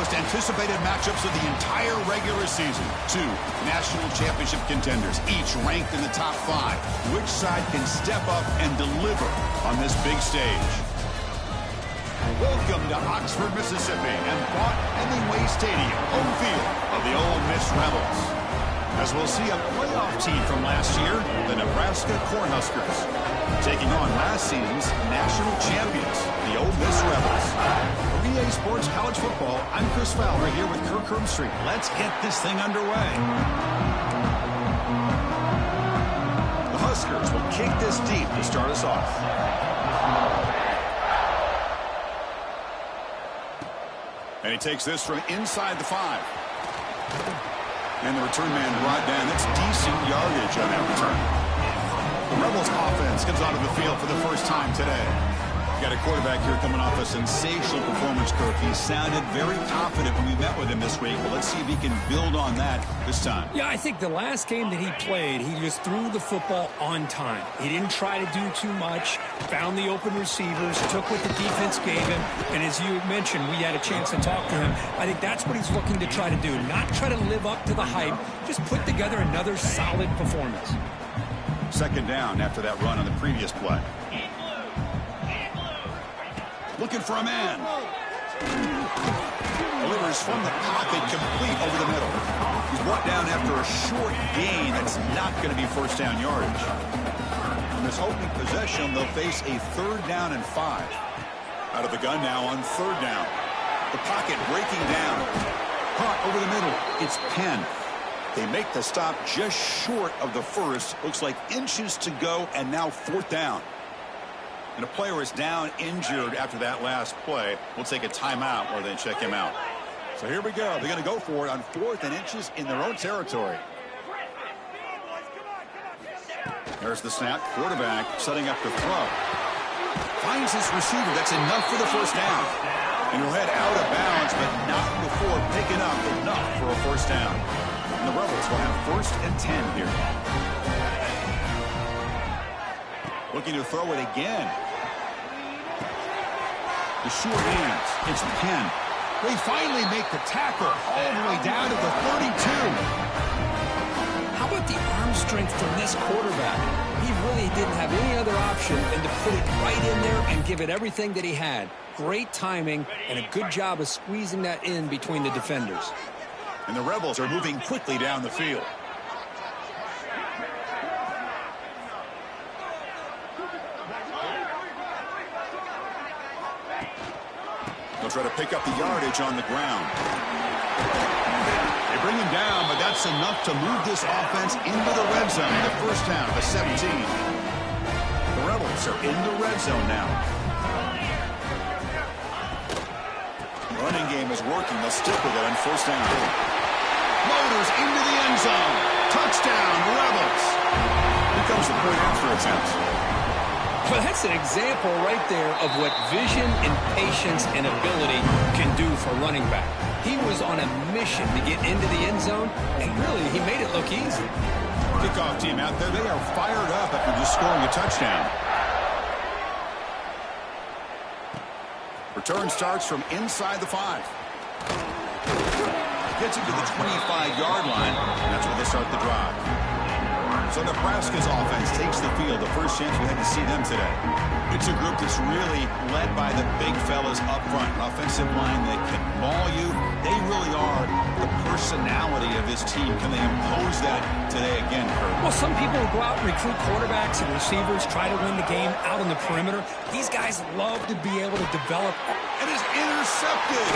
most anticipated matchups of the entire regular season. Two national championship contenders, each ranked in the top 5. Which side can step up and deliver on this big stage? Welcome to Oxford, Mississippi, and Vaught Hemingway Stadium, home field of the Ole Miss Rebels. As we'll see a playoff team from last year, the Nebraska Cornhuskers, taking on last season's national champions, the Ole Miss Rebels. For EA Sports College Football, I'm Chris Fowler here with Kirk Herbstreit. Let's get this thing underway. The Huskers will kick this deep to start us off. And he takes this from inside the 5. And the return man brought down. That's decent yardage on that return. The Rebels offense comes onto the field for the first time today. Got a quarterback here coming off a sensational performance, Kirk. He sounded very confident when we met with him this week. But let's see if he can build on that this time. Yeah, I think the last game that he played, he just threw the football on time. He didn't try to do too much, found the open receivers, took what the defense gave him. And as you mentioned, we had a chance to talk to him. I think that's what he's looking to try to do. Not try to live up to the hype, just put together another solid performance. Second down after that run on the previous play. Looking for a man. Delivers from the pocket, complete over the middle. He's brought down after a short gain. That's not going to be first down yardage. In this opening possession, they'll face a 3rd down and 5. Out of the gun now on 3rd down. The pocket breaking down. Caught over the middle. It's Penn. They make the stop just short of the first. Looks like inches to go, and now 4th down. And a player is down injured after that last play. We'll take a timeout while they check him out. So here we go. They're going to go for it on 4th and inches in their own territory. There's the snap. Quarterback setting up to throw. Finds his receiver. That's enough for the first down. And he'll head out of bounds, but not before picking up enough for a first down. And the Rebels will have 1st and 10 here. Looking to throw it again. The short hands. It's Penn. They finally make the tackle all the way down to the 32. How about the arm strength from this quarterback? He really didn't have any other option than to put it right in there and give it everything that he had. Great timing and a good job of squeezing that in between the defenders. And the Rebels are moving quickly down the field. They'll try to pick up the yardage on the ground. They bring him down, but that's enough to move this offense into the red zone. The first down, the 17. The Rebels are in the red zone now. The running game is working. They'll stick with it on 1st down. Loaders into the end zone. Touchdown, Rebels. Here comes the point after attempt. Well, that's an example right there of what vision and patience and ability can do for running back. He was on a mission to get into the end zone, and really, he made it look easy. Kickoff team out there, they are fired up after just scoring a touchdown. Return starts from inside the 5. Gets it to the 25-yard line, and that's where they start the drive. So Nebraska's offense takes the field. The first chance we had to see them today. It's a group that's really led by the big fellas up front. An offensive line that can maul you. They really are the personality of this team. Can they impose that today again, Kurt? Well, some people go out and recruit quarterbacks and receivers, try to win the game out on the perimeter. These guys love to be able to develop. It is intercepted.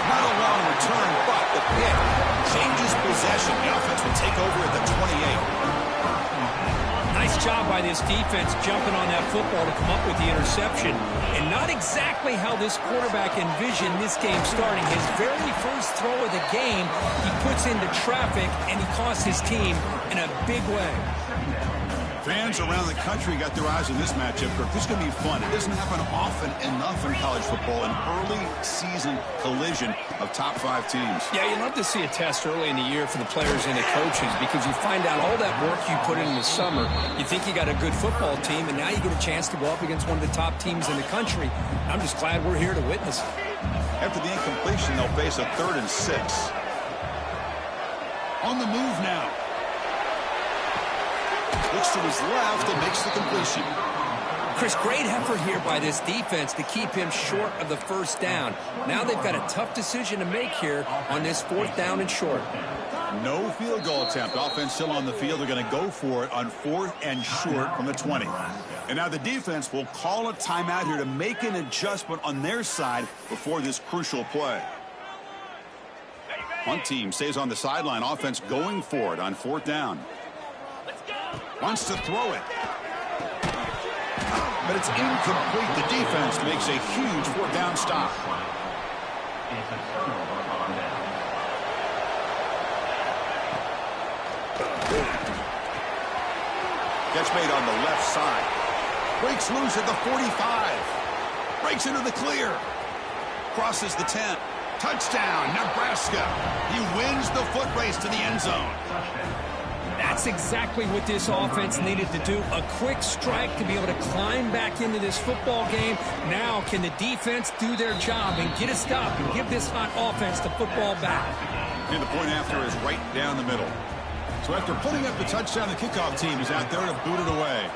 Not a long return, but the pick changes possession. The offense will take over at the 28. Nice job by this defense jumping on that football to come up with the interception. And not exactly how this quarterback envisioned this game starting. His very first throw of the game, he puts into traffic, and he cost his team in a big way. Fans around the country got their eyes on this matchup. This is going to be fun. It doesn't happen often enough in college football, an early season collision of top 5 teams. Yeah, you love to see a test early in the year for the players and the coaches because you find out all that work you put in the summer. You think you got a good football team, and now you get a chance to go up against one of the top teams in the country. I'm just glad we're here to witness it. After the incompletion, they'll face a 3rd and 6. On the move now. Looks to his left and makes the completion. Chris, great effort here by this defense to keep him short of the first down. Now they've got a tough decision to make here on this 4th down and short. No field goal attempt. Offense still on the field. They're going to go for it on 4th and short from the 20. And now the defense will call a timeout here to make an adjustment on their side before this crucial play. One team stays on the sideline. Offense going for it on 4th down. Wants to throw it. But it's incomplete. The defense makes a huge 4th down stop. Catch made on the left side. Breaks loose at the 45. Breaks into the clear. Crosses the 10. Touchdown, Nebraska. He wins the foot race to the end zone. That's exactly what this offense needed to do. A quick strike to be able to climb back into this football game. Now can the defense do their job and get a stop and give this hot offense the football back? And the point after is right down the middle. So after putting up the touchdown, the kickoff team is out there to boot it away.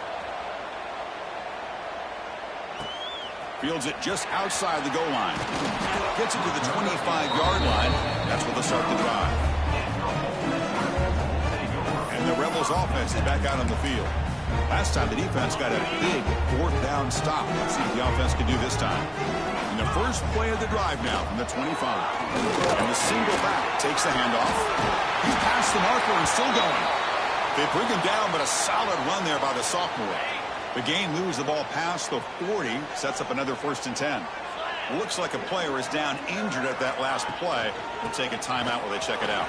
Fields it just outside the goal line. Gets it to the 25-yard line. That's where they'll start the drive. And the Rebels offense is back out on the field. Last time the defense got a big 4th down stop. Let's see what the offense can do this time. And the first play of the drive now from the 25. And the single back takes the handoff. He's past the marker and still going. They bring him down, but a solid run there by the sophomore. The game moves the ball past the 40, sets up another 1st and 10. Looks like a player is down injured at that last play. They'll take a timeout while they check it out.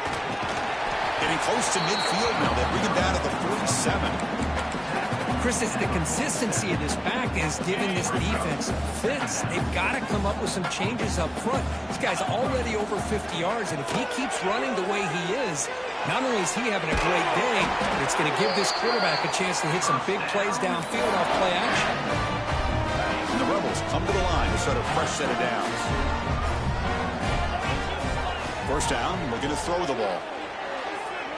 Getting close to midfield now. They bring him down at the 47. Chris, it's the consistency of this back is giving this defense fits. They've got to come up with some changes up front. This guy's already over 50 yards, and if he keeps running the way he is, not only is he having a great day, but it's going to give this quarterback a chance to hit some big plays downfield off play action. And the Rebels come to the line to start a fresh set of downs. First down, looking to throw the ball.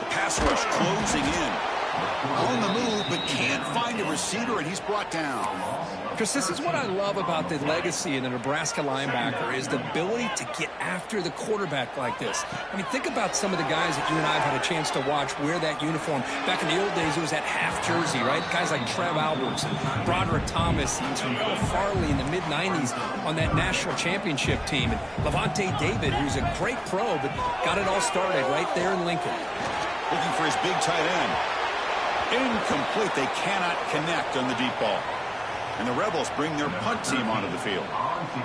The pass rush closing in. On the move, but can't find a receiver, and he's brought down. Chris, this is what I love about the legacy of the Nebraska linebacker is the ability to get after the quarterback like this. I mean, think about some of the guys that you and I have had a chance to watch wear that uniform. Back in the old days, it was that half jersey, right? Guys like Trev Alberts and Broderick Thomas and Terrell Farley in the mid-90s on that national championship team. And Levante David, who's a great pro, but got it all started right there in Lincoln. Looking for his big tight end. Incomplete. They cannot connect on the deep ball. And the Rebels bring their punt team onto the field.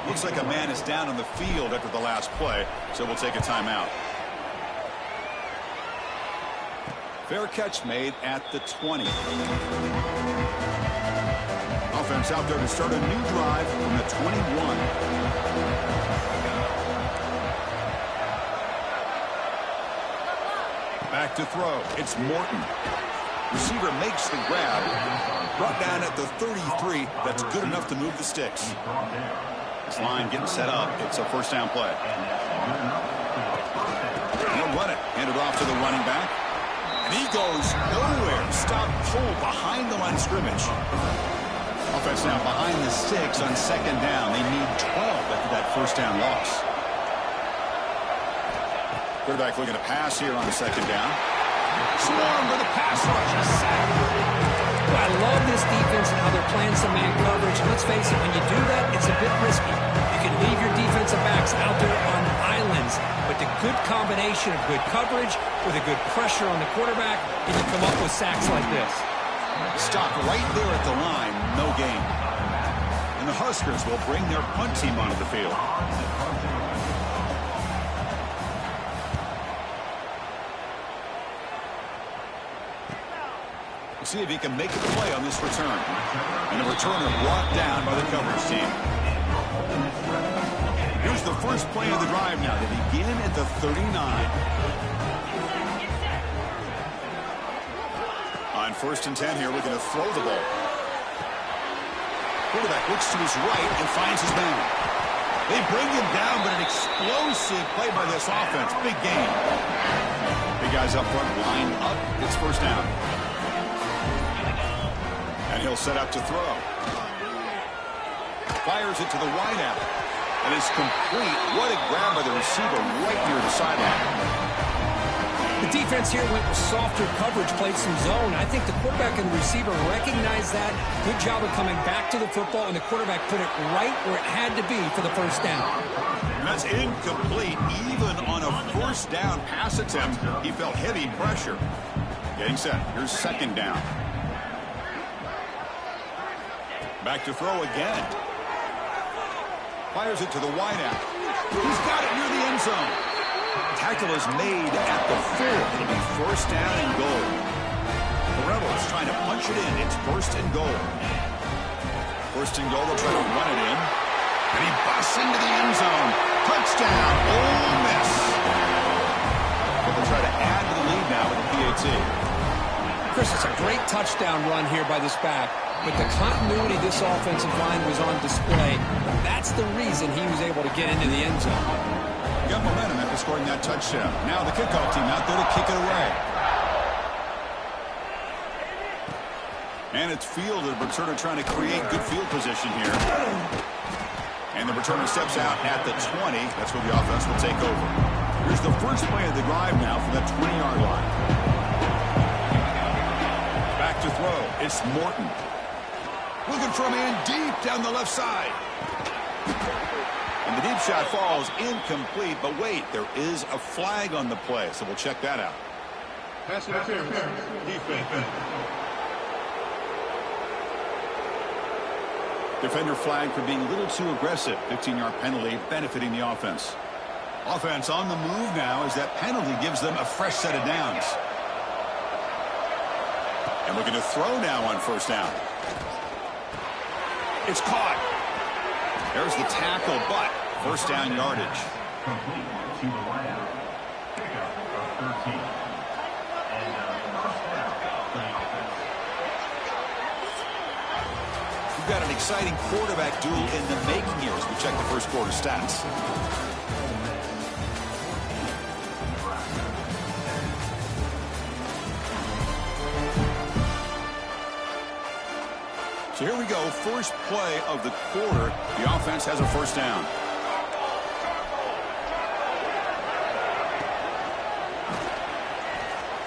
Looks like a man is down on the field after the last play, so we'll take a timeout. Fair catch made at the 20. Offense out there to start a new drive from the 21. Back to throw. It's Morton. Receiver makes the grab. Brought down at the 33. That's good enough to move the sticks. This line getting set up. It's a 1st down play. They'll run it. Hand it off to the running back. And he goes nowhere. Stop pull behind the line of scrimmage. Offense now behind the sticks on 2nd down. They need 12 after that 1st down loss. Quarterback looking to pass here on 2nd down. Swarm with a pass rush. A sack. Well, I love this defense and how they're playing some man coverage. Let's face it, when you do that, it's a bit risky. You can leave your defensive backs out there on islands, but the good combination of good coverage with a good pressure on the quarterback, and you come up with sacks like this. Stop right there at the line. No gain. And the Huskers will bring their punt team onto the field. See if he can make a play on this return. And the returner brought down by the coverage team. Here's the first play of the drive now. They begin at the 39. On 1st and 10 here, looking to throw the ball. Quarterback looks to his right and finds his man. They bring him down, but an explosive play by this offense. Big gain. Big guys up front, line up. It's first down. And he'll set up to throw. Fires it to the wideout. And it's complete. What a grab by the receiver right near the sideline. The defense here went with softer coverage, played some zone. I think the quarterback and the receiver recognized that. Good job of coming back to the football, and the quarterback put it right where it had to be for the first down. And that's incomplete. Even on a first down pass attempt, he felt heavy pressure. Getting set. Here's second down. Back to throw again. Fires it to the wideout. He's got it near the end zone. Tackle is made at the 4. It'll be first down and goal. The Rebels trying to punch it in. It's first and goal. First and goal, they'll try to run it in. And he busts into the end zone. Touchdown, Ole Miss. But they'll try to add to the lead now with the PAT. Chris, it's a great touchdown run here by this back. But the continuity this offensive line was on display. That's the reason he was able to get into the end zone. Got momentum after scoring that touchdown. Now the kickoff team out there to kick it away. And it's fielded. The returner trying to create good field position here. And the returner steps out at the 20. That's where the offense will take over. Here's the first play of the drive now from that 20-yard line. Back to throw. It's Morton. Looking for a man deep down the left side. And the deep shot falls incomplete, but wait, there is a flag on the play, so we'll check that out. Pass interference. Defense. Defender flag for being a little too aggressive. 15-yard penalty benefiting the offense. Offense on the move now as that penalty gives them a fresh set of downs. And looking to throw now on first down. It's caught. There's the tackle, but first down yardage. Complete to the wideout. Pickup of 13. And first down for the offense. We've got an exciting quarterback duel in the making here as we check the first quarter stats. So here we go, first play of the quarter. The offense has a first down.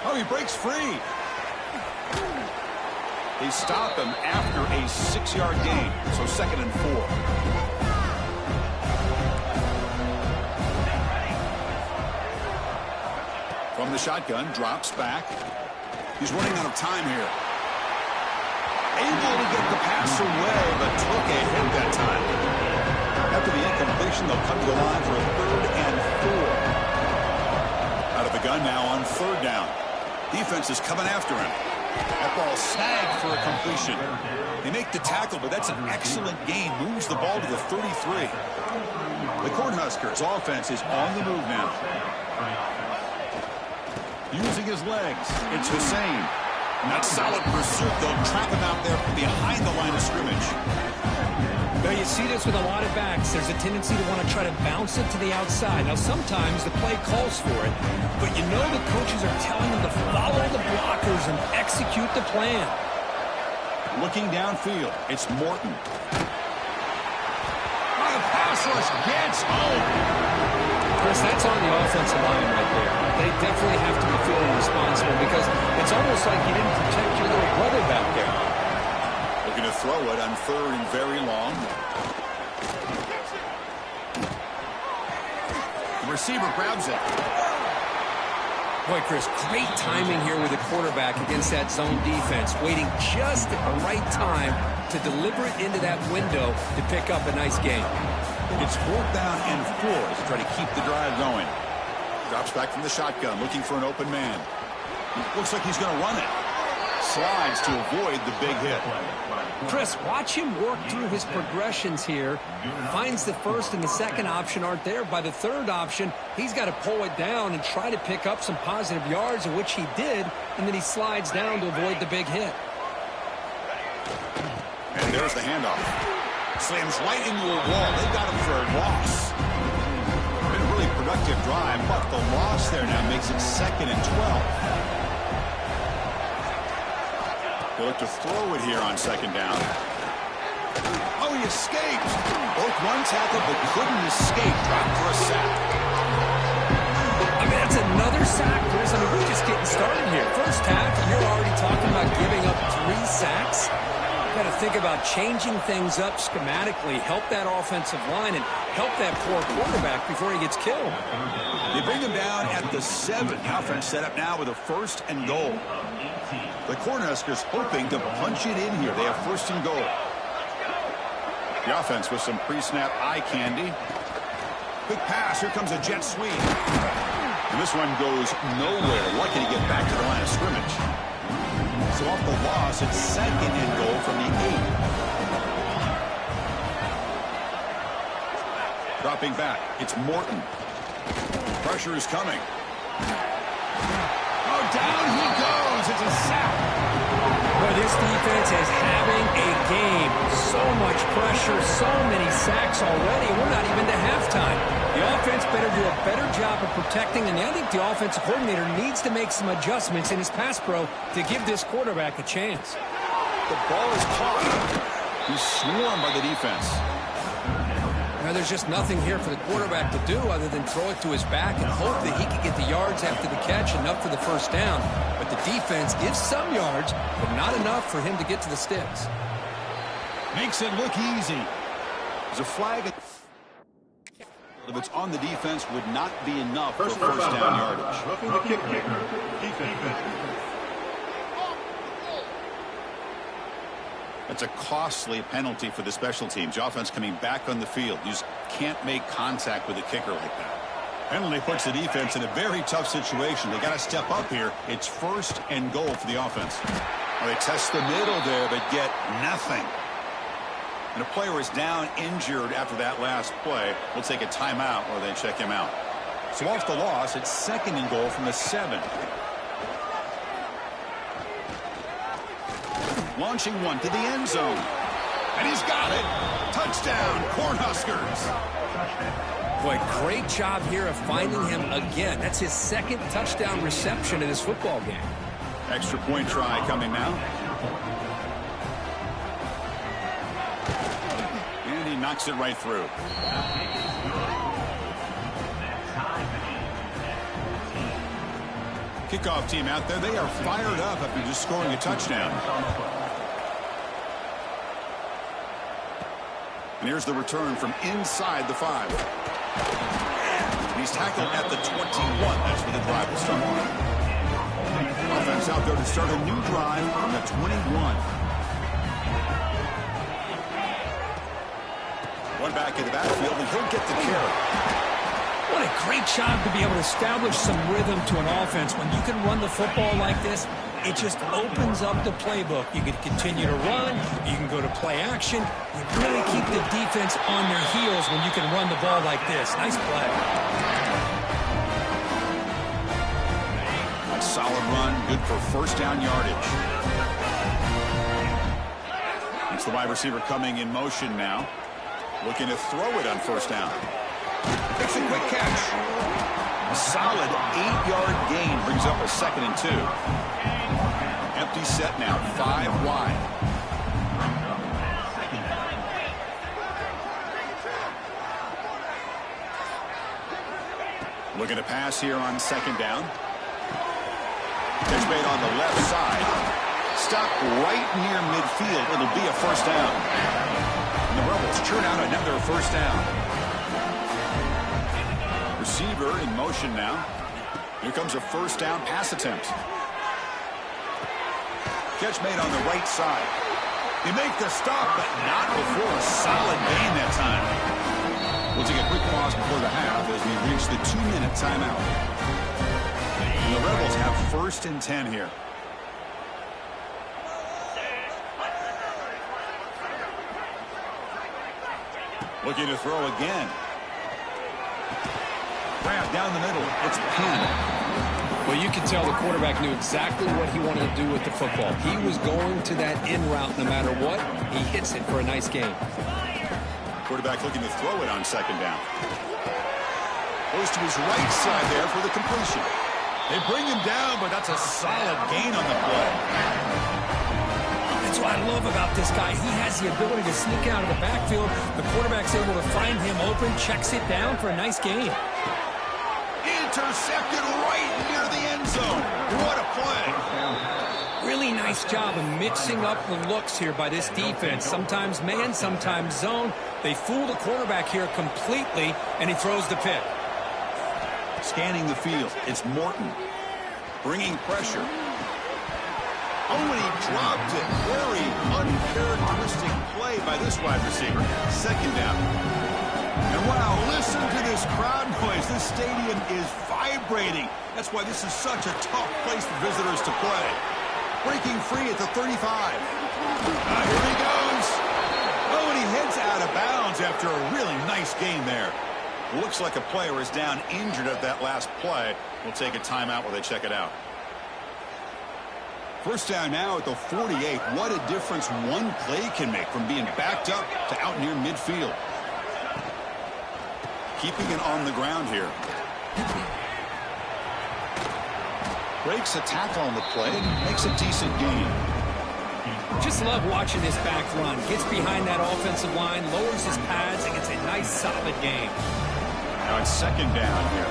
Oh, he breaks free. They stop him after a 6-yard gain, so second and 4. From the shotgun, drops back. He's running out of time here. Able to get the pass away, but took a hit that time. After the incompletion, they'll come to the line for a third and 4. Out of the gun now on third down. Defense is coming after him. That ball snagged for a completion. They make the tackle, but that's an excellent gain. Moves the ball to the 33. The Cornhuskers offense is on the move now. Using his legs, it's Hussein. That solid pursuit, they'll trap him out there behind the line of scrimmage. Now, you see this with a lot of backs. There's a tendency to want to try to bounce it to the outside. Now, sometimes the play calls for it, but you know the coaches are telling them to follow the blockers and execute the plan. Looking downfield, it's Morton. Oh, the pass rush gets home. Chris, that's on the offensive line right there. They definitely have to be feeling responsible because it's almost like you didn't protect your little brother back there. Looking to throw it on third and very long. The receiver grabs it. Boy, Chris, great timing here with the quarterback against that zone defense, waiting just at the right time to deliver it into that window to pick up a nice gain. It's fourth down and 4 to try to keep the drive going. Drops back from the shotgun, looking for an open man. Looks like he's going to run it. Slides to avoid the big hit. Chris, watch him work through his progressions here. Finds the first and the second option aren't there. By the third option, he's got to pull it down and try to pick up some positive yards, of which he did, and then he slides down to avoid the big hit. And there's the handoff. Slams right into a wall. They got him for a loss. Been a really productive drive, but the loss there now makes it 2nd and 12. They look to throw it here on 2nd down. Oh, he escaped. Broke one tackle, but couldn't escape. Dropped for a sack. I mean, that's another sack, Chris. I mean, we're just getting started here. First half, you're already talking about giving up 3 sacks. Got to think about changing things up schematically, help that offensive line, and help that poor quarterback before he gets killed. They bring him down at the 7. The offense set up now with a 1st and goal. The Cornhuskers hoping to punch it in here. They have 1st and goal. The offense with some pre-snap eye candy. Quick pass. Here comes a jet sweep. And this one goes nowhere. Lucky to get back to the line of scrimmage. So off the loss, it's 2nd and goal from the 8. Dropping back. It's Morton. Pressure is coming. Oh, down he goes. It's a sack. Boy, this defense is having a game. So much pressure, so many sacks already. We're not even to halftime. The offense better do a better job of protecting, and I think the offensive coordinator needs to make some adjustments in his pass pro to give this quarterback a chance. The ball is caught. He's swarmed by the defense. Now, there's just nothing here for the quarterback to do other than throw it to his back and hope that he can get the yards after the catch, enough for the 1st down. But the defense gives some yards, but not enough for him to get to the sticks. Makes it look easy. There's a flag. If it's on the defense, would not be enough for 1st down yardage. Roughing the kicker. Defense. That's a costly penalty for the special teams. The offense coming back on the field. You just can't make contact with a kicker like that. Penalty puts the defense in a very tough situation. They got to step up here. It's 1st and goal for the offense. Well, they test the middle there, but get nothing. And a player is down injured after that last play. We'll take a timeout while they check him out. So off the loss, it's 2nd and goal from the 7. Launching one to the end zone. And he's got it. Touchdown, Cornhuskers. Boy, great job here of finding him again. That's his 2nd touchdown reception in his football game. Extra point try coming now. And he knocks it right through. Kickoff team out there. They are fired up after just scoring a touchdown. And here's the return from inside the 5. He's tackled at the 21. That's where the drive will start. Offense out there to start a new drive from the 21. One back in the backfield, and he'll get the carry. What a great job to be able to establish some rhythm to an offense. When you can run the football like this, it just opens up the playbook. You can continue to run. You can go to play action. You really keep the defense on their heels when you can run the ball like this. Nice play. A solid run, good for 1st down yardage. It's the wide receiver coming in motion now. Looking to throw it on 1st down. Makes a quick catch. A solid 8-yard gain brings up a 2nd and 2. Empty set now, 5 wide. Looking to pass here on 2nd down. Catch made on the left side. Stop right near midfield. It'll be a 1st down. And the Rebels churn out another 1st down. Receiver in motion now. Here comes a 1st down pass attempt. Catch made on the right side. They make the stop, but not before a solid gain that time. We'll take a quick pause before the half as we reach the 2-minute timeout. And the Rebels have 1st and 10 here. Looking to throw again. Grab down the middle. It's Penn. Well, you can tell the quarterback knew exactly what he wanted to do with the football. He was going to that in route no matter what. He hits it for a nice gain. Quarterback looking to throw it on second down. Goes to his right side there for the completion. They bring him down, but that's a solid gain on the play. That's what I love about this guy. He has the ability to sneak out of the backfield. The quarterback's able to find him open, checks it down for a nice gain. Intercepted right near the end zone. What a play. Really nice job of mixing up the looks here by this defense. Sometimes man, sometimes zone. They fool the quarterback here completely, and he throws the pick. Scanning the field, it's Morton. Bringing pressure. Oh, and he dropped it. Very uncharacteristic play by this wide receiver. Second down. And wow, listen to this crowd noise. This stadium is vibrating. That's why this is such a tough place for visitors to play. Breaking free at the 35. Here he goes. Oh, and he heads out of bounds after a really nice gain there. Looks like a player is down injured at that last play. We'll take a timeout while they check it out. First down now at the 48. What a difference one play can make from being backed up to out near midfield. Keeping it on the ground here. Breaks a tackle on the play, makes a decent gain. Just love watching this back run. Gets behind that offensive line, lowers his pads, and gets a nice solid gain. Now it's second down here.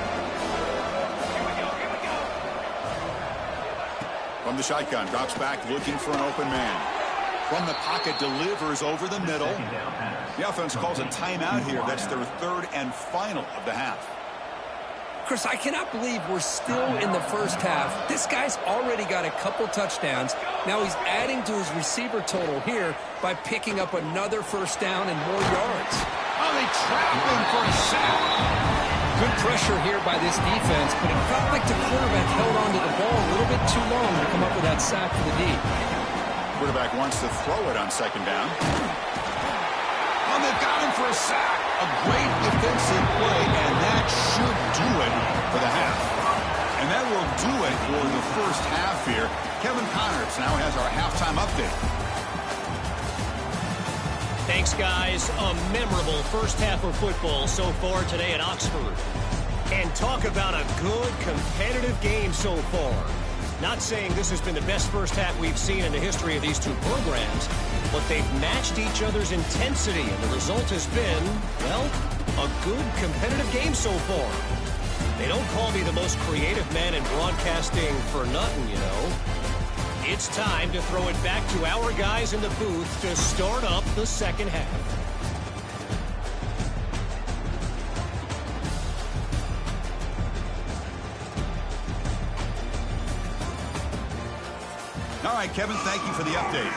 From the shotgun, drops back looking for an open man. From the pocket, delivers over the middle. The offense calls a timeout here. That's their third and final of the half. Chris, I cannot believe we're still in the first half. This guy's already got a couple touchdowns. Now he's adding to his receiver total here by picking up another first down and more yards. Oh, they trap him for a sack. Good pressure here by this defense, but it felt like the quarterback held onto the ball a little bit too long to come up with that sack for the D. Quarterback wants to throw it on second down. Oh, they've got him for a sack. A great defensive play, and that should do it for the half. And that will do it for the first half here. Kevin Connors now has our halftime update. Thanks, guys. A memorable first half of football so far today at Oxford. And talk about a good competitive game so far. Not saying this has been the best first half we've seen in the history of these two programs, but they've matched each other's intensity, and the result has been, well, a good competitive game so far. They don't call me the most creative man in broadcasting for nothing, you know. It's time to throw it back to our guys in the booth to start up the second half. All right, Kevin, thank you for the update.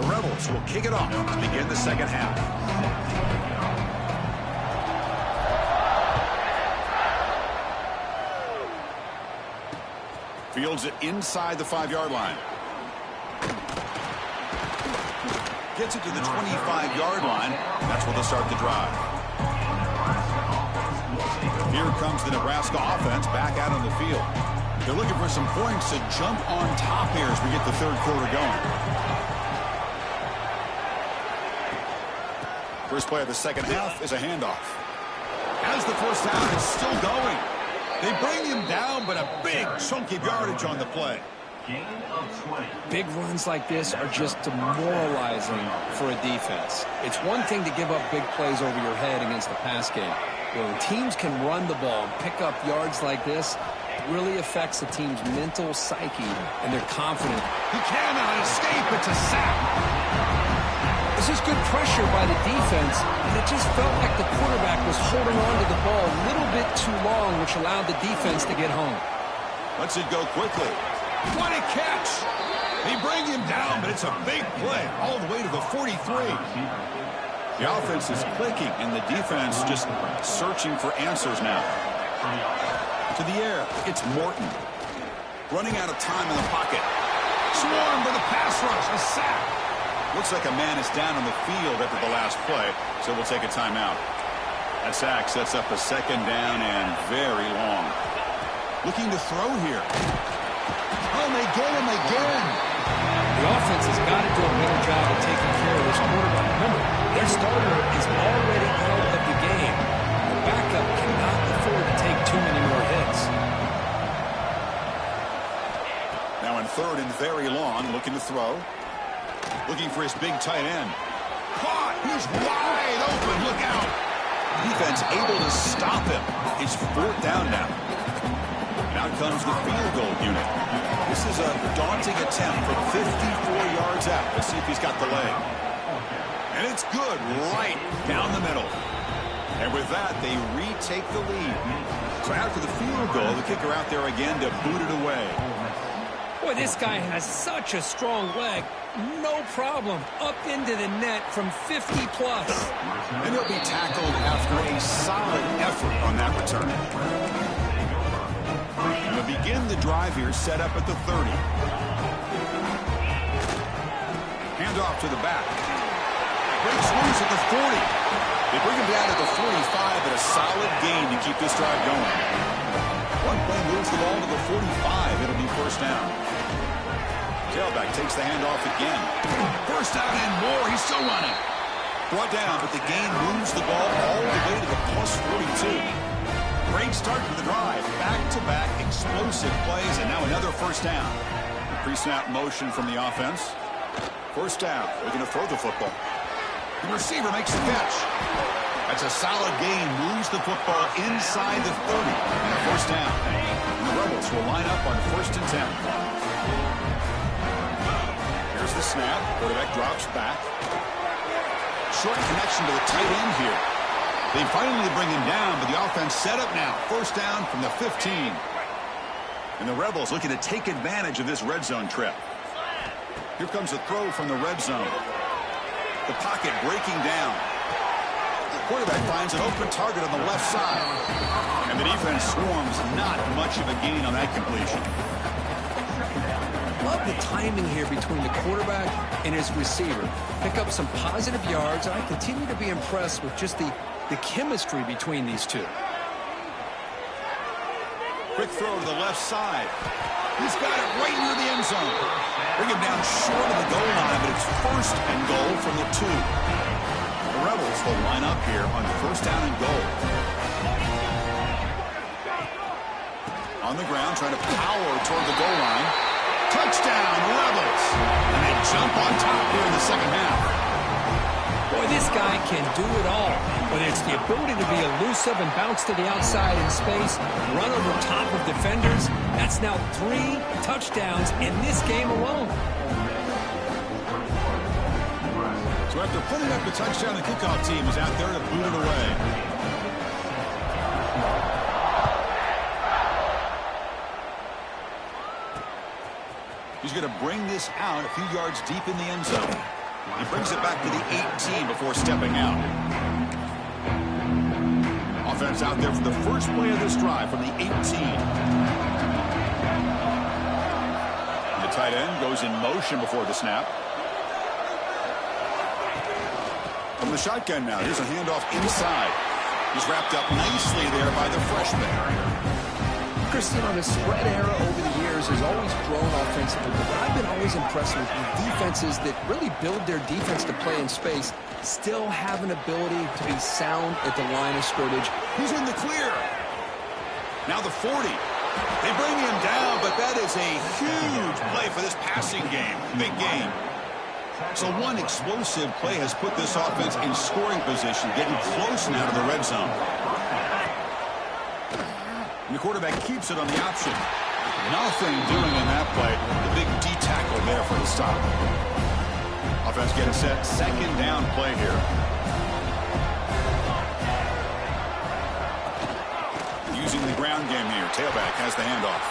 The Rebels will kick it off to begin the second half. Fields it inside the 5-yard line. Gets it to the 25-yard line. That's where they'll start the drive. Here comes the Nebraska offense back out on the field. They're looking for some points to jump on top here as we get the third quarter going. First play of the second half is a handoff. As the first half is still going, they bring him down, but a big chunk of yardage on the play. Big runs like this are just demoralizing for a defense. It's one thing to give up big plays over your head against the pass game. When teams can run the ball and pick up yards like this, it really affects the team's mental psyche, and they're confident. He cannot escape. It's a sack. This is good pressure by the defense, and it just felt like the quarterback was holding on to the ball a little bit too long, which allowed the defense to get home. Lets it go quickly. What a catch! They bring him down, but it's a big play all the way to the 43. The offense is clicking, and the defense just searching for answers now. To the air, it's Morton. Running out of time in the pocket. Swarmed with a pass rush, a sack. Looks like a man is down on the field after the last play, so we'll take a timeout. That sack sets up a second down and very long. Looking to throw here. Oh, and they get him again. The offense has got to do a better job of taking care of this quarterback. Remember, their starter is already out of the game. The backup cannot afford to take too many more hits. Now in third and very long, looking to throw. Looking for his big tight end. Caught! He's wide open. Look out! Defense able to stop him. It's fourth down now. And out comes the field goal unit. This is a daunting attempt from 54 yards out. Let's see if he's got the leg. And it's good right down the middle. And with that, they retake the lead. So after the field goal, the kicker out there again to boot it away. Boy, this guy has such a strong leg. No problem. Up into the net from 50 plus. And he'll be tackled after a solid effort on that return. And they'll begin the drive here, set up at the 30. Hand off to the back. Breaks loose at the 40. They bring him down at the 45, but a solid gain to keep this drive going. One play moves the ball to the 45. It'll be first down. Tailback takes the handoff again. First down and more. He's still running. Brought down, but the gain moves the ball all the way to the plus 42. Great start to the drive. Back-to-back explosive plays, and now another first down. Pre-snap motion from the offense. First down. They're going to throw the football. The receiver makes the catch. That's a solid gain. Moves the football inside the 30. And a first down. And the Rebels will line up on first and 10. Here's the snap. Quarterback drops back. Short connection to the tight end here. They finally bring him down, but the offense set up now. First down from the 15. And the Rebels looking to take advantage of this red zone trip. Here comes a throw from the red zone. The pocket breaking down. The quarterback finds an open target on the left side. And the defense swarms. Not much of a gain on that completion. Love the timing here between the quarterback and his receiver. Pick up some positive yards, and I continue to be impressed with just the chemistry between these two. Quick throw to the left side. He's got it right near the end zone. Bring him down short of the goal line, but it's first and goal from the 2. The Rebels will line up here on first down and goal. On the ground, trying to power toward the goal line. Touchdown, Rebels! And they jump on top here in the second half. Boy, this guy can do it all. Whether it's the ability to be elusive and bounce to the outside in space, run over top of defenders. That's now 3 touchdowns in this game alone. So after putting up the touchdown, the kickoff team is out there to boot it away. He's going to bring this out a few yards deep in the end zone. He brings it back to the 18 before stepping out. Offense out there for the first play of this drive from the 18. The tight end goes in motion before the snap. From the shotgun now, here's a handoff inside. He's wrapped up nicely there by the freshman. Christian, on the spread era over the years, has always grown offensively. But what I've been always impressed with defenses that really build their defense to play in space still have an ability to be sound at the line of scrimmage. He's in the clear. Now the 40. They bring him down, but that is a huge play for this passing game. Big game. So one explosive play has put this offense in scoring position, getting close now to the red zone. And the quarterback keeps it on the option. Nothing doing in that play. The big D tackle there for the stop. Offense getting set. Second down play here. Using the ground game here. Tailback has the handoff.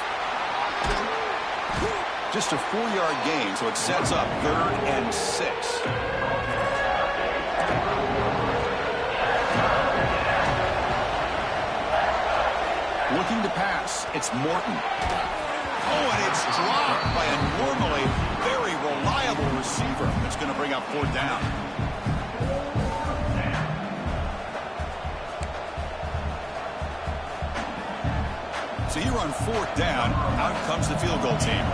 Just a 4-yard gain, so it sets up 3rd and 6. Looking to pass. It's Morton. Oh, and it's dropped by a normally very reliable receiver. That's going to bring up 4th down. So here on 4th down, out comes the field goal team.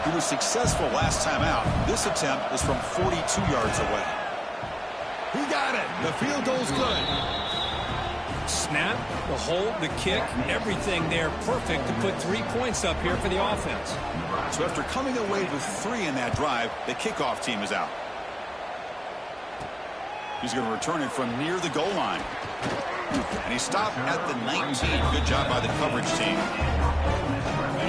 He was successful last time out. This attempt is from 42 yards away. He got it. The field goal's good. Snap, the hold, the kick, everything there perfect to put 3 points up here for the offense. So after coming away with 3 in that drive, the kickoff team is out. He's going to return it from near the goal line. And he stopped at the 19. Good job by the coverage team.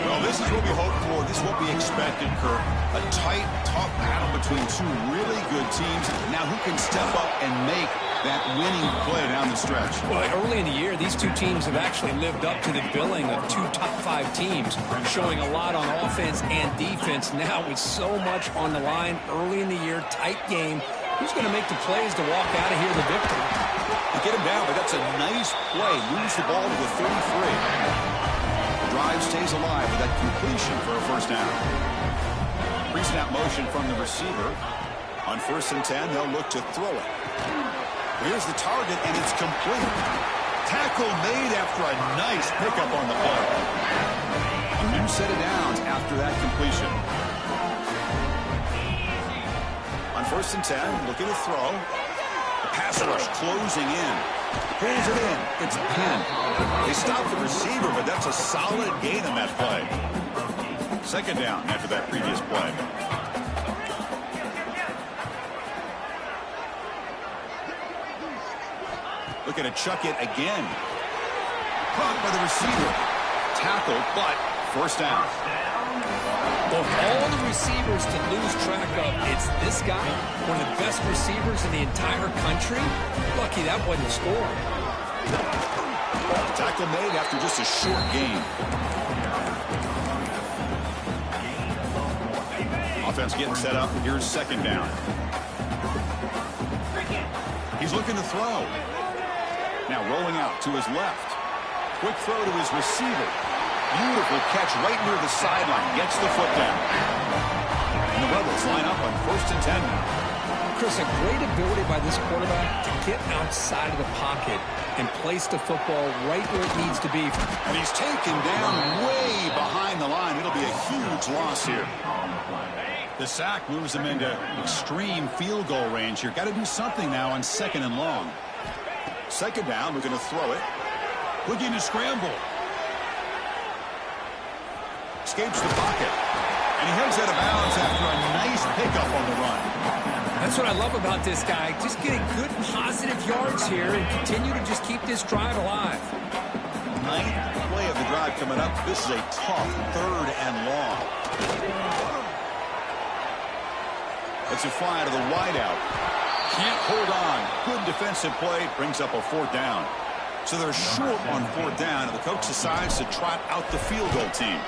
Well, this is what we hope for. This is what we expected, Kirk. A tight, tough battle between 2 really good teams. Now who can step up and make that winning play down the stretch? Well, early in the year, these 2 teams have actually lived up to the billing of 2 top 5 teams, showing a lot on offense and defense. Now with so much on the line early in the year, tight game. Who's going to make the plays to walk out of here the victor? To get him down, but that's a nice play. Moves the ball to the 33. The drive stays alive with that completion for a first down. Pre-snap motion from the receiver. On 1st and 10, they'll look to throw it. Here's the target, and it's complete. Tackle made after a nice pickup on the play. A new set of downs after that completion. On 1st and 10, looking to throw. The pass rush closing in. Pulls it in. It's Penn. They stop the receiver, but that's a solid gain on that play. 2nd down after that previous play. Looking to chuck it again. Caught by the receiver. Tackled, but 1st down. Of all the receivers to lose track of, it's this guy, one of the best receivers in the entire country. Lucky that wasn't a score. Tackle made after just a short gain. Offense getting set up. Here's 2nd down. He's looking to throw. Now rolling out to his left. Quick throw to his receiver. Beautiful catch right near the sideline. Gets the foot down. And the Rebels line up on 1st and 10 now. Chris, a great ability by this quarterback to get outside of the pocket and place the football right where it needs to be. And he's taken down way behind the line. It'll be a huge loss here. The sack moves them into extreme field goal range here. Got to do something now on 2nd and long. 2nd down, we're going to throw it. Looking to scramble. Escapes the pocket. And he heads out of bounds after a nice pickup on the run. That's what I love about this guy. Just getting good positive yards here and continue to just keep this drive alive. 9th play of the drive coming up. This is a tough 3rd and long. It's a fly to the wideout. Can't hold on. Good defensive play. Brings up a 4th down. So they're short on 4th down, and the coach decides to trot out the field goal team.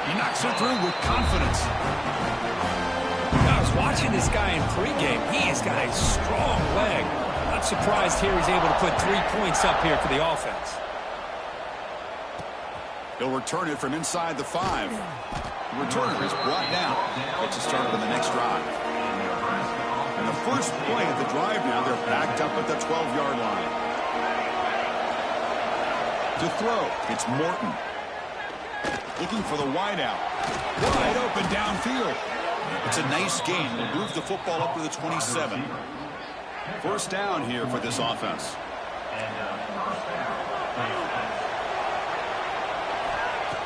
He knocks it through with confidence. I was watching this guy in pregame. He has got a strong leg. Not surprised here he's able to put 3 points up here for the offense. He'll return it from inside the 5. The returner is brought down. Gets a start on the next drive. And the first play of the drive now, they're backed up at the 12-yard line. To throw, it's Morton. Looking for the wideout. Wide open downfield. It's a nice gain. Will move the football up to the 27. 1st down here for this offense.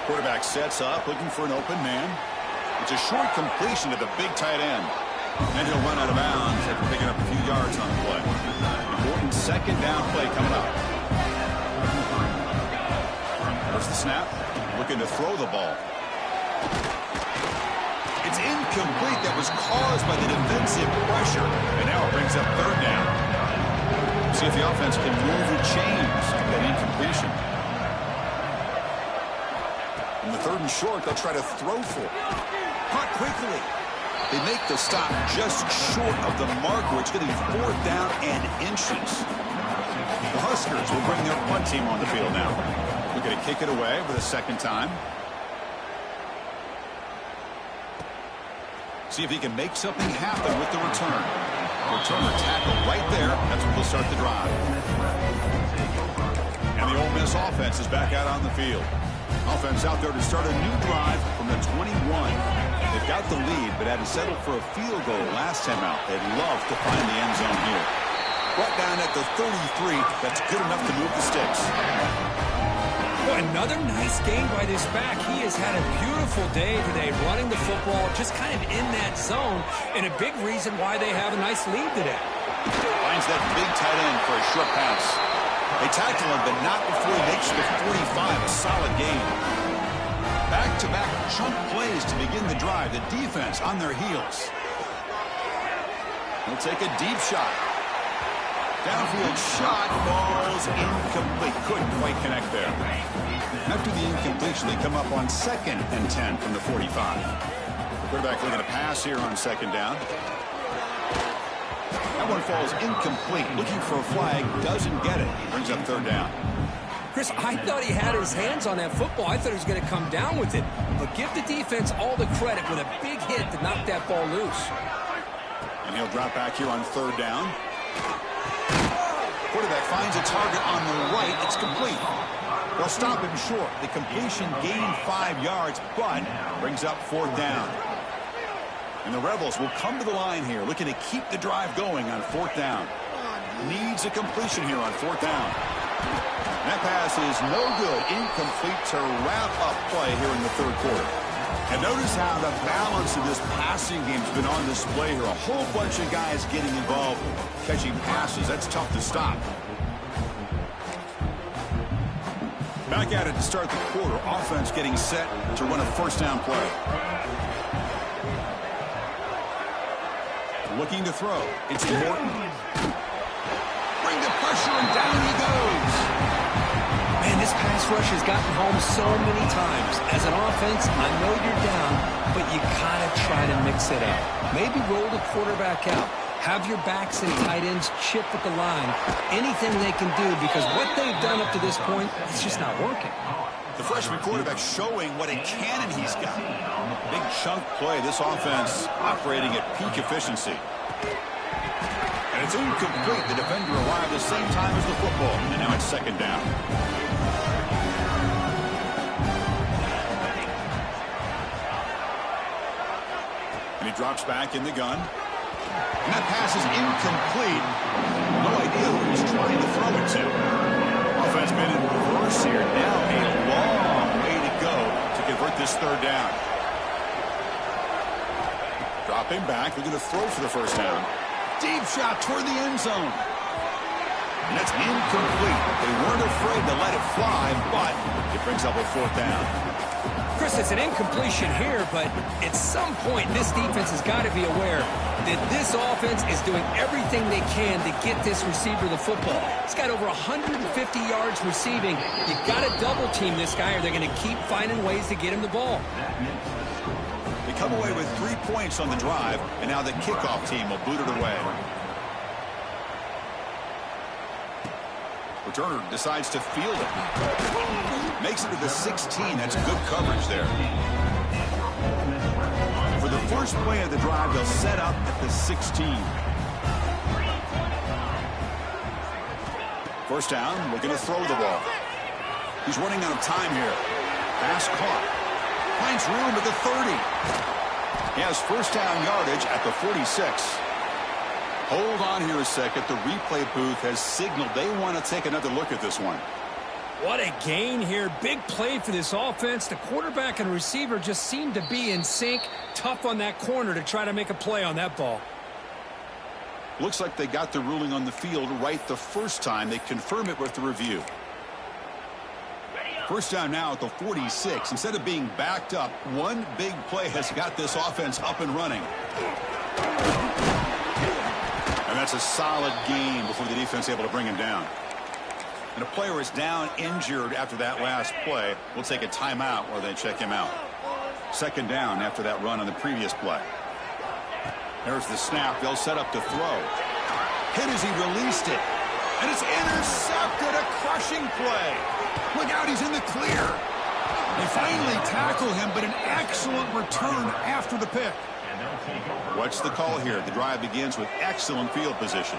Quarterback sets up, looking for an open man. It's a short completion to the big tight end. Then he'll run out of bounds after picking up a few yards on the play. Important 2nd down play coming up. There's the snap. Looking to throw the ball. It's incomplete. That was caused by the defensive pressure. And now it brings up 3rd down. See if the offense can move the chains with that incompletion. In the 3rd and short, they'll try to throw for it. Caught quickly. They make the stop just short of the marker. It's going to be 4th down and inches. The Huskers will bring their punt team on the field now. We're going to kick it away for the 2nd time. See if he can make something happen with the return. Returner tackle right there. That's what will start the drive. And the Ole Miss offense is back out on the field. Offense out there to start a new drive from the 21. They've got the lead, but had to settle for a field goal last time out. They'd love to find the end zone here. Brought down at the 33. That's good enough to move the sticks. Well, another nice game by this back. He has had a beautiful day today running the football, just kind of in that zone, and a big reason why they have a nice lead today. Finds that big tight end for a short pass. They tackle him, but not before he makes the 45. A solid game. Back-to-back chunk plays to begin the drive. The defense on their heels. He'll take a deep shot. Downfield shot falls incomplete. Couldn't quite connect there. After the incompletion, they come up on 2nd and 10 from the 45. The quarterback looking to pass here on 2nd down. That one falls incomplete. Looking for a flag. Doesn't get it. Brings up 3rd down. Chris, I thought he had his hands on that football. I thought he was going to come down with it. But give the defense all the credit with a big hit to knock that ball loose. And he'll drop back here on 3rd down. Quarterback finds a target on the right. It's complete. They'll stop him short. The completion gained 5 yards, but brings up 4th down. And the Rebels will come to the line here, looking to keep the drive going on 4th down. Needs a completion here on 4th down. That pass is no good. Incomplete to wrap up play here in the 3rd quarter. And notice how the balance of this passing game has been on display here. A whole bunch of guys getting involved, catching passes. That's tough to stop. Back at it to start the quarter. Offense getting set to run a 1st down play. Looking to throw. It's Morton. Bring the pressure, and down he goes. Man, this pass rush has gotten home so many times. As an offense, I know you're down, but you gotta try to mix it up. Maybe roll the quarterback out. Have your backs and tight ends chip at the line. Anything they can do, because what they've done up to this point, it's just not working. The freshman quarterback showing what a cannon he's got. Big chunk play. This offense operating at peak efficiency. And it's incomplete. The defender arrived the same time as the football. And now it's 2nd down. And he drops back in the gun. And that pass is incomplete. No idea who he's trying to throw it to. Offense been in reverse here. Now a long way to go to convert this 3rd down. Dropping back. Looking to throw for the 1st down. Deep shot toward the end zone. And that's incomplete. They weren't afraid to let it fly, but it brings up a 4th down. Chris, it's an incompletion here, but at some point, this defense has got to be aware that this offense is doing everything they can to get this receiver the football. He's got over 150 yards receiving. You've got to double team this guy, or they're going to keep finding ways to get him the ball. They come away with 3 points on the drive, and now the kickoff team will boot it away. Returner decides to field it. Makes it to the 16. That's good coverage there. And for the first play of the drive, they'll set up at the 16. 1st down, looking to throw the ball. He's running out of time here. Pass caught. Finds room at the 30. He has 1st down yardage at the 46. Hold on here a second. The replay booth has signaled they want to take another look at this one. What a gain here. Big play for this offense. The quarterback and receiver just seem to be in sync. Tough on that corner to try to make a play on that ball. Looks like they got the ruling on the field right the first time. They confirm it with the review. 1st down now at the 46. Instead of being backed up, one big play has got this offense up and running. And that's a solid game before the defense is able to bring him down. And a player is down injured after that last play. We'll take a timeout while they check him out. 2nd down after that run on the previous play. There's the snap. They'll set up to throw. Hit as he released it. And it's intercepted. A crushing play. Look out, he's in the clear. They finally tackle him, but an excellent return after the pick. What's the call here? The drive begins with excellent field position.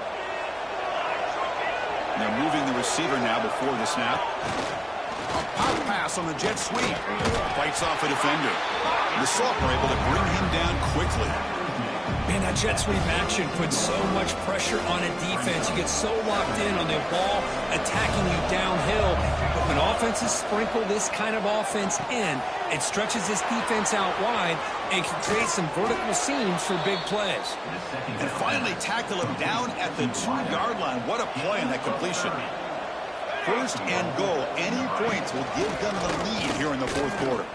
They're moving the receiver now before the snap. A pop pass on the jet sweep. Fights off a defender. The Sultan are able to bring him down quickly. Man, that jet sweep action puts so much pressure on a defense. You get so locked in on the ball attacking you downhill. But when offenses sprinkle this kind of offense in, it stretches this defense out wide and can create some vertical seams for big plays. And finally tackle him down at the 2-yard line. What a play in that completion. First and goal. Any points will give them the lead here in the fourth quarter.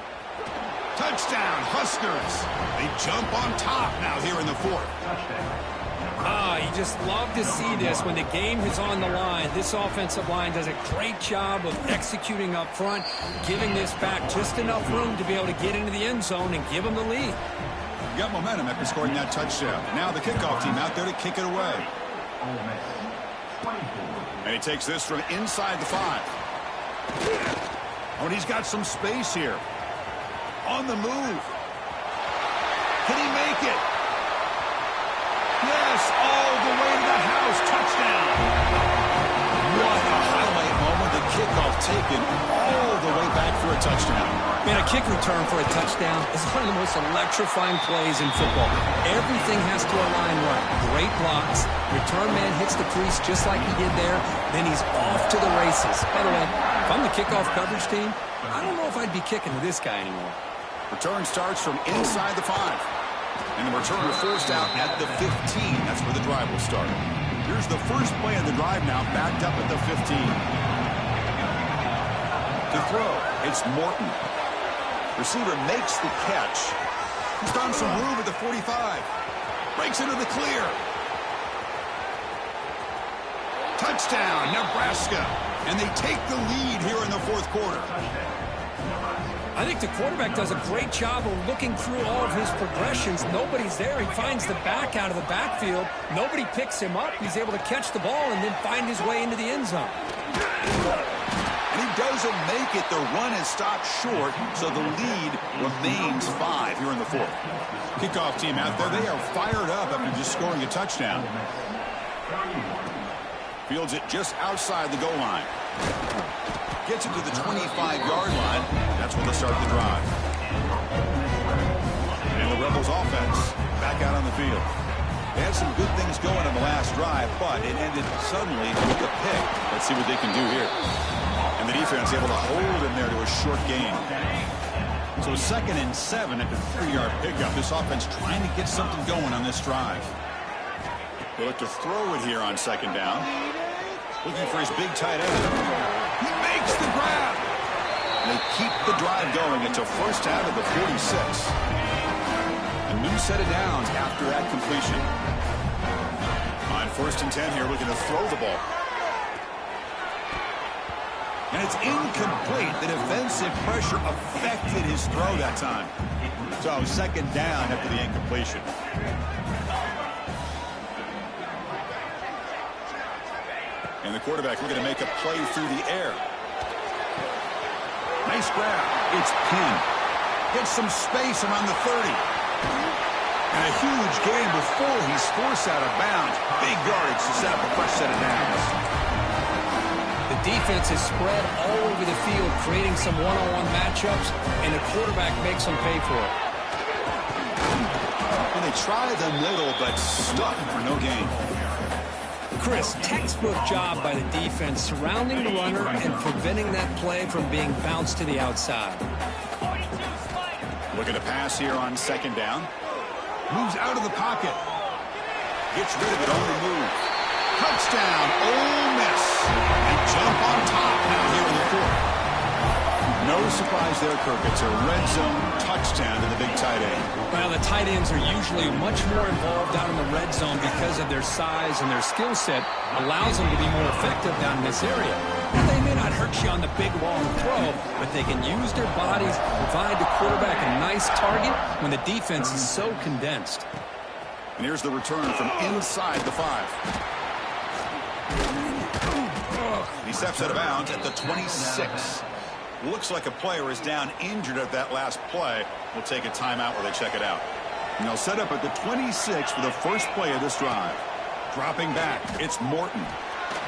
Touchdown, Huskers. They jump on top now here in the fourth. You just love to see this when the game is on the line. This offensive line does a great job of executing up front, giving this back just enough room to be able to get into the end zone and give them the lead. Got momentum after scoring that touchdown. Now the kickoff team out there to kick it away. And he takes this from inside the 5. Oh, and he's got some space here. On the move. Can he make it? Yes, all the way to the house. Touchdown. What a highlight moment. The kickoff taken all the way back for a touchdown. Man, a kick return for a touchdown is one of the most electrifying plays in football. Everything has to align right. Great blocks. Return man hits the crease just like he did there. Then he's off to the races. By the way, if I'm the kickoff coverage team, I don't know if I'd be kicking to this guy anymore. Return starts from inside the 5. And the returner forced out at the 15. That's where the drive will start. Here's the first play of the drive now, backed up at the 15. To throw, it's Morton. Receiver makes the catch. He's found some room at the 45. Breaks into the clear. Touchdown, Nebraska. And they take the lead here in the fourth quarter. I think the quarterback does a great job of looking through all of his progressions. Nobody's there. He finds the back out of the backfield. Nobody picks him up. He's able to catch the ball and then find his way into the end zone. And he doesn't make it. The run is stopped short, so the lead remains 5 here in the fourth. Kickoff team out there. They are fired up after just scoring a touchdown. Fields it just outside the goal line. Gets it to the 25-yard line. That's when they start the drive. And the Rebels offense back out on the field. They had some good things going on the last drive, but it ended suddenly with a pick. Let's see what they can do here. And the defense able to hold him there to a short gain. So 2nd and 7 after the 3-yard pickup. This offense trying to get something going on this drive. They look to throw it here on 2nd down. Looking for his big tight end. He makes the grab. And they keep the drive going. It's a first out of the 46. A new set of downs after that completion. On 1st and 10 here, looking to throw the ball. And it's incomplete. The defensive pressure affected his throw that time. So 2nd down after the incompletion. And the quarterback looking to make a play through the air. Nice grab. It's pinned. Gets some space around the 30. And a huge gain before he's forced out of bounds. Big yardage to set up a fresh set of downs. The defense is spread all over the field, creating some one-on-one matchups, and the quarterback makes them pay for it. And they try the middle, but stuck for no gain. Chris, textbook job by the defense surrounding the runner and preventing that play from being bounced to the outside. Looking to pass here on 2nd down. Moves out of the pocket. Gets rid of it on the move. Touchdown, Ole Miss. They jump on top now here in the fourth. No surprise there, Kirk. It's a red zone touchdown to the big tight end. Well, the tight ends are usually much more involved down in the red zone because of their size, and their skill set allows them to be more effective down in this area. Now, they may not hurt you on the big, long throw, but they can use their bodies to provide the quarterback a nice target when the defense is so condensed. And here's the return from inside the 5. He steps out of bounds at the 26. Looks like a player is down injured at that last play. We'll take a timeout where they check it out. And they'll set up at the 26 for the first play of this drive. Dropping back, it's Morton.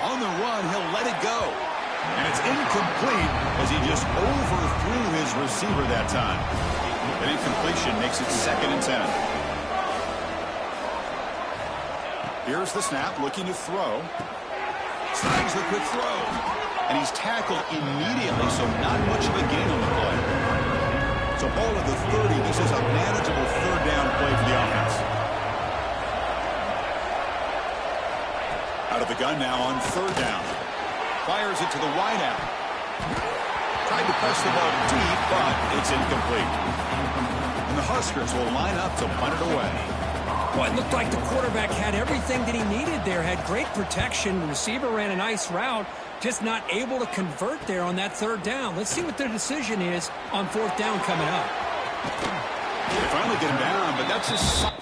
On the run, he'll let it go. And it's incomplete as he just overthrew his receiver that time. An incompletion makes it 2nd and 10. Here's the snap, looking to throw. Snags the quick throw. And he's tackled immediately, so not much of a gain on the play. So ball at the 30. This is a manageable 3rd down play for the offense. Out of the gun now on 3rd down. Fires it to the wideout. Tried to press the ball deep, but it's incomplete. And the Huskers will line up to punt it away. Well, it looked like the quarterback had everything that he needed there. Had great protection. The receiver ran a nice route. Just not able to convert there on that 3rd down. Let's see what their decision is on 4th down coming up. They finally get him down, but that's just...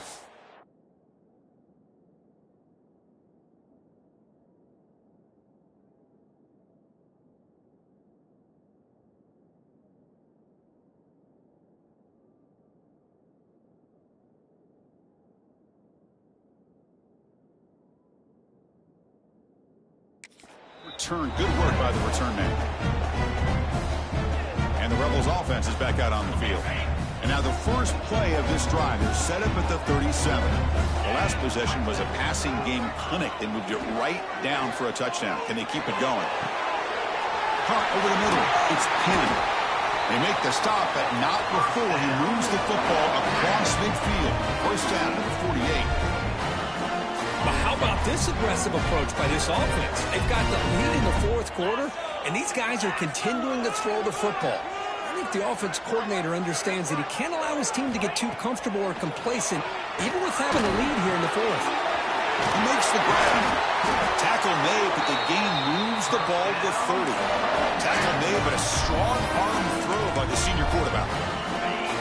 Return. Good work by the return man. And the Rebels offense is back out on the field. And now the first play of this drive is set up at the 37. The last possession was a passing game clinic. They moved it right down for a touchdown. Can they keep it going? Caught over the middle. It's Penn. They make the stop, but not before he moves the football across midfield. First down to the 48. But how about this aggressive approach by this offense? They've got the lead in the 4th quarter, and these guys are continuing to throw the football. I think the offense coordinator understands that he can't allow his team to get too comfortable or complacent, even with having a lead here in the 4th. He makes the grab. Tackle made, but the gain moves the ball to 30. Tackle made, but a strong arm throw by the senior quarterback.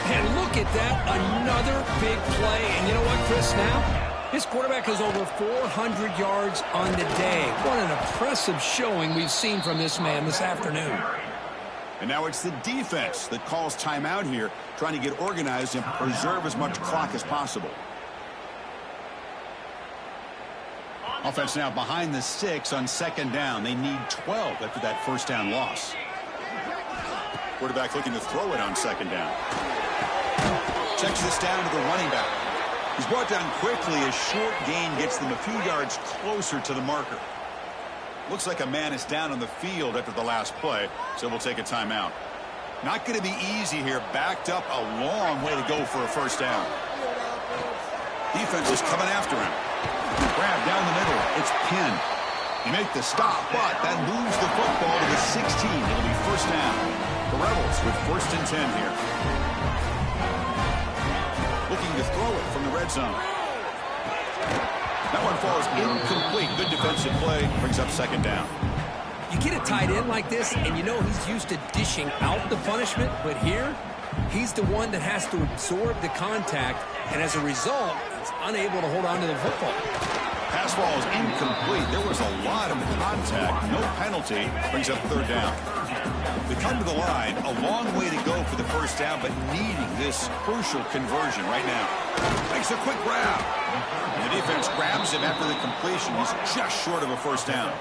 And look at that, another big play. And you know what, Chris, now? His quarterback has over 400 yards on the day. What an impressive showing we've seen from this man this afternoon. And now it's the defense that calls timeout here, trying to get organized and preserve as much clock as possible. Offense now behind the 6 on 2nd down. They need 12 after that 1st down loss. Quarterback looking to throw it on 2nd down. Checks this down to the running back. He's brought down quickly. A short gain gets them a few yards closer to the marker. Looks like a man is down on the field after the last play, so we'll take a timeout. Not going to be easy here. Backed up a long way to go for a 1st down. Defense is coming after him. Grab down the middle. It's Penn. He make the stop, but that moves the football to the 16. It'll be 1st down. The Rebels with 1st and 10 here. Looking to throw it from the red zone. That one falls incomplete. Good defensive play. Brings up 2nd down. You get a tight end like this, and you know he's used to dishing out the punishment, but here, he's the one that has to absorb the contact, and as a result, he's unable to hold on to the football. Pass ball is incomplete. There was a lot of contact. No penalty. Brings up 3rd down. They come to the line. A long way to go for the 1st down, but needing this crucial conversion right now. Makes a quick grab. And the defense grabs him after the completion. He's just short of a 1st down.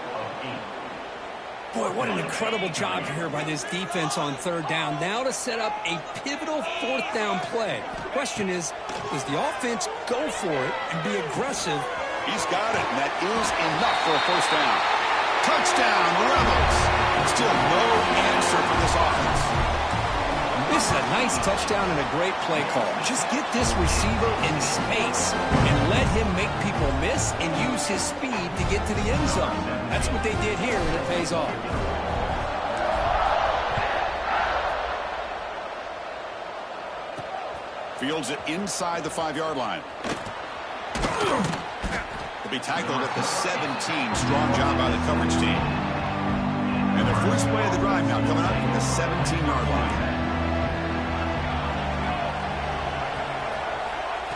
Boy, what an incredible job here by this defense on 3rd down. Now to set up a pivotal 4th down play. Question is, does the offense go for it and be aggressive? He's got it, and that is enough for a 1st down. Touchdown, Rebels. Still no answer for this offense. This is a nice touchdown and a great play call. Just get this receiver in space and let him make people miss and use his speed to get to the end zone. That's what they did here, and it pays off. Fields it inside the 5-yard line. He'll be tackled at the 17. Strong job by the coverage team. And the first play of the drive now coming up from the 17-yard line.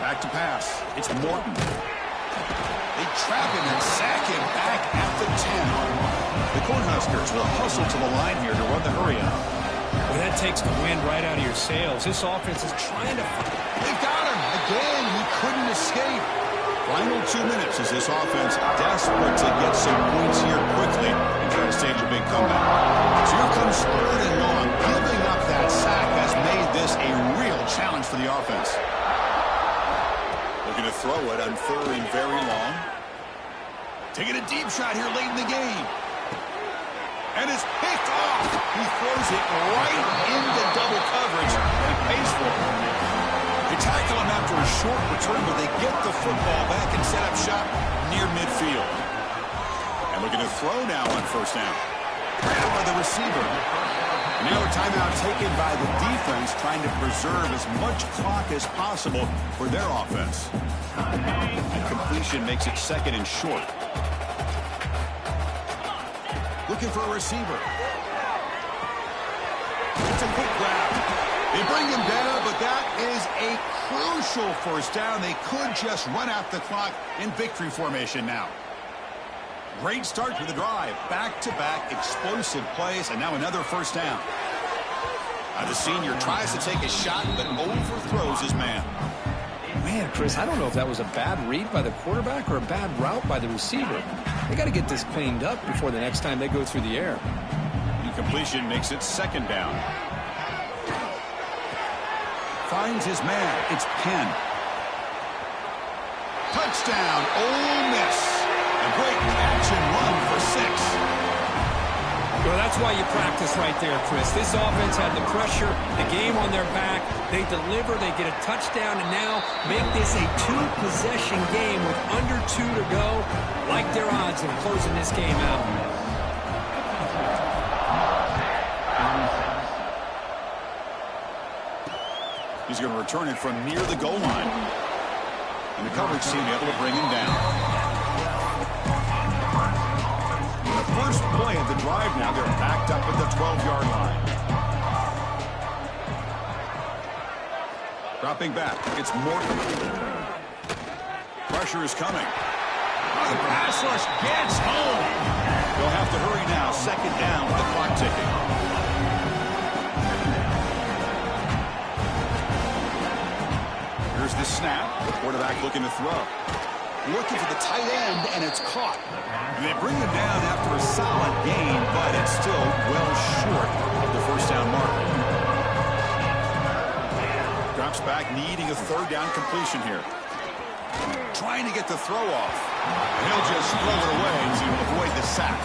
Back to pass. It's Morton. They trap him and sack him back at the 10. The Cornhuskers will hustle to the line here to run the hurry up. Well, that takes the wind right out of your sails. This offense is trying to... They've got him. Again, he couldn't escape. Final 2 minutes as this offense desperate to get some points here quickly and try to stage a big comeback. So here comes 3rd and long. Giving up that sack has made this a real challenge for the offense. Looking to throw it on 3rd and very long. Taking a deep shot here late in the game. And it's picked off. He throws it right into double coverage and pays for it. They tackle him after a short return, but they get the football back and set up shop near midfield. And looking to throw now on 1st down. Grabbed by the receiver. And now a timeout taken by the defense, trying to preserve as much clock as possible for their offense. Completion makes it 2nd and short. Looking for a receiver. It's a quick grab. They bring him down, but that is a crucial 1st down. They could just run out the clock in victory formation now. Great start to the drive. Back-to-back explosive plays, and now another 1st down. The senior tries to take a shot, but overthrows his man. Man, Chris, I don't know if that was a bad read by the quarterback or a bad route by the receiver. They got to get this cleaned up before the next time they go through the air. Incompletion makes it 2nd down. Finds his man. It's Penn. Touchdown, Ole Miss. A great catch and run for 6. Well, that's why you practice right there, Chris. This offense had the pressure, the game on their back. They deliver, they get a touchdown, and now make this a 2-possession game with under 2 to go. Like their odds of closing this game out. He's going to return it from near the goal line. And the coverage team able to bring him down. First play of the drive now, they're backed up at the 12-yard line. Dropping back, it's Morton. Pressure is coming. The pass rush gets home. They'll have to hurry now, 2nd down with the clock ticking. Here's the snap, the quarterback looking to throw. Looking for the tight end, and it's caught. And they bring him down after a solid gain, but it's still well short of the 1st down mark. Drops back, needing a 3rd down completion here. Trying to get the throw off. And he'll just throw it away to avoid the sack.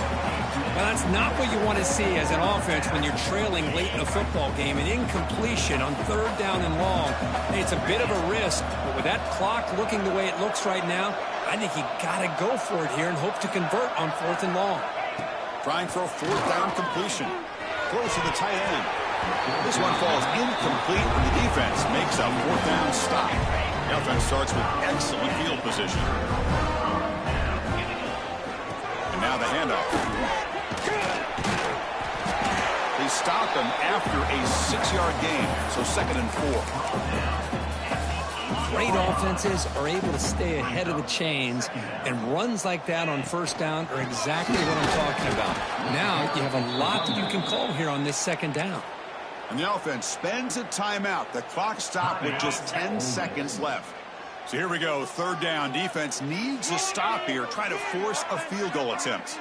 Well, that's not what you want to see as an offense when you're trailing late in a football game. An incompletion on 3rd down and long. Hey, it's a bit of a risk, but with that clock looking the way it looks right now, I think you got to go for it here and hope to convert on 4th and long. Trying for a 4th down completion. Close to the tight end. This one falls incomplete, and the defense makes a 4th down stop. The offense starts with excellent field position. And now the handoff. They stop him after a 6-yard gain, so 2nd and 4. Great offenses are able to stay ahead of the chains, and runs like that on 1st down are exactly what I'm talking about. Now you have a lot that you can call here on this 2nd down. And the offense spends a timeout. The clock stopped with just 10 seconds left. So here we go, 3rd down. Defense needs a stop here, try to force a field goal attempt.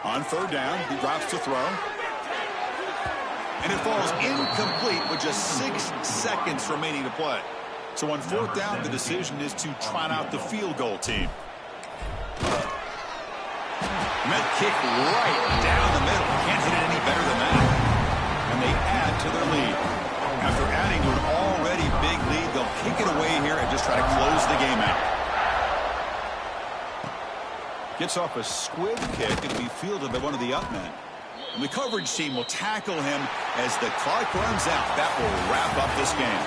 On 3rd down, he drops to throw. And it falls incomplete with just 6 seconds remaining to play. So on 4th down, the decision is to trot out the field goal team. Met kick right down the middle. Can't hit it any better than that. And they add to their lead. After adding to an already big lead, they'll kick it away here and just try to close the game out. Gets off a squib kick. It'll be fielded by one of the up men. And the coverage team will tackle him as the clock runs out. That will wrap up this game.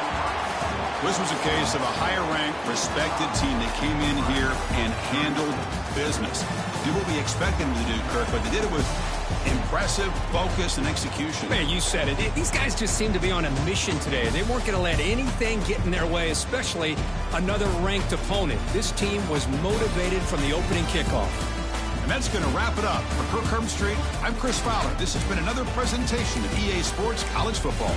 This was a case of a higher-ranked, respected team that came in here and handled business. Did what we expected them to do, Kirk, but they did it with impressive focus and execution. Man, you said it. These guys just seem to be on a mission today. They weren't going to let anything get in their way, especially another ranked opponent. This team was motivated from the opening kickoff. And that's going to wrap it up. For Kirk Herbstreit, I'm Chris Fowler. This has been another presentation of EA Sports College Football.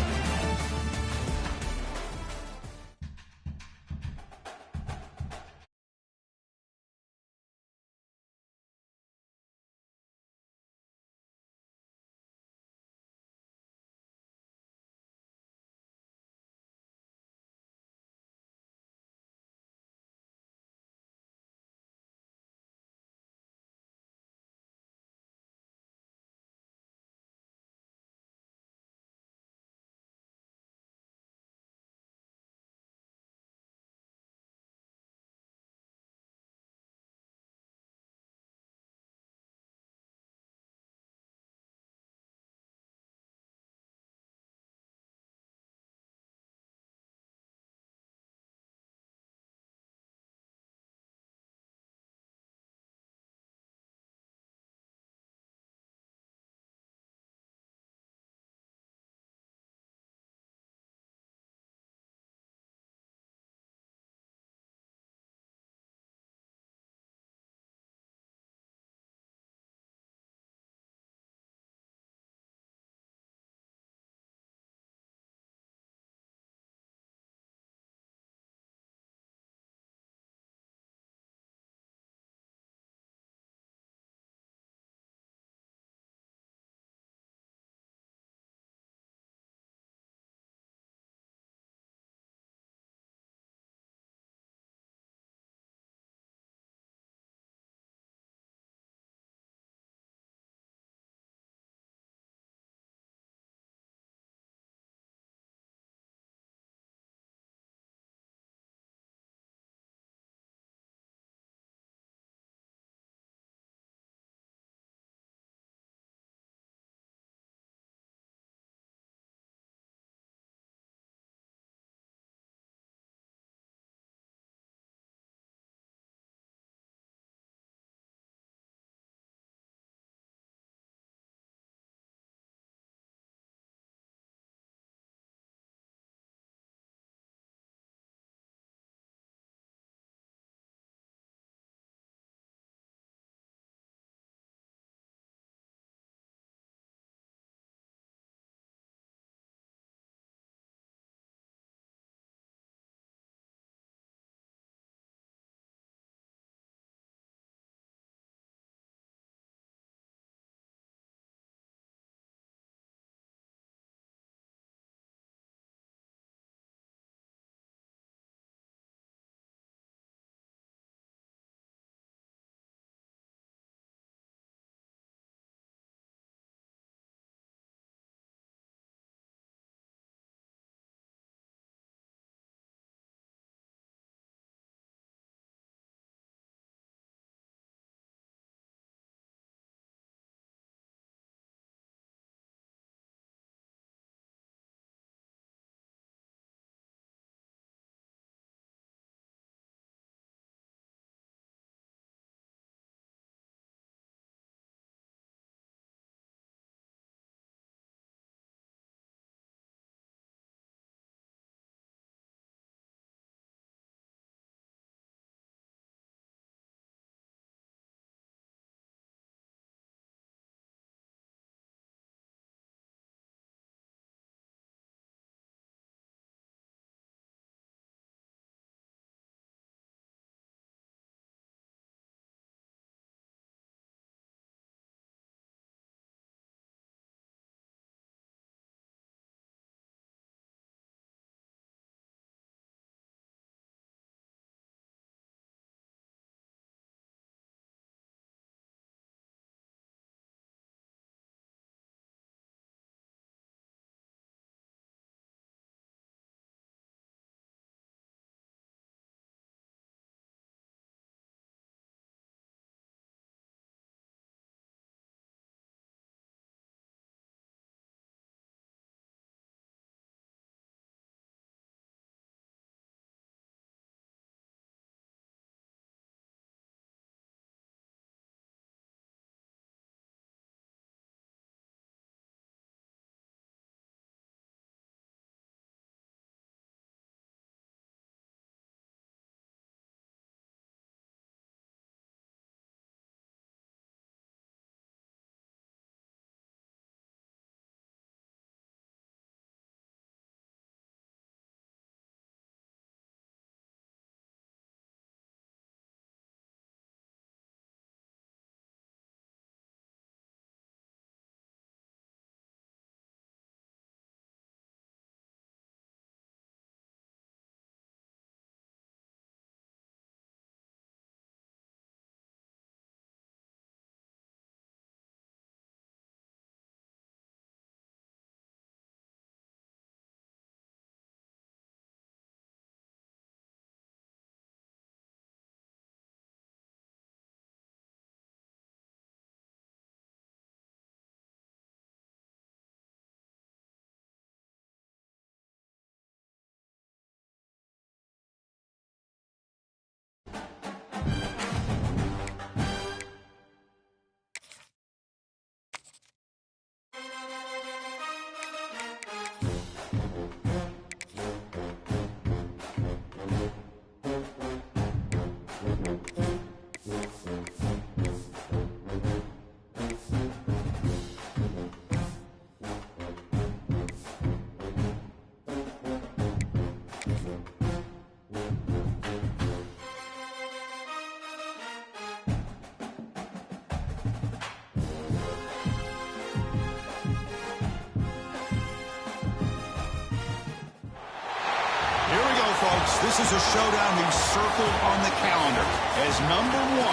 Folks, this is a showdown we've circled on the calendar as number 1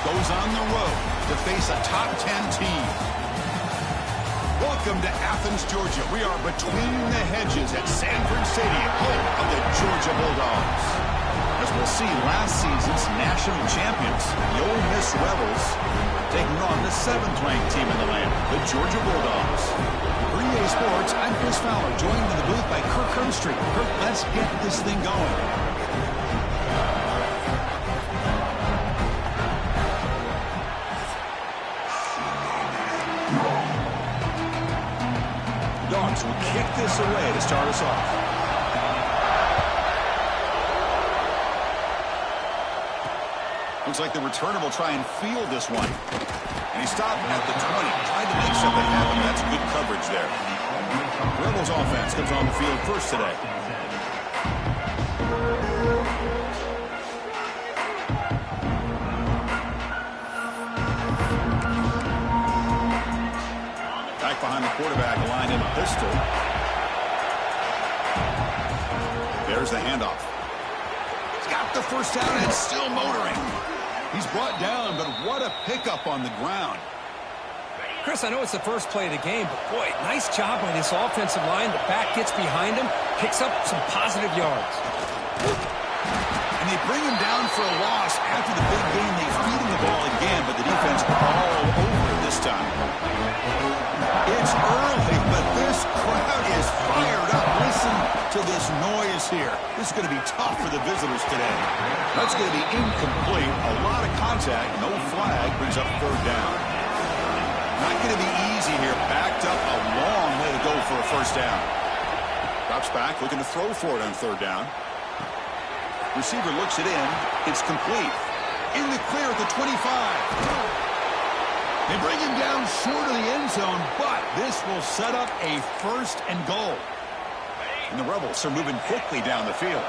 goes on the road to face a top 10 team. Welcome to Athens, Georgia. We are between the hedges at Sanford Stadium, home of the Georgia Bulldogs. As we'll see, last season's national champions, the Ole Miss Rebels, taking on the 7th-ranked team in the land, the Georgia Bulldogs. For EA Sports, I'm Chris Fowler, joined in the booth by Kirk Herbstreit. Kirk, let's get this thing going. Dogs will kick this away to start us off. Looks like the returner will try and field this one. And he stopped at the 20. Tried to make something happen. That's good coverage there. Rebels offense comes on the field first today. Back behind the quarterback, lined in a pistol. There's the handoff. He's got the first down and still motoring. He's brought down, but what a pickup on the ground. Chris, I know it's the first play of the game, but boy, nice job by this offensive line. The back gets behind him, picks up some positive yards. And they bring him down for a loss. After the big game, they feed him the ball again, but the defense all over it this time. It's early, but this crowd is fired up. Listen to this noise here. This is going to be tough for the visitors today. That's going to be incomplete. A lot of contact, no flag, brings up 3rd down. Not going to be easy here. Backed up a long way to go for a first down. Drops back, looking to throw for it on 3rd down. Receiver looks it in. It's complete. In the clear at the 25. They bring him down short of the end zone, but this will set up a 1st and goal. And the Rebels are moving quickly down the field.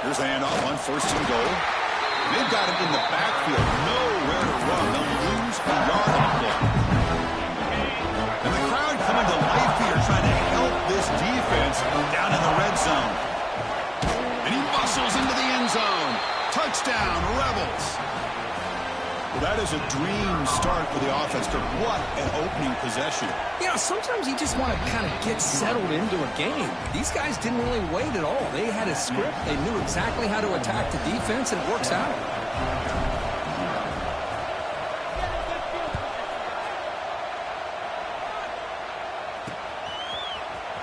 Here's the handoff on 1st and goal. They've got him in the backfield. Nowhere to run. They'll lose a yard on the play. And the crowd coming to life here, trying to help this defense down in the red zone. And he bustles into the end zone. Touchdown, Rebels. Well, that is a dream start for the offense. What an opening possession. You know, sometimes you just want to kind of get settled into a game. These guys didn't really wait at all. They had a script. They knew exactly how to attack the defense, and it works out.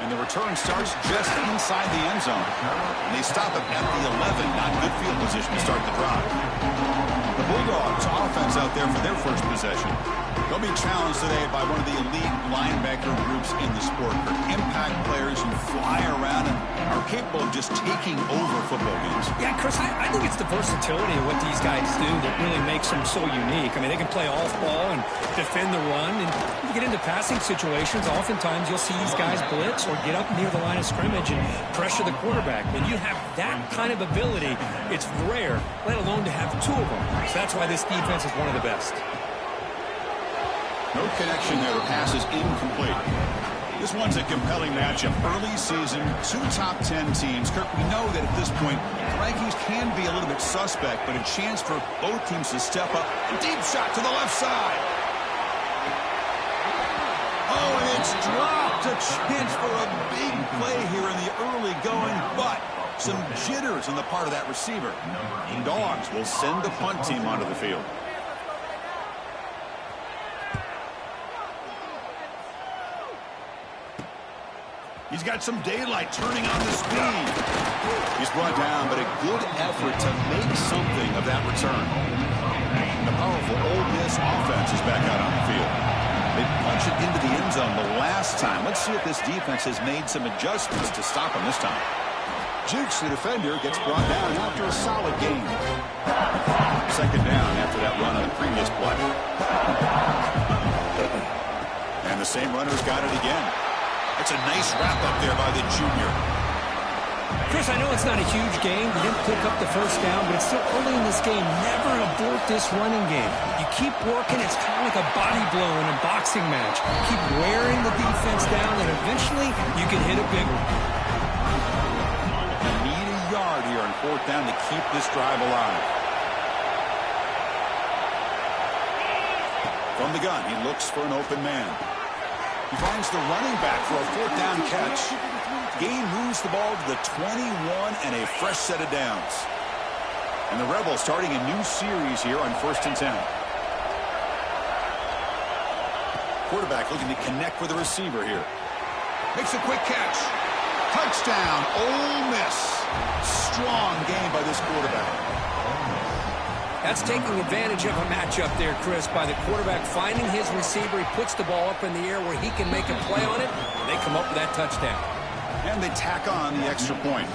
And the return starts just inside the end zone. And they stop it at the 11. Not good field position to start the drive. The Bulldogs offense out there for their first possession. They'll be challenged today by one of the elite linebacker groups in the sport. They're impact players who fly around and are capable of just taking over football games. Yeah, Chris, I think it's the versatility of what these guys do that really makes them so unique. I mean, they can play off-ball and defend the run. And you get into passing situations, oftentimes you'll see these guys blitz or get up near the line of scrimmage and pressure the quarterback. When you have that kind of ability, it's rare, let alone to have 2 of them. So that's why this defense is one of the best. No connection there. The pass is incomplete. This one's a compelling matchup. Early season, 2 top 10 teams. Kirk, we know that at this point, the rankings can be a little bit suspect, but a chance for both teams to step up. A deep shot to the left side. Oh, and it's dropped. A chance for a big play here in the early going, but some jitters on the part of that receiver. The Dogs will send the punt team onto the field. He's got some daylight turning on the speed. He's brought down, but a good effort to make something of that return. And the powerful Ole Miss offense is back out on the field. They punched it into the end zone the last time. Let's see if this defense has made some adjustments to stop him this time. Jukes the defender, gets brought down after a solid gain. Second down after that run on the previous play. And the same runner's got it again. It's a nice wrap up there by the junior. Chris, I know it's not a huge game. You didn't pick up the first down, but it's still early in this game. Never abort this running game. You keep working. It's kind of like a body blow in a boxing match. Keep wearing the defense down, and eventually you can hit a big one. You need a yard here on fourth down to keep this drive alive. From the gun, he looks for an open man. He finds the running back for a fourth down catch. Gain moves the ball to the 21 and a fresh set of downs. And the Rebels starting a new series here on 1st and 10. Quarterback looking to connect with the receiver here. Makes a quick catch. Touchdown, Ole Miss. Strong game by this quarterback. That's taking advantage of a matchup there, Chris, by the quarterback finding his receiver. He puts the ball up in the air where he can make a play on it, and they come up with that touchdown. And they tack on the extra point.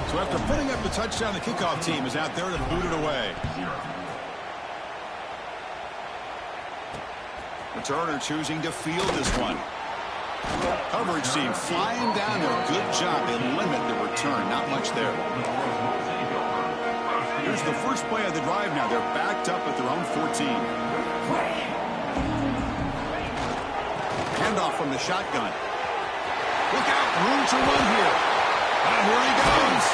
So after putting up the touchdown, the kickoff team is out there to boot it away. Returner choosing to field this one. Coverage team flying down there. Good job. They limit the return. Not much there. Here's the first play of the drive now. They're backed up at their own 14. Handoff from the shotgun. Look out, room to run here. And here he goes.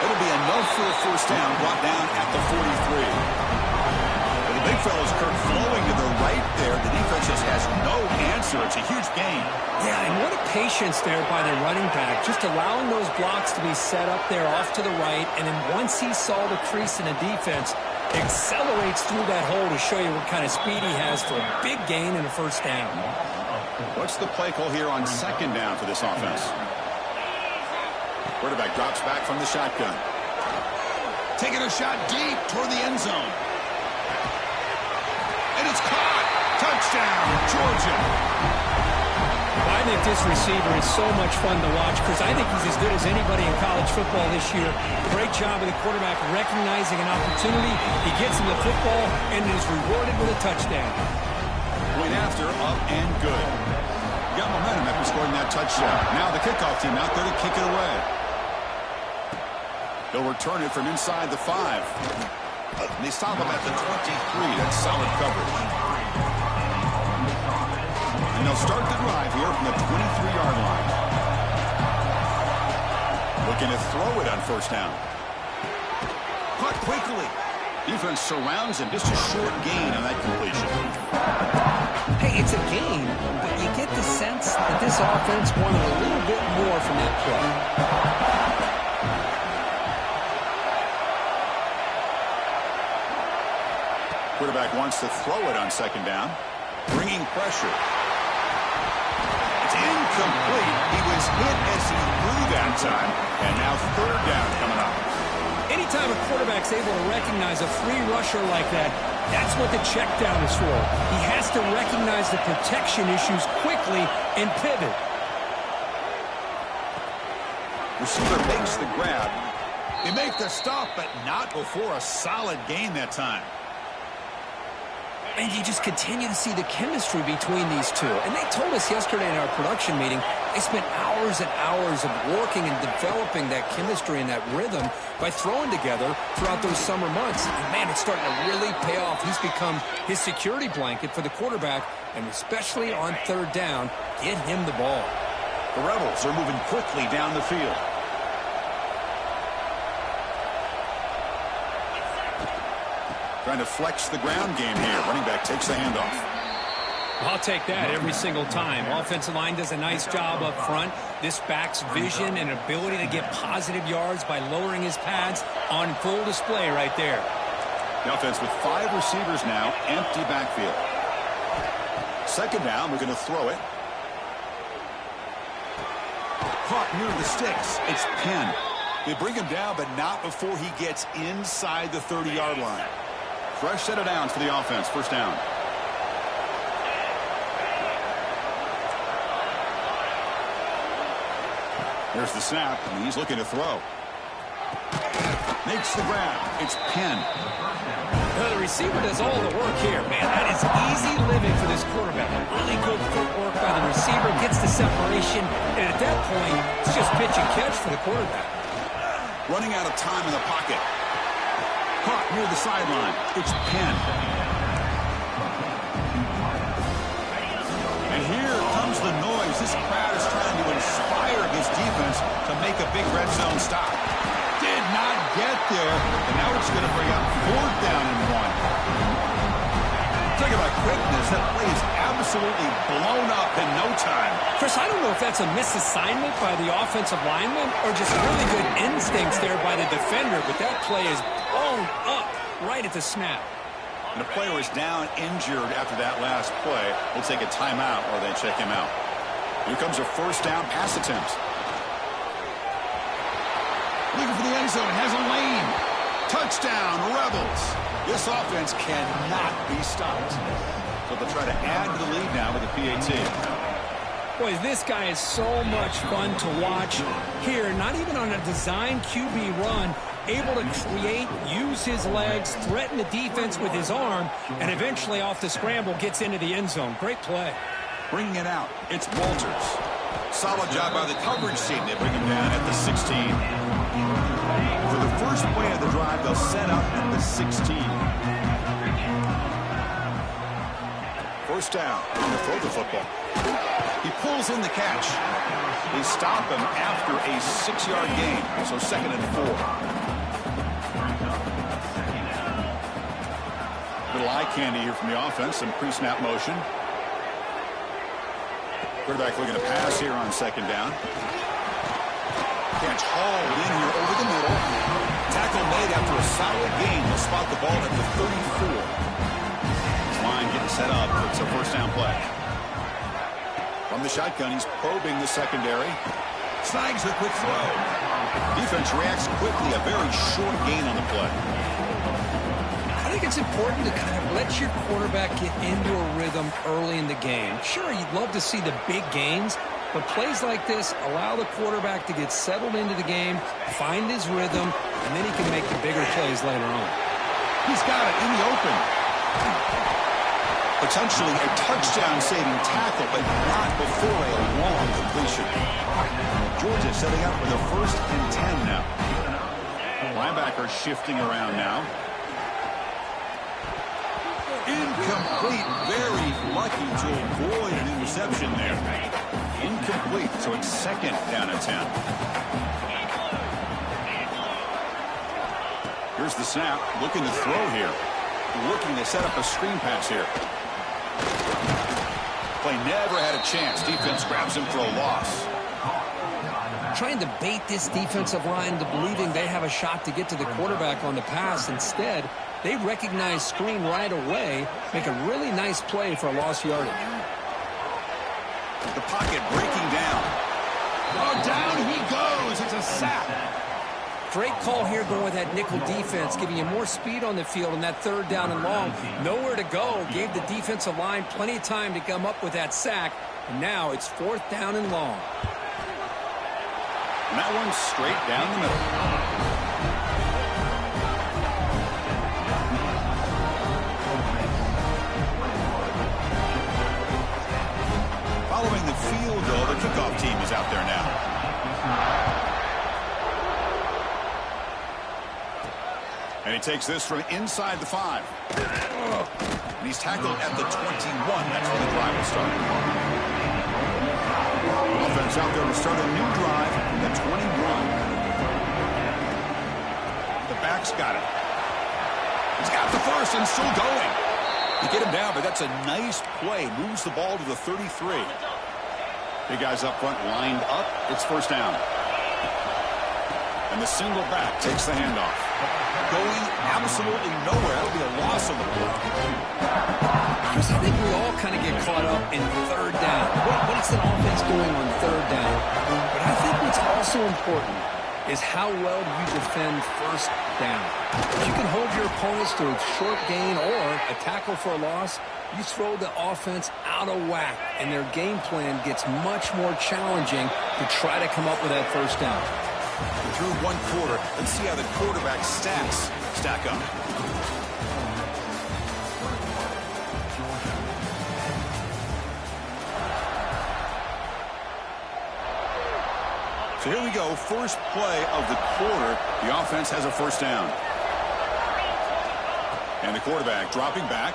It'll be enough for a first down, brought down at the 43. Well, the big fellow's Kirk flowing to the right there. The defense just has no answer. It's a huge gain. Yeah, and what a patience there by the running back. Just allowing those blocks to be set up there off to the right, and then once he saw the crease in the defense, accelerates through that hole to show you what kind of speed he has for a big gain and a first down. What's the play call here on second down for this offense? Quarterback drops back from the shotgun. Taking a shot deep toward the end zone. And it's caught. Touchdown, Georgia. I think this receiver is so much fun to watch because I think he's as good as anybody in college football this year. Great job of the quarterback recognizing an opportunity. He gets him the football and is rewarded with a touchdown. Point after, up and good. Got momentum after scoring that touchdown. Now the kickoff team out there to kick it away. They'll return it from inside the 5. And they stop him at the 23. That's solid coverage. And they'll start the drive here from the 23-yard line. Looking to throw it on first down. Caught quickly. Defense surrounds him. Just a short gain on that completion. Hey, it's a game, but you get the sense that this offense wanted a little bit more from that play. Quarterback wants to throw it on second down. Bringing pressure. It's incomplete. He was hit as he threw that time. And now third down coming up. Anytime a quarterback's able to recognize a free rusher like that, that's what the check down is for. He has to recognize the protection issues quickly and pivot. Receiver makes the grab. They make the stop, but not before a solid gain that time. And you just continue to see the chemistry between these two. And they told us yesterday in our production meeting, they spent hours and hours of working and developing that chemistry and that rhythm by throwing together throughout those summer months. And man, it's starting to really pay off. He's become his security blanket for the quarterback, and especially on third down, get him the ball. The Rebels are moving quickly down the field. Trying to flex the ground game here. Running back takes the handoff. I'll take that every single time. Offensive line does a nice job up front. This back's vision and ability to get positive yards by lowering his pads on full display right there. The offense with 5 receivers now, empty backfield. Second down, we're going to throw it. Caught near the sticks. It's Penn. They bring him down, but not before he gets inside the 30-yard line. Fresh set of downs for the offense. First down. There's the snap, and he's looking to throw. Makes the grab. It's Penn. Well, the receiver does all the work here. Man, that is easy living for this quarterback. Really good footwork by the receiver, gets the separation, and at that point, it's just pitch and catch for the quarterback. Running out of time in the pocket. Caught near the sideline. It's Penn. And here comes the noise. This crowd is trying to inspire his defense to make a big red zone stop. Did not get there, and now it's going to bring up 4th down and 1. Talk about quickness. That play is absolutely blown up in no time. Chris, I don't know if that's a misassignment by the offensive lineman or just really good instincts there by the defender, but that play is blown up right at the snap. And the player is down injured after that last play. We'll take a timeout or they check him out. Here comes a 1st down pass attempt. Looking for the end zone, has a lane. Touchdown, Rebels. This offense cannot be stopped. So they'll try to add to the lead now with the PAT. Boy, this guy is so much fun to watch. Here, not even on a designed QB run, able to create, use his legs, threaten the defense with his arm, and eventually off the scramble gets into the end zone. Great play. Bringing it out, it's Walters. Solid job by the coverage team. They bring him down at the 16. For the first play of the drive, they'll set up at the 16. 1st down. To throw the football. He pulls in the catch. They stop him after a 6-yard gain. So 2nd and 4. Little eye candy here from the offense. Some pre-snap motion. Quarterback looking to pass here on 2nd down. Catch hauled in here over the middle. Tackle made after a solid gain. They'll spot the ball at the 34. Line getting set up. It's a 1st down play. From the shotgun, he's probing the secondary. Snags the quick throw. Defense reacts quickly. A very short gain on the play. I think it's important to kind of let your quarterback get into a rhythm early in the game. Sure, you'd love to see the big gains, but plays like this allow the quarterback to get settled into the game, find his rhythm, and then he can make the bigger plays later on. He's got it in the open. Potentially a touchdown-saving tackle, but not before a long completion. Georgia setting up with a 1st and 10 now. Linebacker shifting around now. Incomplete. Very lucky to avoid an interception there. Incomplete, so it's 2nd down and 10. Here's the snap. Looking to throw here. Looking to set up a screen pass here. Play never had a chance. Defense grabs him for a loss. Trying to bait this defensive line to believing they have a shot to get to the quarterback on the pass. Instead, they recognize screen right away, make a really nice play for a lost yardage. The pocket breaking down. Oh, down he goes. It's a sack. Great call here going with that nickel defense, giving you more speed on the field in that 3rd down and long. Nowhere to go. Gave the defensive line plenty of time to come up with that sack. And now it's 4th down and long. And that one's straight down the middle. Following the field goal, the kickoff team is out there now. And he takes this from inside the 5. And he's tackled at the 21. That's where the drive will start. Offense out there to start a new drive from the 21. The back's got it. He's got the 1st and still going. You get him down, but that's a nice play. Moves the ball to the 33. Big guys up front lined up. It's 1st down. And the single back takes the handoff. Going absolutely nowhere. That'll be a loss of the ball. Chris, I think we all kind of get caught up in 3rd down. What is the offense doing on 3rd down? But I think what's also important is how well do you defend 1st down. If you can hold your opponents to a short gain or a tackle for a loss, you throw the offense out of whack, and their game plan gets much more challenging to try to come up with that 1st down. Through one quarter, let's see how the quarterback stats stack up. So here we go, first play of the quarter. The offense has a first down. And the quarterback dropping back.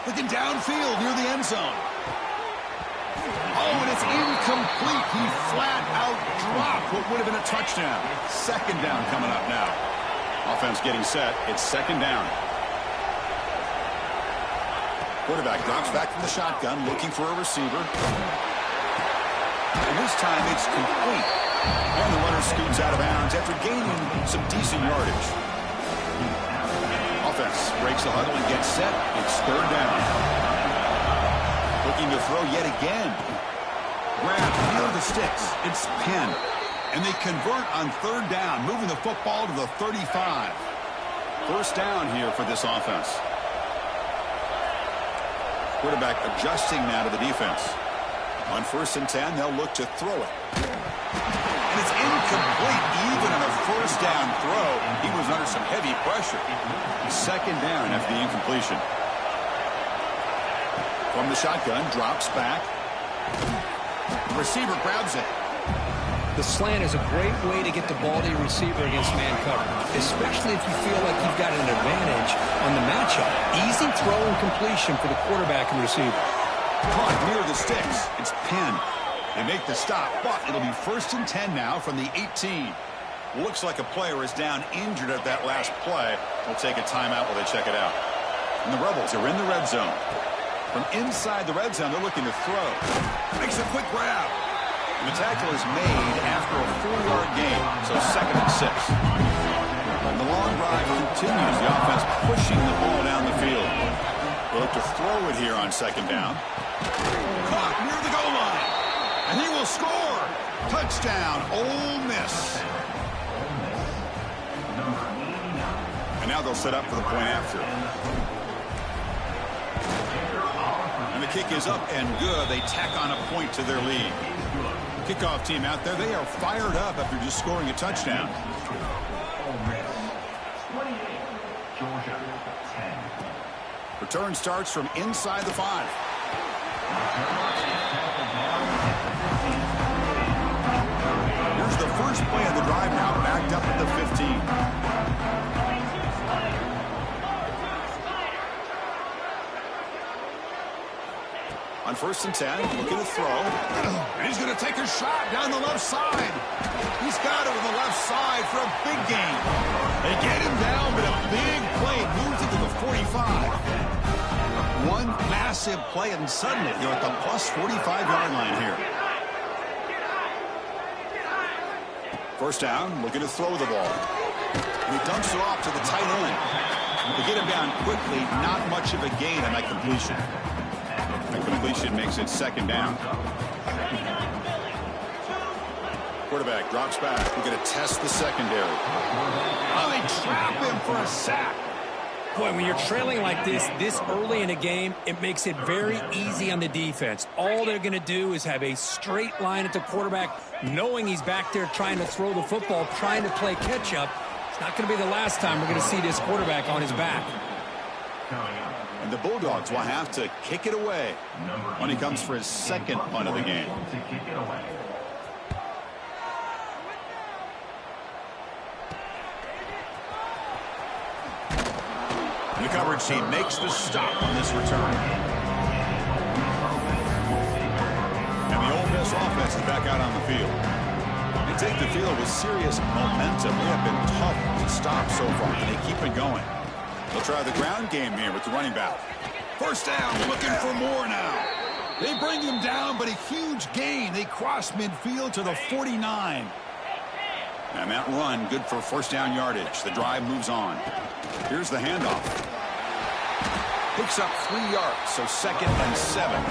Looking downfield near the end zone. Oh, and it's incomplete. He flat out dropped what would have been a touchdown. Second down coming up now. Offense getting set. It's second down. Quarterback drops back from the shotgun, looking for a receiver. And this time it's complete. And the runner scoots out of bounds after gaining some decent yardage. Offense breaks the huddle and gets set. It's third down. Looking to throw yet again. Grab near the sticks. It's Penn. And they convert on third down, moving the football to the 35. First down here for this offense. Quarterback adjusting now to the defense. On 1st and 10, they'll look to throw it. And it's incomplete. Even on a first down throw, he was under some heavy pressure. Second down after the incompletion. From the shotgun, drops back. The receiver grabs it. The slant is a great way to get the ball to your receiver against man coverage, especially if you feel like you've got an advantage on the matchup. Easy throw and completion for the quarterback and receiver. Caught near the sticks. It's Penn. They make the stop, but it'll be 1st and 10 now from the 18. Looks like a player is down injured at that last play. We'll take a timeout while they check it out. And the Rebels are in the red zone. From inside the red zone, they're looking to throw. Makes a quick grab. And the tackle is made after a 4-yard gain, so 2nd and 6. And the long drive continues. The offense pushing the ball down the field. They'll look to throw it here on 2nd down. Caught near the goal line. And he will score. Touchdown, Ole Miss. And now they'll set up for the point after. And the kick is up and good. They tack on a point to their lead. Kickoff team out there, they are fired up after just scoring a touchdown. Return starts from inside the 5. Here's the first play of the drive now, backed up at the 15. On 1st and 10, looking to throw. And he's going to take a shot down the left side. He's got it on the left side for a big gain. They get him down, but a big play moves it to the 45. One massive play, and suddenly they're at the plus 45-yard line here. First down, looking to throw the ball. And he dumps it off to the tight end. To get him down quickly, not much of a gain on that completion. That completion makes it 2nd down. Quarterback drops back. We're going to test the secondary. Oh, they trap him for a sack. Boy, when you're trailing like this early in a game, it makes it very easy on the defense. All they're going to do is have a straight line at the quarterback, knowing he's back there trying to throw the football, trying to play catch-up. It's not going to be the last time we're going to see this quarterback on his back. And the Bulldogs will have to kick it away when he comes for his 2nd punt of the game. And the coverage team makes the stop on this return. And the Ole Miss offense is back out on the field. They take the field with serious momentum. They have been tough to stop so far, and they keep it going. They'll try the ground game here with the running back. First down, looking for more now. They bring him down, but a huge gain. They cross midfield to the 49. And that run, good for 1st down yardage. The drive moves on. Here's the handoff. Picks up 3 yards, so 2nd and 7.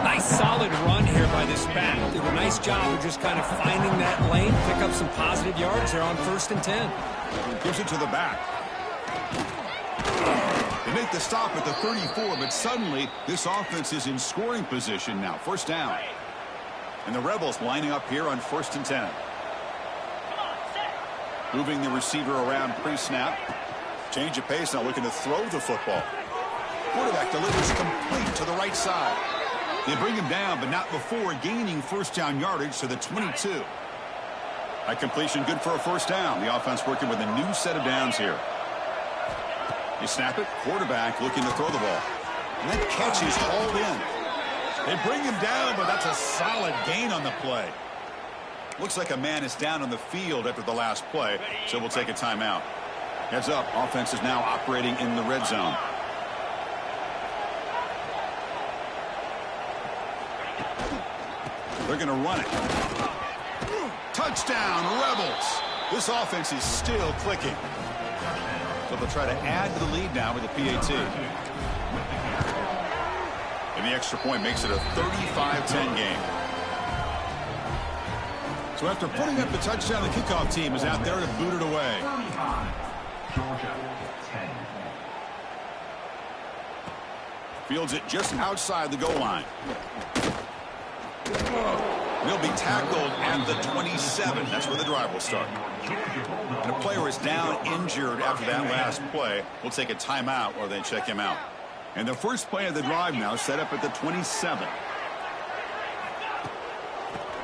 Nice solid run here by this back. Did a nice job of just kind of finding that lane, pick up some positive yards there on 1st and 10. Gives it to the back. They make the stop at the 34, but suddenly this offense is in scoring position now. First down. And the Rebels lining up here on 1st and 10. Moving the receiver around pre-snap. Change of pace, now looking to throw the football. Quarterback delivers complete to the right side. They bring him down, but not before gaining first down yardage to the 22. That completion good for a first down. The offense working with a new set of downs here. They snap it. Quarterback looking to throw the ball. And that catch is hauled in. They bring him down, but that's a solid gain on the play. Looks like a man is down on the field after the last play, so we'll take a timeout. Heads up, offense is now operating in the red zone. They're going to run it. Touchdown, Rebels. This offense is still clicking. So they'll try to add to the lead now with the PAT. And the extra point makes it a 35-10 game. So after putting up the touchdown, the kickoff team is out there to boot it away. Georgia 10. Fields it just outside the goal line. He'll be tackled at the 27. That's where the drive will start. And a player is down injured after that last play. We'll take a timeout or then check him out. And the first play of the drive now set up at the 27.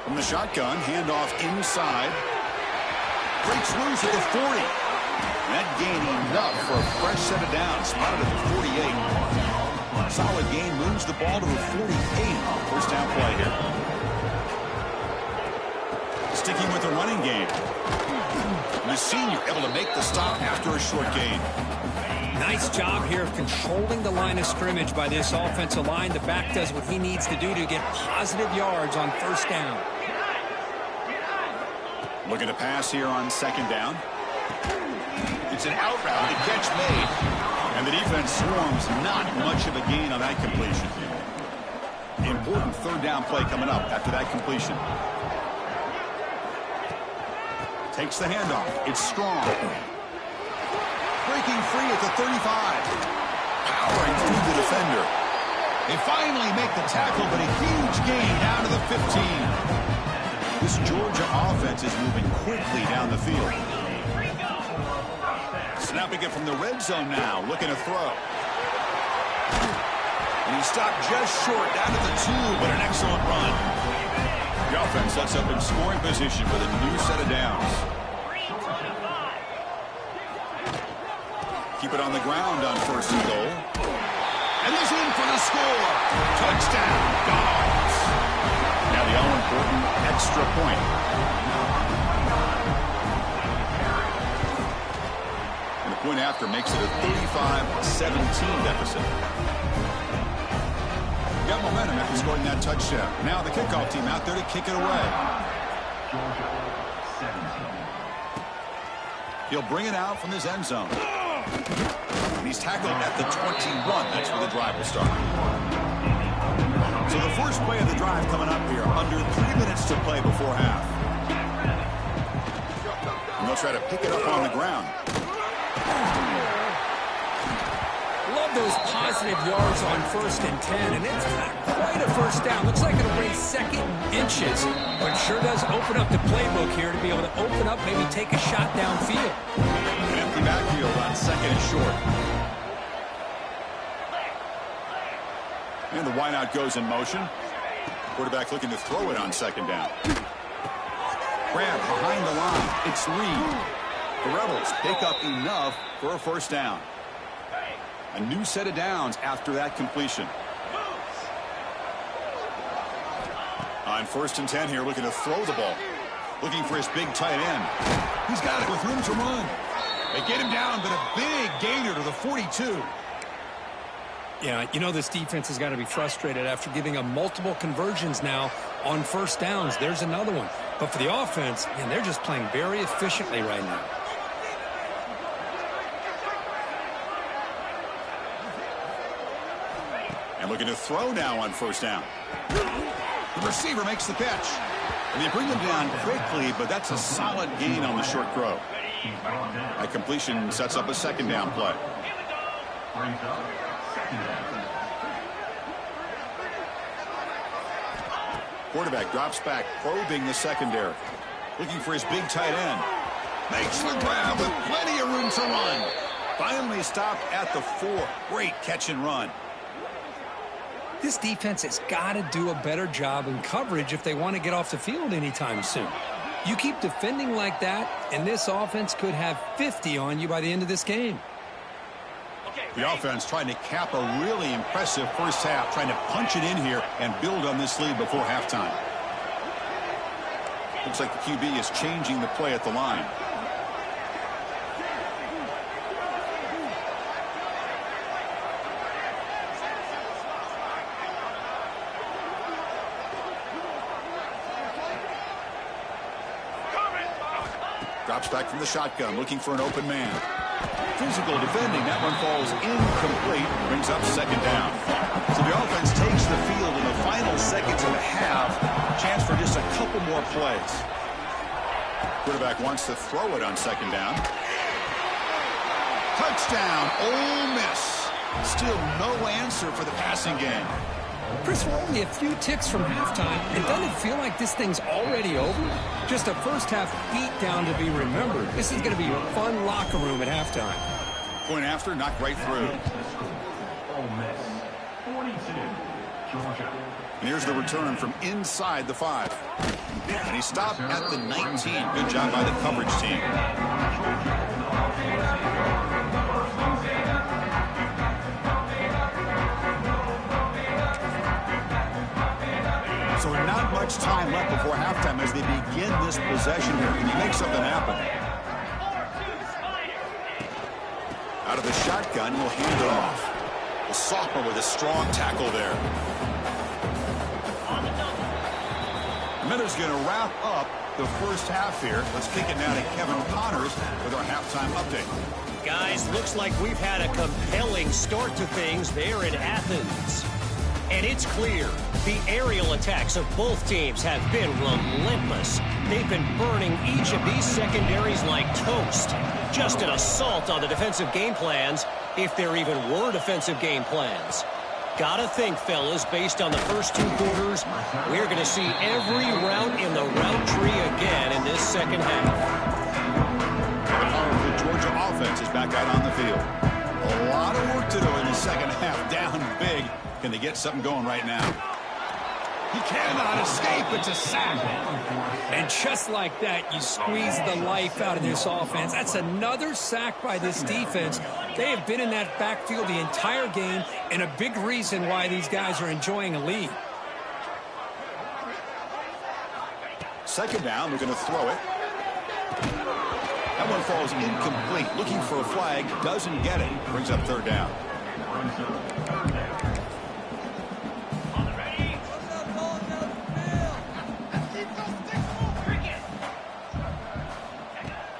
From the shotgun, handoff inside. Breaks loose at the 40. That gain enough for a fresh set of downs. Spotted at the 48. Solid gain, moves the ball to the 48. First down play here. Sticking with the running game. And the senior able to make the stop after a short gain. Nice job here of controlling the line of scrimmage by this offensive line. The back does what he needs to do to get positive yards on first down. Looking to pass here on second down. It's an out route, a catch made. And the defense swarms, not much of a gain on that completion. Important third down play coming up after that completion. Takes the handoff. It's strong. Breaking free at the 35. Powering through the defender. They finally make the tackle, but a huge gain down to the 15. This Georgia offense is moving quickly down the field. Snapping it from the red zone now, looking to throw. And he stopped just short, down to the 2, but an excellent run. The offense sets up in scoring position with a new set of downs. Keep it on the ground on first and goal. And he's in for the score. Touchdown, Dogs. Now the all-important extra point. And the point after makes it a 35-17 deficit. Got momentum after scoring that touchdown. Now the kickoff team out there to kick it away. Georgia 17. He'll bring it out from his end zone. And he's tackled at the 21. That's where the drive will start. So the first play of the drive coming up here. Under 3 minutes to play before half. And they'll try to pick it up on the ground. Love those positive yards on 1st and 10, and it's not quite a first down. Looks like it'll bring second inches, but sure does open up the playbook here to be able to open up, maybe take a shot downfield. An empty backfield on second and short. And the wideout goes in motion. Quarterback looking to throw it on second down. Grab behind the line. It's Reed. The Rebels pick up enough for a first down. A new set of downs after that completion. On 1st and 10 here, looking to throw the ball. Looking for his big tight end. He's got it with room to run. They get him down, but a big gainer to the 42. Yeah, you know this defense has got to be frustrated after giving up multiple conversions now on first downs. There's another one. But for the offense, man, they're just playing very efficiently right now. And looking to throw now on first down. The receiver makes the catch. And they bring him down quickly, but that's a solid gain on the short throw. That completion sets up a second down play. Brings up second down. Quarterback drops back, probing the secondary. Looking for his big tight end. Makes the grab with plenty of room to run. Finally stopped at the 4. Great catch and run. This defense has got to do a better job in coverage if they want to get off the field anytime soon. You keep defending like that, and this offense could have 50 on you by the end of this game. The offense trying to cap a really impressive first half, trying to punch it in here and build on this lead before halftime. Looks like the QB is changing the play at the line. Drops back from the shotgun, looking for an open man. Physical defending. That one falls incomplete. Brings up second down. So the offense takes the field in the final seconds of the half. Chance for just a couple more plays. Quarterback wants to throw it on second down. Touchdown, Ole Miss. Still no answer for the passing game. Chris, we're only a few ticks from halftime, and doesn't it feel like this thing's already over? Just a first-half beatdown to be remembered. This is going to be a fun locker room at halftime. Point after, knocked right through. Ole Miss 42, Georgia. And here's the return from inside the 5. And he stopped at the 19. Good job by the coverage team. So not much time left before halftime as they begin this possession here. Can you make something happen? Out of the shotgun, he'll hand it off. The sophomore with a strong tackle there. Miller's going to wrap up the first half here. Let's kick it now to Kevin Connors with our halftime update. Guys, looks like we've had a compelling start to things there in Athens. And it's clear the aerial attacks of both teams have been relentless. They've been burning each of these secondaries like toast. Just an assault on the defensive game plans, if there even were defensive game plans. Gotta think, fellas, based on the first 2 quarters, we're going to see every route in the route tree again in this second half. The powerful Georgia offense is back out on the field. A lot of work to do in the second half. Down big. Can they get something going right now? He cannot escape. It's a sack. And just like that, you squeeze the life out of this offense. That's another sack by this defense. They have been in that backfield the entire game, and a big reason why these guys are enjoying a lead. Second down, they're going to throw it. That one falls incomplete. Looking for a flag, doesn't get it. Brings up third down.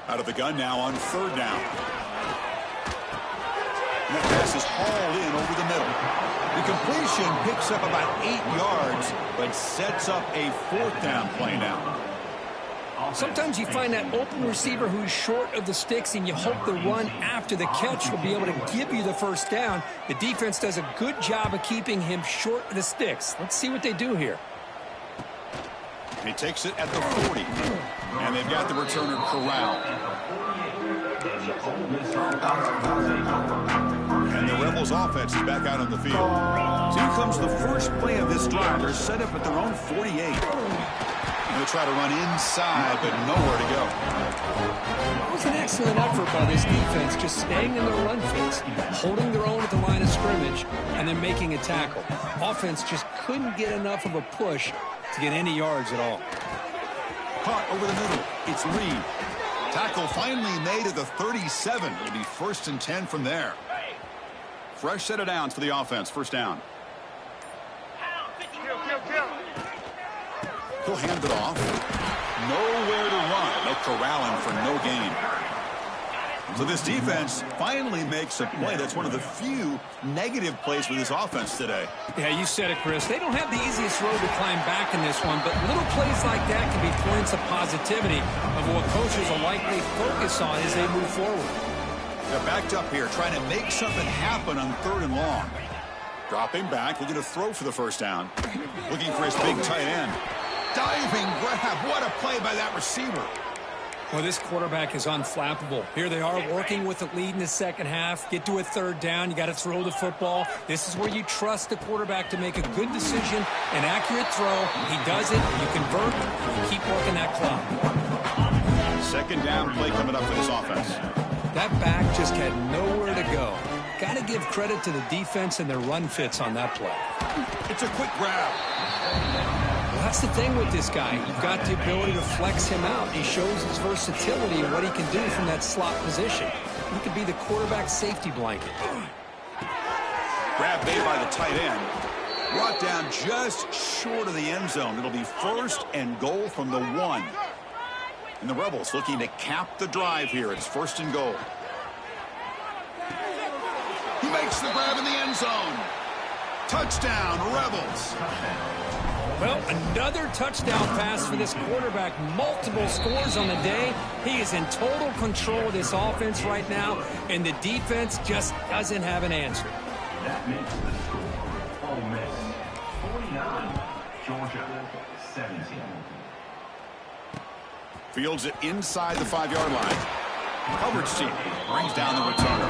Out of the gun now on third down. And that pass is hauled in over the middle. The completion picks up about 8 yards, but sets up a fourth down play now. Sometimes you find that open receiver who's short of the sticks, and you hope the run after the catch will be able to give you the first down. The defense does a good job of keeping him short of the sticks. Let's see what they do here. He takes it at the 40. And they've got the returner corralled. And the Rebels offense is back out on the field. So here comes the first play of this drive. They're set up at their own 48. They'll try to run inside, but nowhere to go. It was an excellent effort by this defense, just staying in their run fits, holding their own at the line of scrimmage, and then making a tackle. Offense just couldn't get enough of a push to get any yards at all. Caught over the middle. It's Reed. Tackle finally made at the 37. It'll be 1st and 10 from there. Fresh set of downs for the offense. First down. He'll hand it off. Nowhere to run. No corralling for no gain. So this defense finally makes a play. That's one of the few negative plays for this offense today. Yeah, you said it, Chris. They don't have the easiest road to climb back in this one, but little plays like that can be points of positivity of what coaches will likely focus on as they move forward. They're backed up here, trying to make something happen on 3rd and long. Dropping back, looking to throw for the first down. Looking for his big tight end. Diving grab. What a play by that receiver. Well, this quarterback is unflappable. Here they are working with the lead in the second half. Get to a third down. You got to throw the football. This is where you trust the quarterback to make a good decision, an accurate throw. He does it. You convert. You keep working that clock. Second down play coming up for this offense. That back just had nowhere to go. Got to give credit to the defense and their run fits on that play. It's a quick grab. Well, that's the thing with this guy. You've got the ability to flex him out. He shows his versatility and what he can do from that slot position. He could be the quarterback safety blanket. Grab made by the tight end. Brought down just short of the end zone. It'll be first and goal from the 1. And the Rebels looking to cap the drive here. It's first and goal. He makes the grab in the end zone. Touchdown, Rebels. Well, another touchdown pass for this quarterback. Multiple scores on the day. He is in total control of this offense right now, and the defense just doesn't have an answer. That makes the score Ole Miss 49, Georgia 17. Fields it inside the 5-yard line. Coverage team brings down the returner.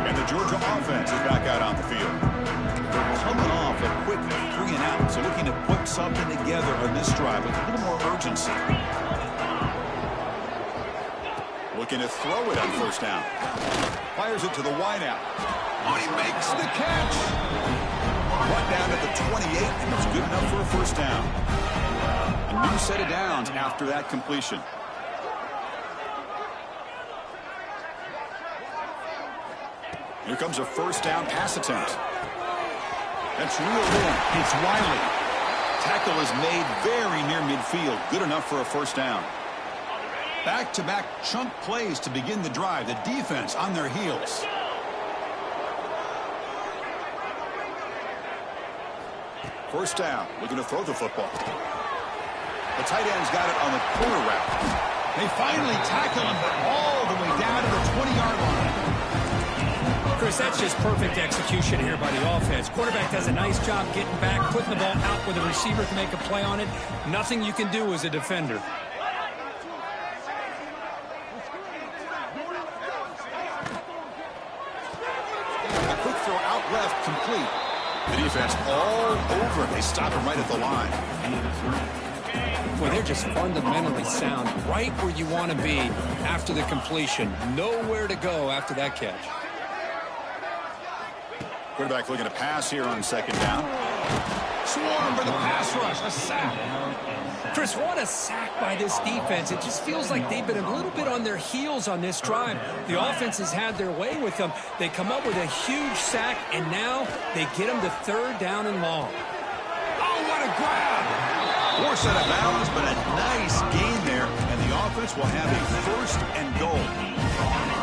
And the Georgia offense is back out on the field. They're coming off a quick 3-and-out, so looking to put something together on this drive with a little more urgency. Looking to throw it on first down. Fires it to the wideout. Oh, he makes the catch. Brought down at the 28, and it's good enough for a first down. A new set of downs after that completion. Here comes a first down pass attempt. That's reeled in. It's Wiley. Tackle is made very near midfield. Good enough for a first down. Back-to-back chunk plays to begin the drive. The defense on their heels. First down. Looking to throw the football. The tight end's got it on the corner route. They finally tackle him, but all the way down to the 20-yard line. Chris, that's just perfect execution here by the offense. Quarterback does a nice job getting back, putting the ball out where the receiver can make a play on it. Nothing you can do as a defender. A quick throw out left, complete. The defense all over. They stop him right at the line. Well, they're just fundamentally sound, right where you want to be after the completion. Nowhere to go after that catch. Quarterback looking to pass here on second down. Swarm for the pass rush. A sack. Chris, what a sack by this defense. It just feels like they've been a little bit on their heels on this drive. The offense has had their way with them. They come up with a huge sack, and now they get them to third down and long. Oh, what a grab. Force out of bounds, but a nice gain there, and the offense will have a first and goal.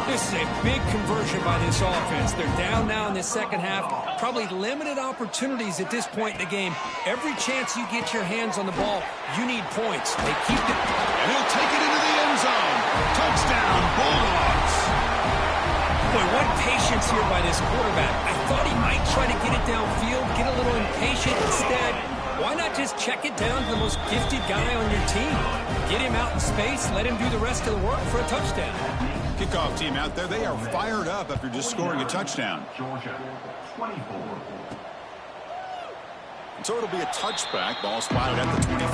This is a big conversion by this offense. They're down now in the second half. Probably limited opportunities at this point in the game. Every chance you get your hands on the ball, you need points. They keep it. And he'll take it into the end zone. Touchdown, Bulldogs. Boy, what patience here by this quarterback. I thought he might try to get it downfield, get a little impatient. Instead, why not just check it down to the most gifted guy on your team? Get him out in space, let him do the rest of the work for a touchdown. Kickoff team out there, they are fired up after just scoring a touchdown. Georgia 24. And so it'll be a touchback. Ball spotted at the 25.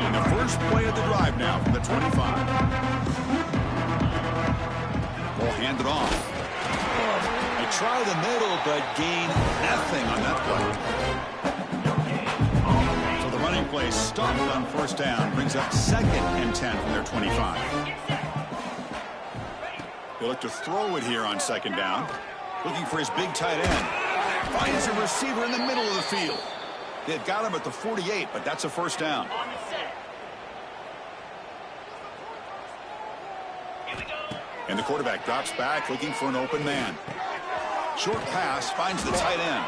And the first play of the drive now from the 25. Ball handed off. They try the middle, but gain nothing on that play. So the running play stopped on first down. Brings up second and 10 from their 25. He'll look to throw it here on second down. Looking for his big tight end. Finds a receiver in the middle of the field. They've got him at the 48, but that's a first down. And the quarterback drops back, looking for an open man. Short pass, finds the tight end.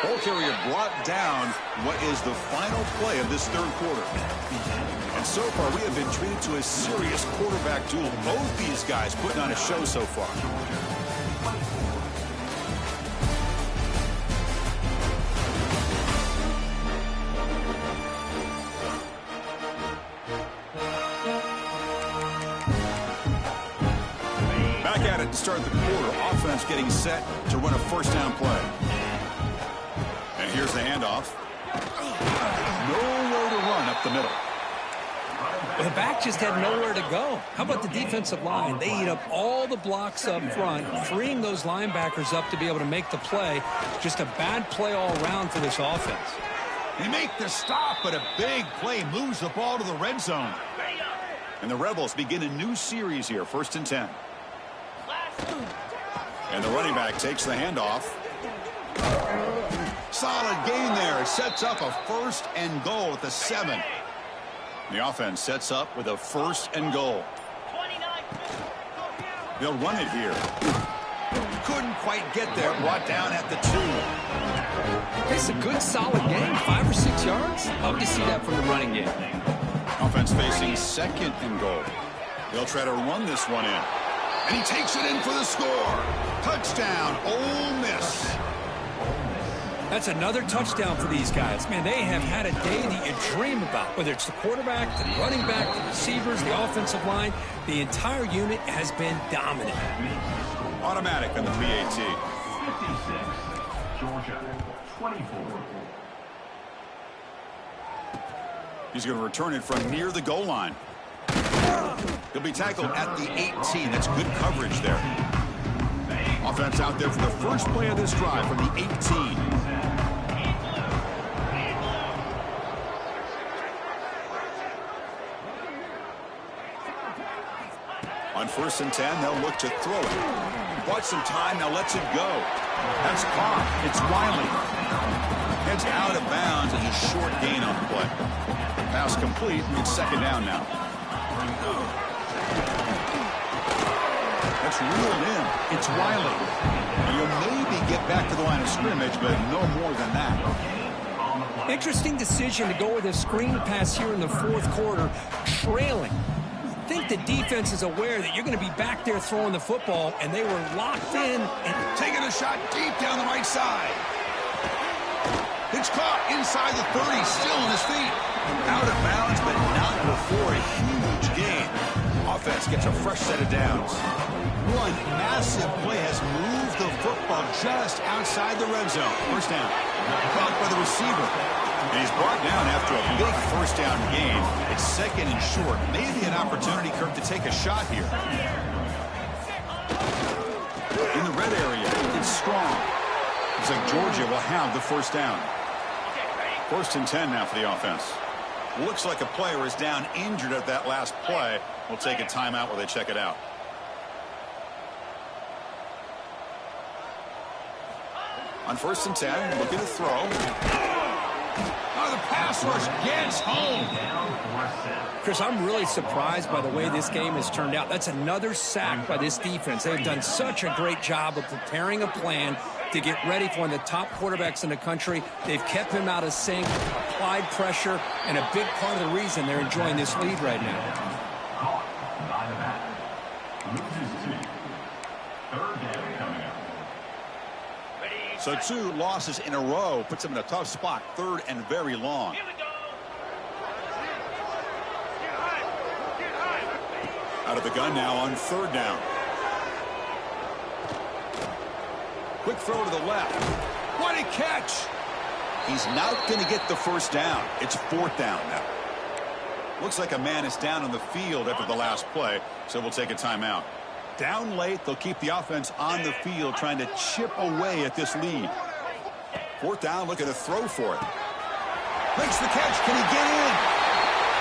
Ball carrier brought down what is the final play of this third quarter. And so far, we have been treated to a serious quarterback duel. Both these guys putting on a show so far. it to start the quarter. Offense getting set to run a first down play. And here's the handoff. Nowhere to run up the middle. The back just had nowhere to go. How about the defensive line? They eat up all the blocks up front, freeing those linebackers up to be able to make the play. Just a bad play all around for this offense. They make the stop, but a big play moves the ball to the red zone. And the Rebels begin a new series here, 1st and 10. And the running back takes the handoff. Solid gain there. It sets up a 1st and goal at the 7. The offense sets up with a 1st and goal. They'll run it here. Couldn't quite get there. Brought down at the 2. It's a good, solid game. 5 or 6 yards. Love to see that from the running game. Offense facing 2nd and goal. They'll try to run this one in. And he takes it in for the score. Touchdown, Ole Miss. That's another touchdown for these guys. Man, they have had a day that you dream about. Whether it's the quarterback, the running back, the receivers, the offensive line, the entire unit has been dominant. Automatic on the PAT. 56, Georgia, 24. He's going to return it from near the goal line. He'll be tackled at the 18. That's good coverage there. Offense out there for the first play of this drive from the 18. On 1st and 10, they'll look to throw it. Bought some time, now lets it go. That's caught. It's Wiley. Heads out of bounds and a short gain on the play. Pass complete. It's 2nd down now. That's reeled in. It's Wiley. You'll maybe get back to the line of scrimmage, but no more than that. Interesting decision to go with a screen pass here in the 4th quarter, trailing. I think the defense is aware that you're going to be back there throwing the football, and they were locked in. And taking a shot deep down the right side. It's caught inside the 30, still on his feet. Out of bounds, but not before a huge gain. Offense gets a fresh set of downs. One massive play has moved the football just outside the red zone. First down. Caught by the receiver. And he's brought down after a big first down gain. It's 2nd and short. Maybe an opportunity, Kirk, to take a shot here. In the red area, it's strong. Looks like Georgia will have the first down. 1st and 10 now for the offense. Looks like a player is down injured at that last play. We'll take a timeout while they check it out. On 1st and 10, looking to throw. Oh, the pass rush gets home. Chris, I'm really surprised by the way this game has turned out. That's another sack by this defense. They've done such a great job of preparing a plan to get ready for one of the top quarterbacks in the country. They've kept him out of sync, applied pressure, and a big part of the reason they're enjoying this lead right now. So 2 losses in a row puts him in a tough spot. 3rd and very long. Out of the gun now on 3rd down. Quick throw to the left. What a catch! He's not going to get the first down. It's 4th down now. Looks like a man is down on the field after the last play, so we'll take a timeout. Down late, they'll keep the offense on the field trying to chip away at this lead. 4th down, looking to throw for it. Makes the catch. Can he get in?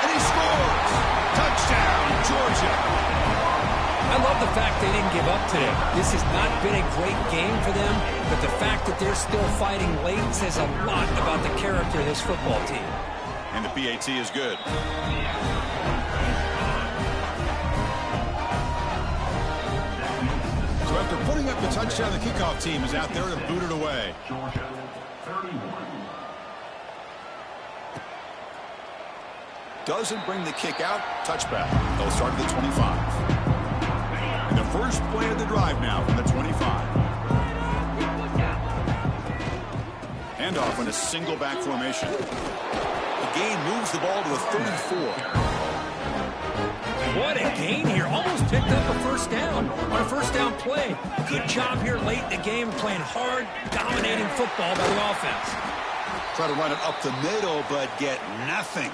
And he scores! Touchdown, Georgia! I love the fact they didn't give up today. This has not been a great game for them, but the fact that they're still fighting late says a lot about the character of this football team. And the PAT is good. So after putting up the touchdown, the kickoff team is out there to boot it away. Georgia, 31. Doesn't bring the kick out. Touchback. They'll start at the 25. And the first play of the drive now from the 25. Handoff in a single back formation. The gain moves the ball to the 34. What a gain here. Almost picked up a first down on a first down play. Good job here late in the game, playing hard, dominating football by the offense. Try to run it up the middle, but get nothing.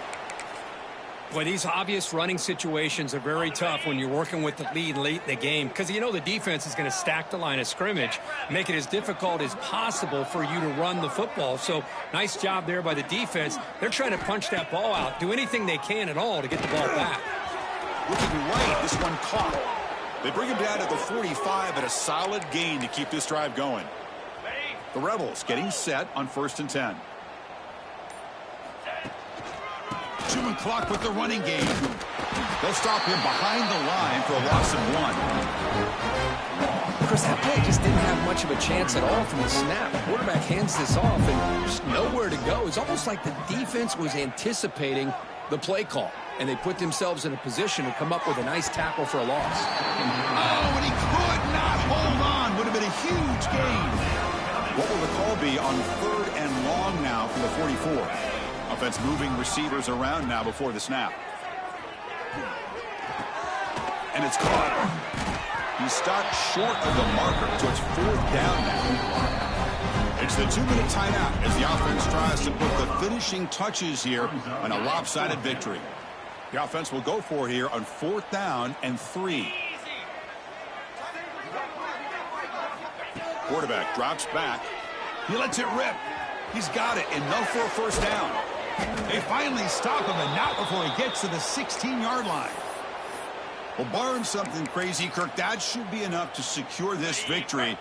Boy, these obvious running situations are very tough when you're working with the lead late in the game because you know the defense is going to stack the line of scrimmage, make it as difficult as possible for you to run the football. So nice job there by the defense. They're trying to punch that ball out, do anything they can at all to get the ball back. Looking right, this one caught. They bring him down to the 45 at a solid gain to keep this drive going. The Rebels getting set on 1st and 10. Chewing clock with the running game. They'll stop him behind the line for a loss of 1. Chris, that play just didn't have much of a chance at all from the snap. The quarterback hands this off and just nowhere to go. It's almost like the defense was anticipating the play call, and they put themselves in a position to come up with a nice tackle for a loss. Oh, and he could not hold on. Would have been a huge gain. What will the call be on 3rd and long now for the 44? Offense moving receivers around now before the snap. And it's caught. He stopped short of the marker, so it's 4th down now. It's the 2-minute timeout as the offense tries to put the finishing touches here on a lopsided victory. The offense will go for it here on 4th down and 3. Quarterback drops back. He lets it rip. He's got it. Enough for a first down. They finally stop him, and not before he gets to the 16-yard line. Well, barring something crazy, Kirk, that should be enough to secure this victory.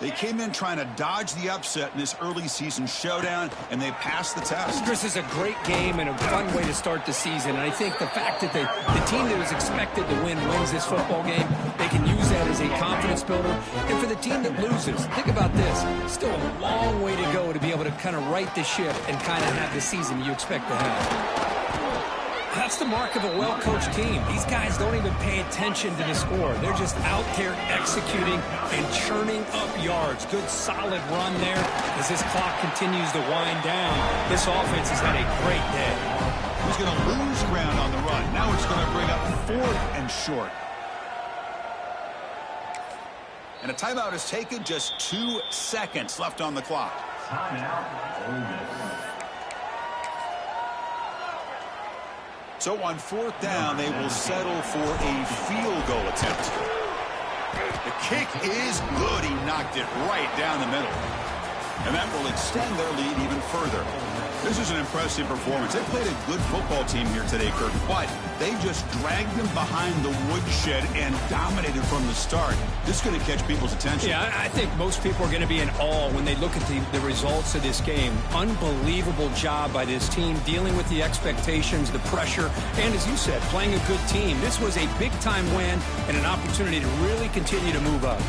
They came in trying to dodge the upset in this early season showdown, and they passed the test. This is a great game and a fun way to start the season. And I think the fact that the team that was expected to win wins this football game, they can use that as a confidence builder. And for the team that loses, think about this. Still a long way to go to be able to kind of right the ship and kind of have the season you expect to have. That's the mark of a well-coached team. These guys don't even pay attention to the score. They're just out there executing and churning up yards. Good, solid run there as this clock continues to wind down. This offense has had a great day. He's going to lose ground on the run. Now it's going to bring up 4th and short. And a timeout is taken. Just 2 seconds left on the clock. Timeout, Ole Miss. So on 4th down, they will settle for a field goal attempt. The kick is good. He knocked it right down the middle. And that will extend their lead even further. This is an impressive performance. They played a good football team here today, Kirk, but they just dragged them behind the woodshed and dominated from the start. This is going to catch people's attention. Yeah, I think most people are going to be in awe when they look at the results of this game. Unbelievable job by this team dealing with the expectations, the pressure, and as you said, playing a good team. This was a big-time win and an opportunity to really continue to move up.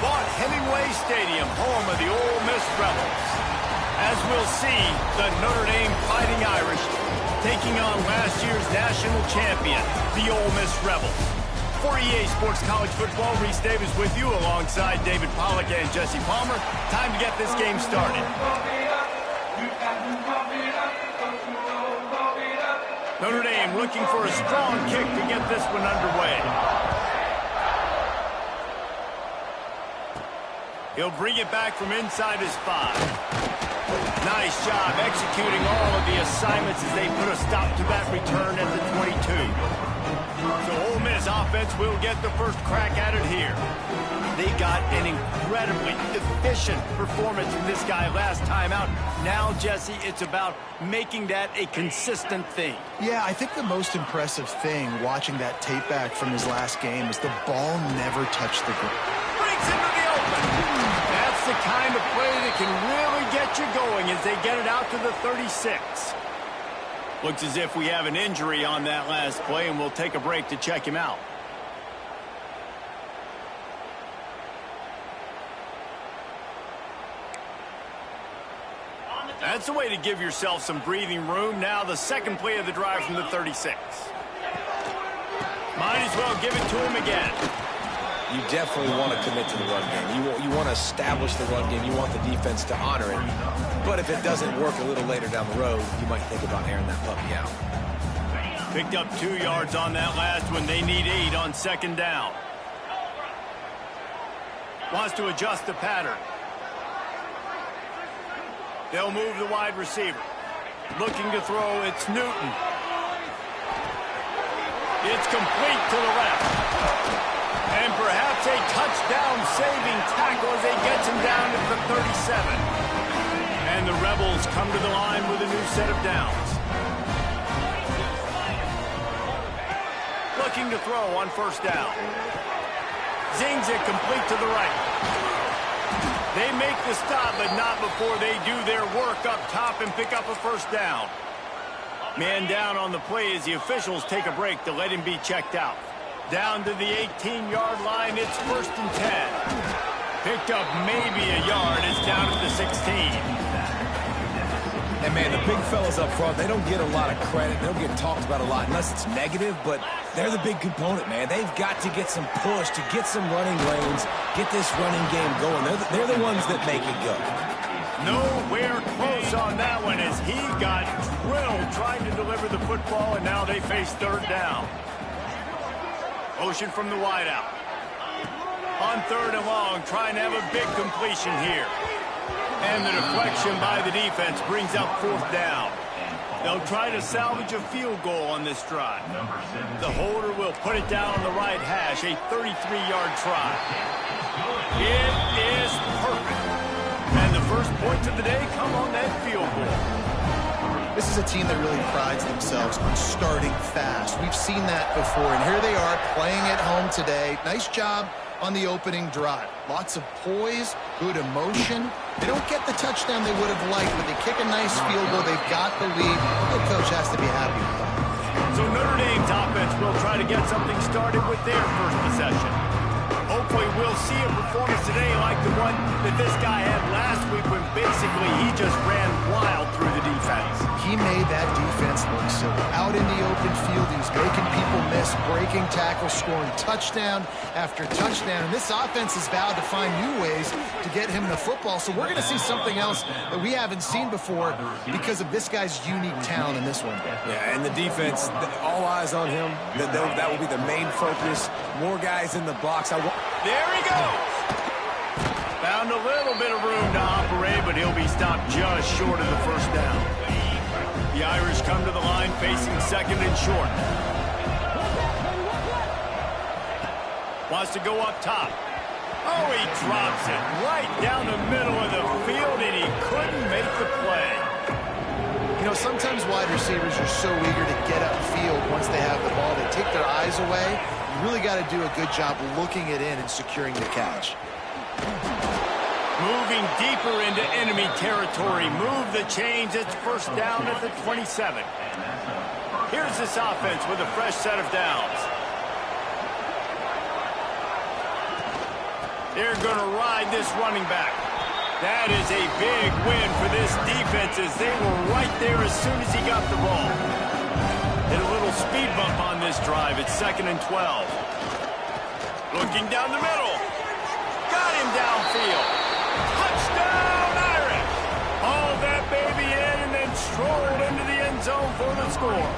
Vaught-Hemingway Stadium, home of the Ole Miss Rebels. As we'll see, the Notre Dame Fighting Irish taking on last year's national champion, the Ole Miss Rebels. For EA Sports College Football, Reese Davis with you alongside David Pollack and Jesse Palmer. Time to get this game started. Notre Dame looking for a strong kick to get this one underway. He'll bring it back from inside his 5. Nice job executing all of the assignments as they put a stop to that return at the 22. So Ole Miss offense will get the first crack at it here. They got an incredibly efficient performance from this guy last time out. Now, Jesse, it's about making that a consistent thing. Yeah, I think the most impressive thing watching that tape back from his last game is the ball never touched the ground. Breaks into the open. That's the kind of play that can really get you going as they get it out to the 36. Looks as if we have an injury on that last play, and we'll take a break to check him out. That's a way to give yourself some breathing room. Now the second play of the drive from the 36. Might as well give it to him again. You definitely want to commit to the run game. You want to establish the run game. You want the defense to honor it. But if it doesn't work a little later down the road, you might think about airing that puppy out. Picked up 2 yards on that last one. They need 8 on second down. Wants to adjust the pattern. They'll move the wide receiver. Looking to throw, it's Newton. It's complete to the left. And perhaps a touchdown-saving tackle as they gets him down to the 37. And the Rebels come to the line with a new set of downs. Looking to throw on first down. Zings it complete to the right. They make the stop, but not before they do their work up top and pick up a first down. Man down on the play as the officials take a break to let him be checked out. Down to the 18-yard line, it's 1st and 10. Picked up maybe a yard. It's down at the 16. And, man, the big fellas up front, they don't get a lot of credit. They don't get talked about a lot unless it's negative, but they're the big component, man. They've got to get some push, to get some running lanes, get this running game going. They're the ones that make it go. Nowhere close on that one as he got drilled trying to deliver the football, and now they face third down. Motion from the wideout. On 3rd and long, trying to have a big completion here. And the deflection by the defense brings up 4th down. They'll try to salvage a field goal on this drive. The holder will put it down on the right hash, a 33-yard try. It is perfect. And the first points of the day come on that field goal. This is a team that really prides themselves on starting fast. We've seen that before, and here they are playing at home today. Nice job on the opening drive. Lots of poise, good emotion. They don't get the touchdown they would have liked, but they kick a nice field goal. They've got the lead. The coach has to be happy with that. So Notre Dame's offense will try to get something started with their first possession. Hopefully we'll see a performance today like the one that this guy had last week when basically he just ran wild through the defense. He made that defense look silly. Out in the open field, he's making people miss, breaking tackles, scoring touchdown after touchdown. And this offense has vowed to find new ways to get him the football. So we're going to see something else that we haven't seen before because of this guy's unique talent in this one. Yeah, and the defense, all eyes on him. That will be the main focus. More guys in the box. There he goes. Found a little bit of room to operate, but he'll be stopped just short of the first down. The Irish come to the line facing 2nd and short. Wants to go up top. Oh, he drops it right down the middle of the field, and he couldn't make the play. You know, sometimes wide receivers are so eager to get upfield once they have the ball. They take their eyes away. You really got to do a good job looking it in and securing the catch. Moving deeper into enemy territory. Move the chains. It's first down at the 27. Here's this offense with a fresh set of downs. They're going to ride this running back. That is a big win for this defense as they were right there as soon as he got the ball. Hit a little speed bump on this drive. It's 2nd and 12. Looking down the middle. Got him downfield. Touchdown, Irish. Hauled that baby in and then strolled into the end zone for the score.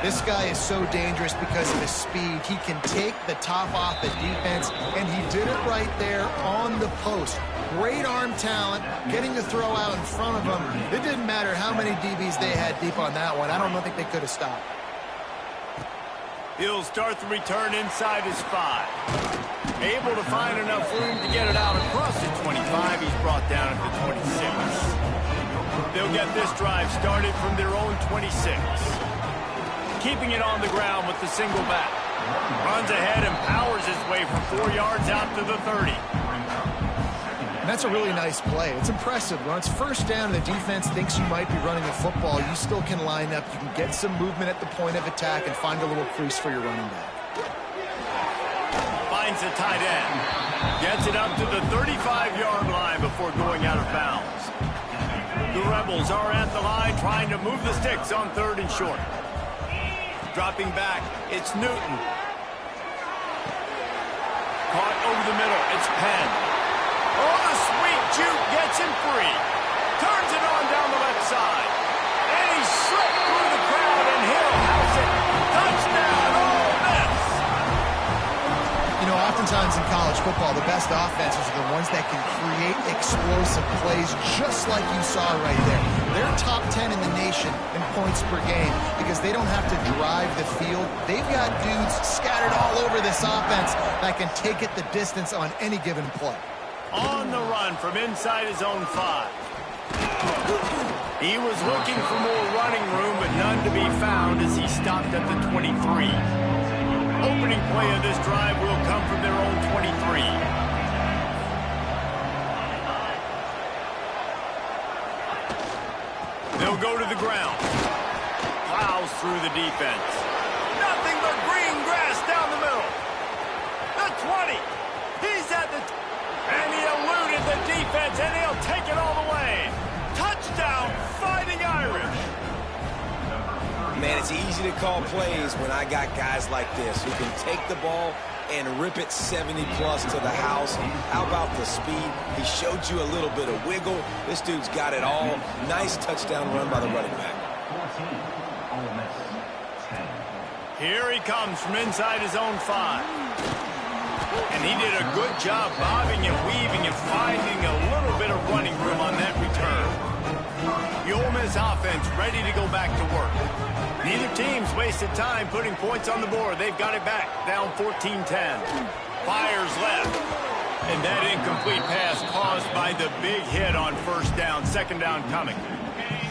This guy is so dangerous because of his speed. He can take the top off the defense, and he did it right there on the post. Great arm talent, getting the throw out in front of him. It didn't matter how many DBs they had deep on that one. I don't think they could have stopped. He'll start the return inside his 5. Able to find enough room to get it out across the 25. He's brought down at the 26. They'll get this drive started from their own 26. Keeping it on the ground with the single back. Runs ahead and powers his way for 4 yards out to the 30. And that's a really nice play. It's impressive. When it's first down and the defense thinks you might be running the football, you still can line up. You can get some movement at the point of attack and find a little crease for your running back. Finds the tight end. Gets it up to the 35-yard line before going out of bounds. The Rebels are at the line trying to move the sticks on 3rd and short. Dropping back, it's Newton. Caught over the middle, it's Penn. Oh, the sweet juke gets him free. Turns it on down the left side. And he slipped through the crowd and he'll house it. Touchdown, Ole Miss. You know, oftentimes in college football, the best offenses are the ones that can create explosive plays just like you saw right there. They're top 10 in the nation in points per game because they don't have to drive the field. They've got dudes scattered all over this offense that can take it the distance on any given play. On the run from inside his own 5. He was looking for more running room, but none to be found as he stopped at the 23. Opening play of this drive will come from their own 23. They'll go to the ground. Plows through the defense. Nothing but green grass down the middle. The 20. He's at the... And he eluded the defense, and he'll take it all the way. Touchdown, Fighting Irish. Man, it's easy to call plays when I got guys like this who can take the ball and rip it 70-plus to the house. How about the speed? He showed you a little bit of wiggle. This dude's got it all. Nice touchdown run by the running back. 14, Ole Miss 10. Here he comes from inside his own 5. And he did a good job bobbing and weaving and finding a little bit of running room on that return. The Ole Miss offense ready to go back to work. Neither team's wasted time putting points on the board. They've got it back, down 14-10. Fires left. And that incomplete pass caused by the big hit on 1st down, 2nd down coming.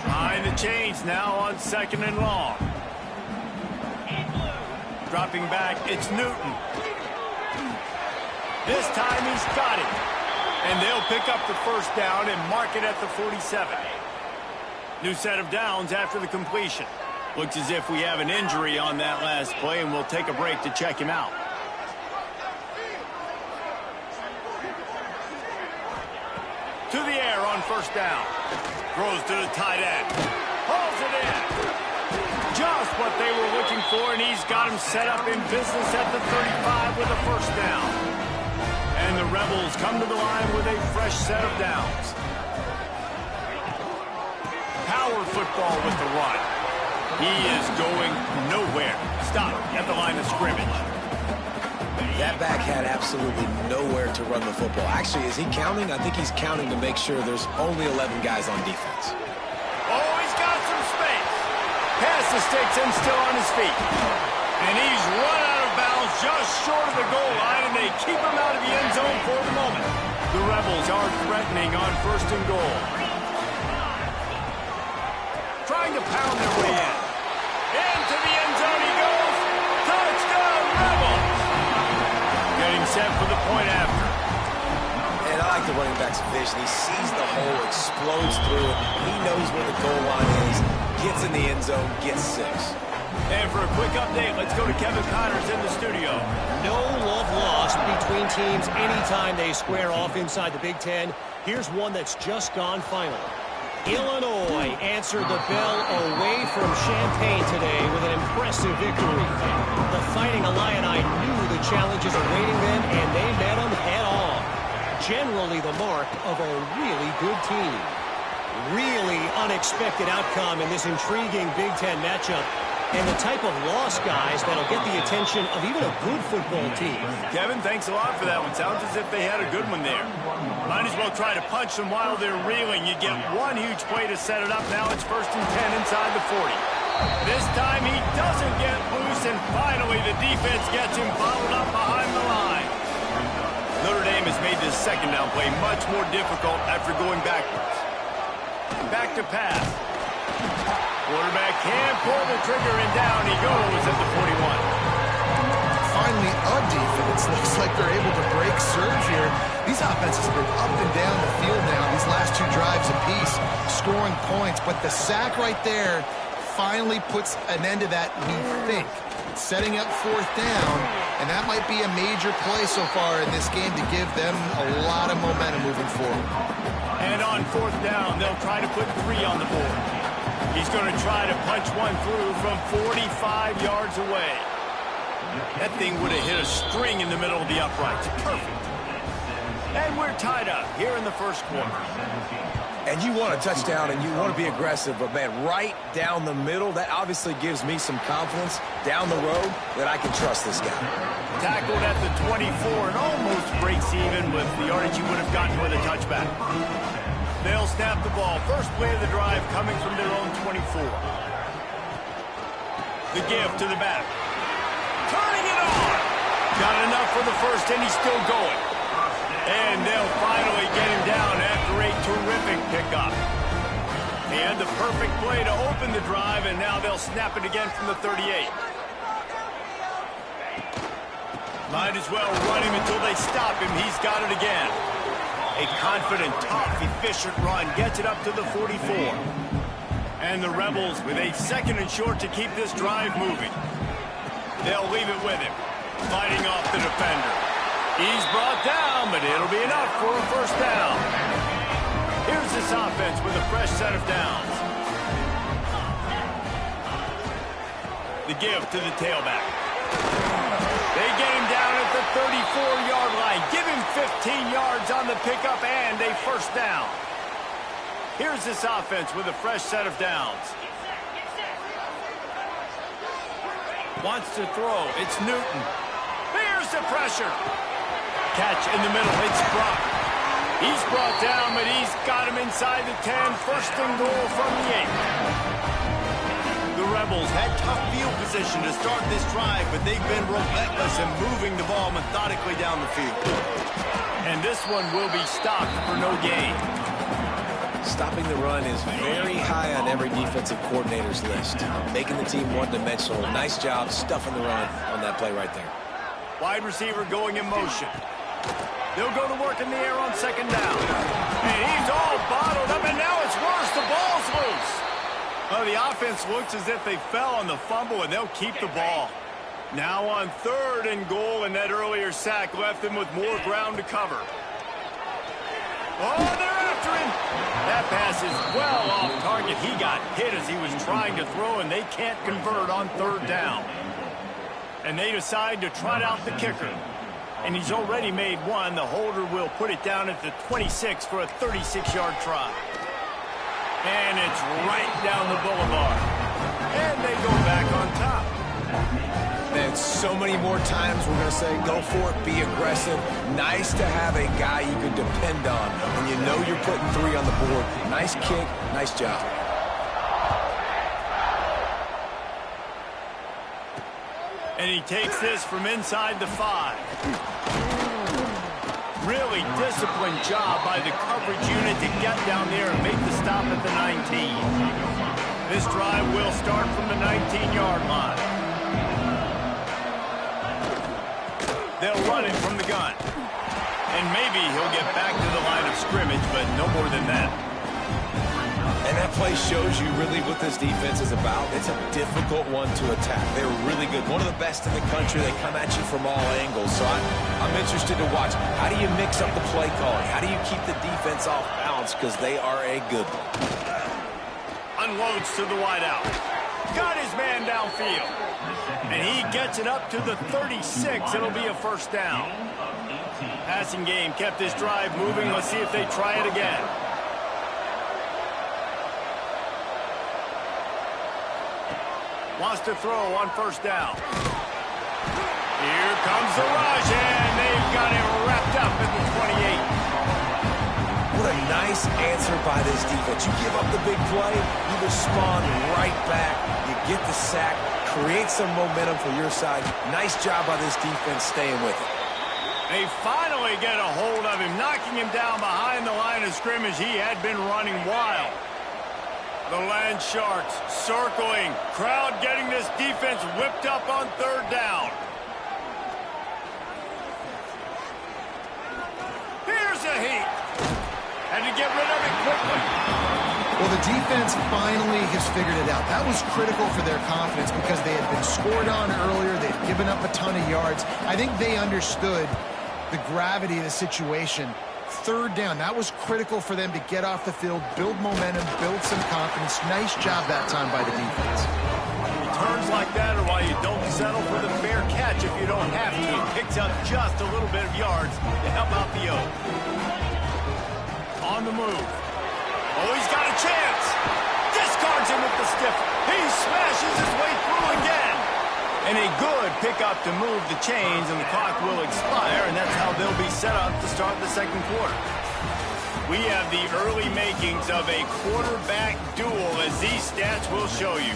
Behind the chains now on 2nd and long. Dropping back, it's Newton. This time he's got it. And they'll pick up the 1st down and mark it at the 47. New set of downs after the completion. Looks as if we have an injury on that last play, and we'll take a break to check him out. To the air on 1st down. Throws to the tight end. Hauls it in. Just what they were looking for, and he's got him set up in business at the 35 with a 1st down. And the Rebels come to the line with a fresh set of downs. Power football with the run. He is going nowhere. Stop at the line of scrimmage. That back had absolutely nowhere to run the football. Actually, is he counting? I think he's counting to make sure there's only 11 guys on defense. Oh, he's got some space. Pass the sticks and still on his feet. And he's run out of bounds just short of the goal line, and they keep him out of the end zone for the moment. The Rebels are threatening on 1st and goal. Trying to pound their way in. Into the end zone he goes. Touchdown, Rebels! Getting set for the point after. And I like the running back's vision. He sees the hole, explodes through it. He knows where the goal line is, gets in the end zone, gets 6. And for a quick update, let's go to Kevin Connors in the studio. No love lost between teams anytime they square off inside the Big Ten. Here's one that's just gone final. Illinois answered the bell away from Champaign today with an impressive victory. The Fighting Illini knew the challenges awaiting them, and they met them head-on. Generally the mark of a really good team. Really unexpected outcome in this intriguing Big Ten matchup, and the type of loss, guys, that'll get the attention of even a good football team. Kevin, thanks a lot for that one. Sounds as if they had a good one there. Might as well try to punch them while they're reeling. You get one huge play to set it up. Now it's 1st and 10 inside the 40. This time he doesn't get loose, and finally the defense gets him bottled up behind the line. Notre Dame has made this second down play much more difficult after going backwards. Back to pass. Quarterback can't pull the trigger, and down he goes at the 41. Finally, a defense looks like they're able to break surge here. These offenses have been up and down the field now these last 2 drives apiece, scoring points. But the sack right there finally puts an end to that, we think. Setting up 4th down, and that might be a major play so far in this game to give them a lot of momentum moving forward. And on 4th down, they'll try to put 3 on the board. He's going to try to punch one through from 45 yards away. That thing would have hit a string in the middle of the uprights. Perfect. And we're tied up here in the first quarter. And you want a touchdown and you want to be aggressive, but man, right down the middle, that obviously gives me some confidence down the road that I can trust this guy. Tackled at the 24 and almost breaks even with the yardage you would have gotten with a touchback. They'll snap the ball. First play of the drive coming from their own 24. The give to the back. Turning it on. Got enough for the first, and he's still going. And they'll finally get him down after a terrific pickup. They had the perfect play to open the drive, and now they'll snap it again from the 38. Might as well run him until they stop him. He's got it again. A confident, tough, efficient run gets it up to the 44. And the Rebels with a 2nd and short to keep this drive moving. They'll leave it with him, fighting off the defender. He's brought down, but it'll be enough for a 1st down. Here's this offense with a fresh set of downs. The give to the tailback. They get him down at the 34-yard line. Give him 15 yards on the pickup and a 1st down. Here's this offense with a fresh set of downs. Wants to throw. It's Newton. There's the pressure. Catch in the middle. It's Brock. He's brought down, but he's got him inside the 10. 1st and goal from the 8. The Rebels had tough field position to start this drive, but they've been relentless in moving the ball methodically down the field. And this one will be stopped for no gain. Stopping the run is very high on every defensive coordinator's list. Making the team one-dimensional. Nice job stuffing the run on that play right there. Wide receiver going in motion. They'll go to work in the air on 2nd down. And he's all bottled up, and now it's worse. The ball's loose. Well, the offense looks as if they fell on the fumble, and they'll keep the ball. Now on 3rd and goal, and that earlier sack left them with more ground to cover. Oh, they're after him. That pass is well off target. He got hit as he was trying to throw, and they can't convert on 3rd down. And they decide to trot out the kicker. And he's already made one. The holder will put it down at the 26 for a 36-yard try. And it's right down the boulevard. And they go back on top. And so many more times we're going to say, go for it, be aggressive. Nice to have a guy you can depend on when you know you're putting 3 on the board. Nice kick, nice job. And he takes this from inside the 5. Really disciplined job by the coverage unit to get down there and make the stop at the 19. This drive will start from the 19-yard line. They'll run it from the gun. And maybe he'll get back to the line of scrimmage, but no more than that. And that that play shows you really what this defense is about. It's a difficult one to attack. They're really good. One of the best in the country. They come at you from all angles. So I'm interested to watch. How do you mix up the play calling? How do you keep the defense off balance? Because they are a good one. Unloads to the wideout. Got his man downfield. And he gets it up to the 36. It'll be a first down. Passing game kept this drive moving. Let's see if they try it again. Wants to throw on first down. Here comes the rush, and they've got him wrapped up at the 28. What a nice answer by this defense. You give up the big play, you respond right back. You get the sack, create some momentum for your side. Nice job by this defense staying with it. They finally get a hold of him, knocking him down behind the line of scrimmage. He had been running wild. The Land Sharks circling. Crowd getting this defense whipped up on third down. Here's a heat. Had to get rid of it quickly. Well, the defense finally has figured it out. That was critical for their confidence because they had been scored on earlier. They'd given up a ton of yards. I think they understood the gravity of the situation. Third down, that was critical for them to get off the field, build momentum, build some confidence. Nice job that time by the defense. Returns like that are why you don't settle for the fair catch if you don't have to. Picks up just a little bit of yards to help out the Oak. On the move. Oh, he's got a chance. Discards him with the stiff. He smashes his way through again. And a good pickup to move the chains, and the clock will expire, and that's how they'll be set up to start the second quarter. We have the early makings of a quarterback duel, as these stats will show you.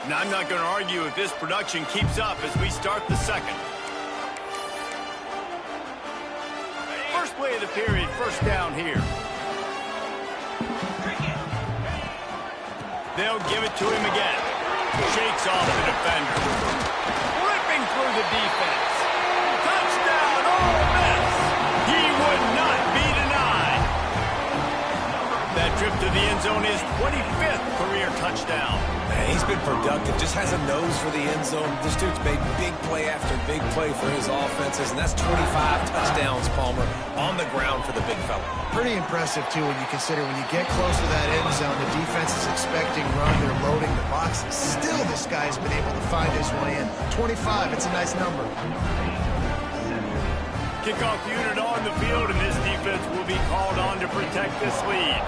And I'm not going to argue if this production keeps up as we start the second. First play of the period, first down here. They'll give it to him again. Shakes off the defender. Ripping through the defense. Touchdown, Ole Miss. He would not be denied. That trip to the end zone is 25th career touchdown. Man, he's been productive, just has a nose for the end zone. This dude's made big play after big play for his offenses, and that's 25 touchdowns, Palmer, on the ground for the big fella. Pretty impressive, too, when you consider when you get close to that end zone, the defense is expecting run, they're loading the box. Still, this guy's been able to find his way in. 25, it's a nice number. Kickoff unit on the field, and this defense will be called on to protect this lead.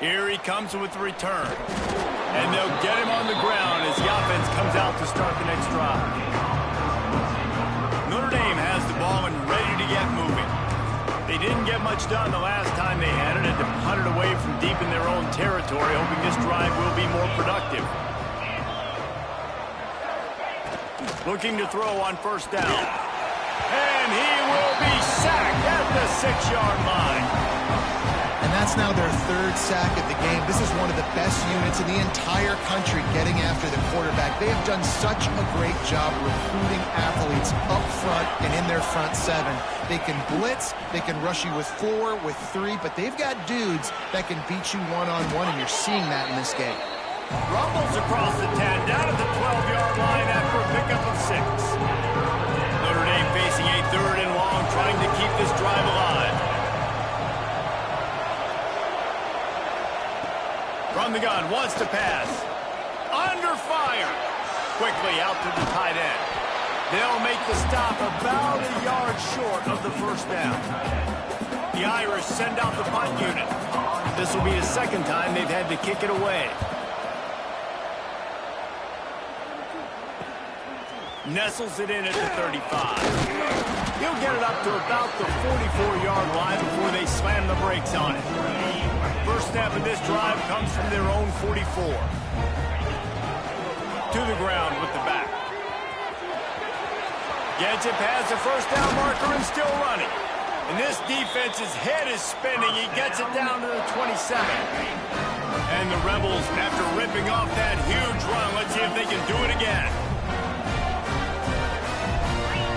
Here he comes with the return. And they'll get him on the ground as the offense comes out to start the next drive. Notre Dame has the ball and ready to get moving. They didn't get much done the last time they had it, and to punt it away from deep in their own territory, hoping this drive will be more productive. Looking to throw on first down. And he will be sacked at the 6-yard line. And that's now their third sack of the game. This is one of the best units in the entire country getting after the quarterback. They have done such a great job recruiting athletes up front and in their front seven. They can blitz, they can rush you with 4, with 3, but they've got dudes that can beat you one-on-one, and you're seeing that in this game. Rumbles across the 10, down at the 12-yard line after a pickup of 6. Notre Dame facing a third and long, trying to keep this drive alive. From the gun, wants to pass. Under fire. Quickly out to the tight end. They'll make the stop about a yard short of the first down. The Irish send out the punt unit. This will be the second time they've had to kick it away. Nestles it in at the 35. He'll get it up to about the 44-yard line before they slam the brakes on it. First snap of this drive comes from their own 44. To the ground with the back. Gets it past the first down marker and still running. And this defense's head is spinning. He gets it down to the 27. And the Rebels, after ripping off that huge run, let's see if they can do it again.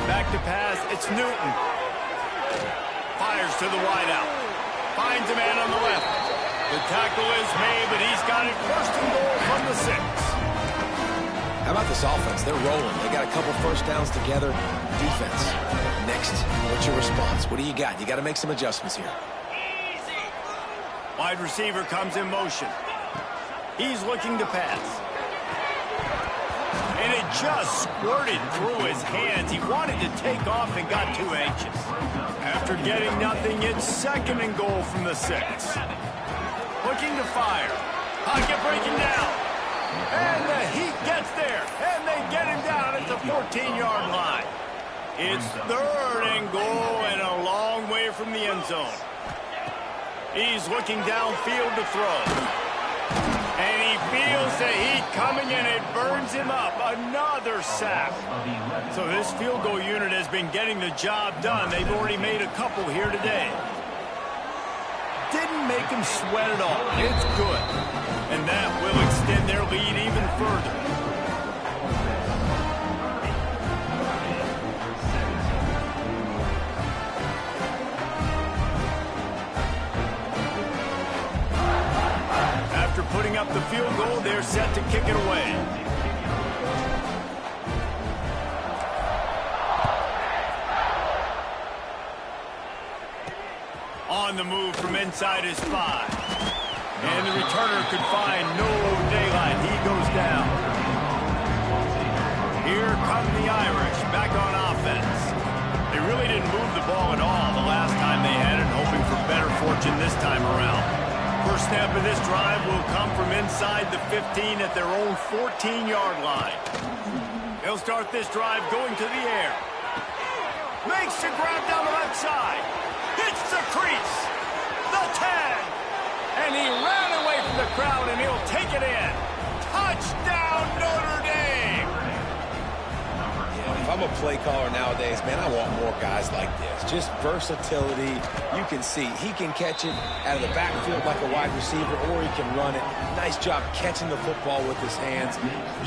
Back to pass, it's Newton. Fires to the wideout. Finds a man on the left. The tackle is made, but he's got it first and goal from the 6. How about this offense? They're rolling. They got a couple first downs together. Defense. Next, what's your response? What do you got? You got to make some adjustments here. Wide receiver comes in motion. He's looking to pass. And it just squirted through his hands. He wanted to take off and got too anxious. After getting nothing, it's second and goal from the 6. Looking to fire. Pocket breaking down. And the Heat gets there. And they get him down at the 14-yard line. It's third and goal and a long way from the end zone. He's looking downfield to throw. And he feels the heat coming and it burns him up. Another sack. So this field goal unit has been getting the job done. They've already made a couple here today. Didn't make him sweat at all. It's good. And that will extend their lead even further. After putting up the field goal, they're set to kick it away. On the move from inside his 5. And the returner could find no daylight. He goes down. Here come the Irish back on offense. They really didn't move the ball at all the last time they had it, hoping for better fortune this time around. First snap of this drive will come from inside the 15 at their own 14-yard line. They'll start this drive going to the air. Makes the grab down the left side. Hits the crease. The 10. And he ran away from the crowd, and he'll take it in. Touchdown, Notre Dame! Yeah, if I'm a play caller nowadays, man, I want more guys like this. Just versatility. You can see he can catch it out of the backfield like a wide receiver, or he can run it. Nice job catching the football with his hands,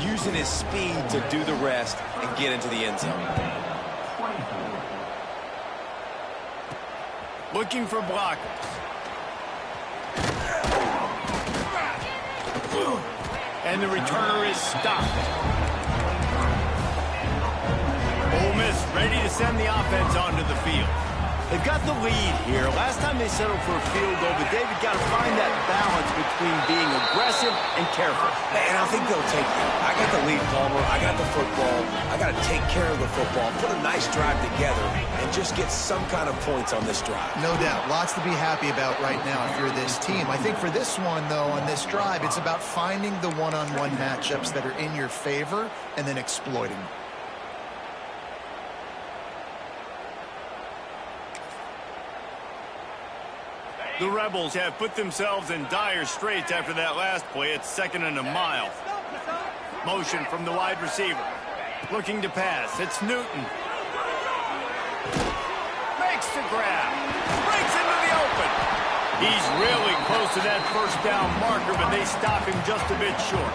using his speed to do the rest and get into the end zone. Looking for blockers. And the returner is stopped. Ole Miss ready to send the offense onto the field. They've got the lead here. Last time they settled for a field goal, but David got to find that balance between being aggressive and careful. And I think they'll take it. I got the lead, Palmer. I got the football. I got to take care of the football, put a nice drive together, and just get some kind of points on this drive. No doubt. Lots to be happy about right now if you're this team. I think for this one, though, on this drive, it's about finding the one-on-one matchups that are in your favor and then exploiting them. The Rebels have put themselves in dire straits after that last play. It's second and a mile. Motion from the wide receiver. Looking to pass. It's Newton. Makes the grab. Breaks into the open. He's really close to that first down marker, but they stop him just a bit short.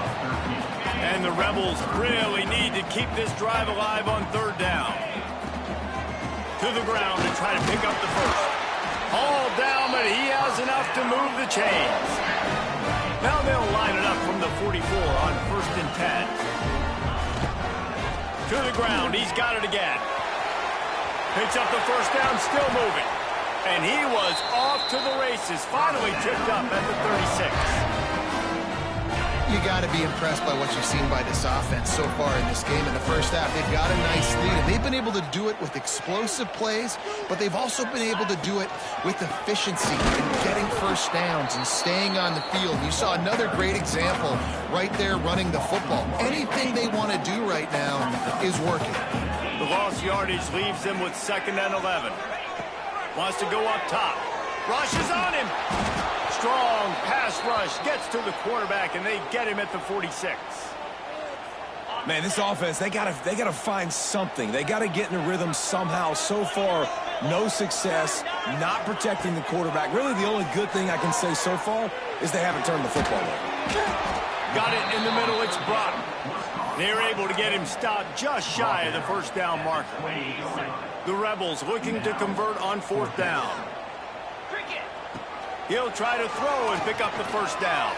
And the Rebels really need to keep this drive alive on third down. To the ground to try to pick up the first. All down, but he has enough to move the chains. Now they'll line it up from the 44 on 1st and 10. To the ground, he's got it again. Picks up the first down, still moving. And he was off to the races, finally tripped up at the 36. You got to be impressed by what you've seen by this offense so far in this game. In the first half, they've got a nice lead, and they've been able to do it with explosive plays, but they've also been able to do it with efficiency and getting first downs and staying on the field. You saw another great example right there running the football. Anything they want to do right now is working. The lost yardage leaves them with 2nd and 11. Wants to go up top. Rushes on him. Strong pass rush gets to the quarterback, and they get him at the 46. Man, this offense, they gotta find something. They gotta get in a rhythm somehow. So far, no success, not protecting the quarterback. Really, the only good thing I can say so far is they haven't turned the football over. Got it in the middle. It's Brock. They're able to get him stopped just shy of the first down marker. The Rebels looking to convert on 4th down. He'll try to throw and pick up the first down.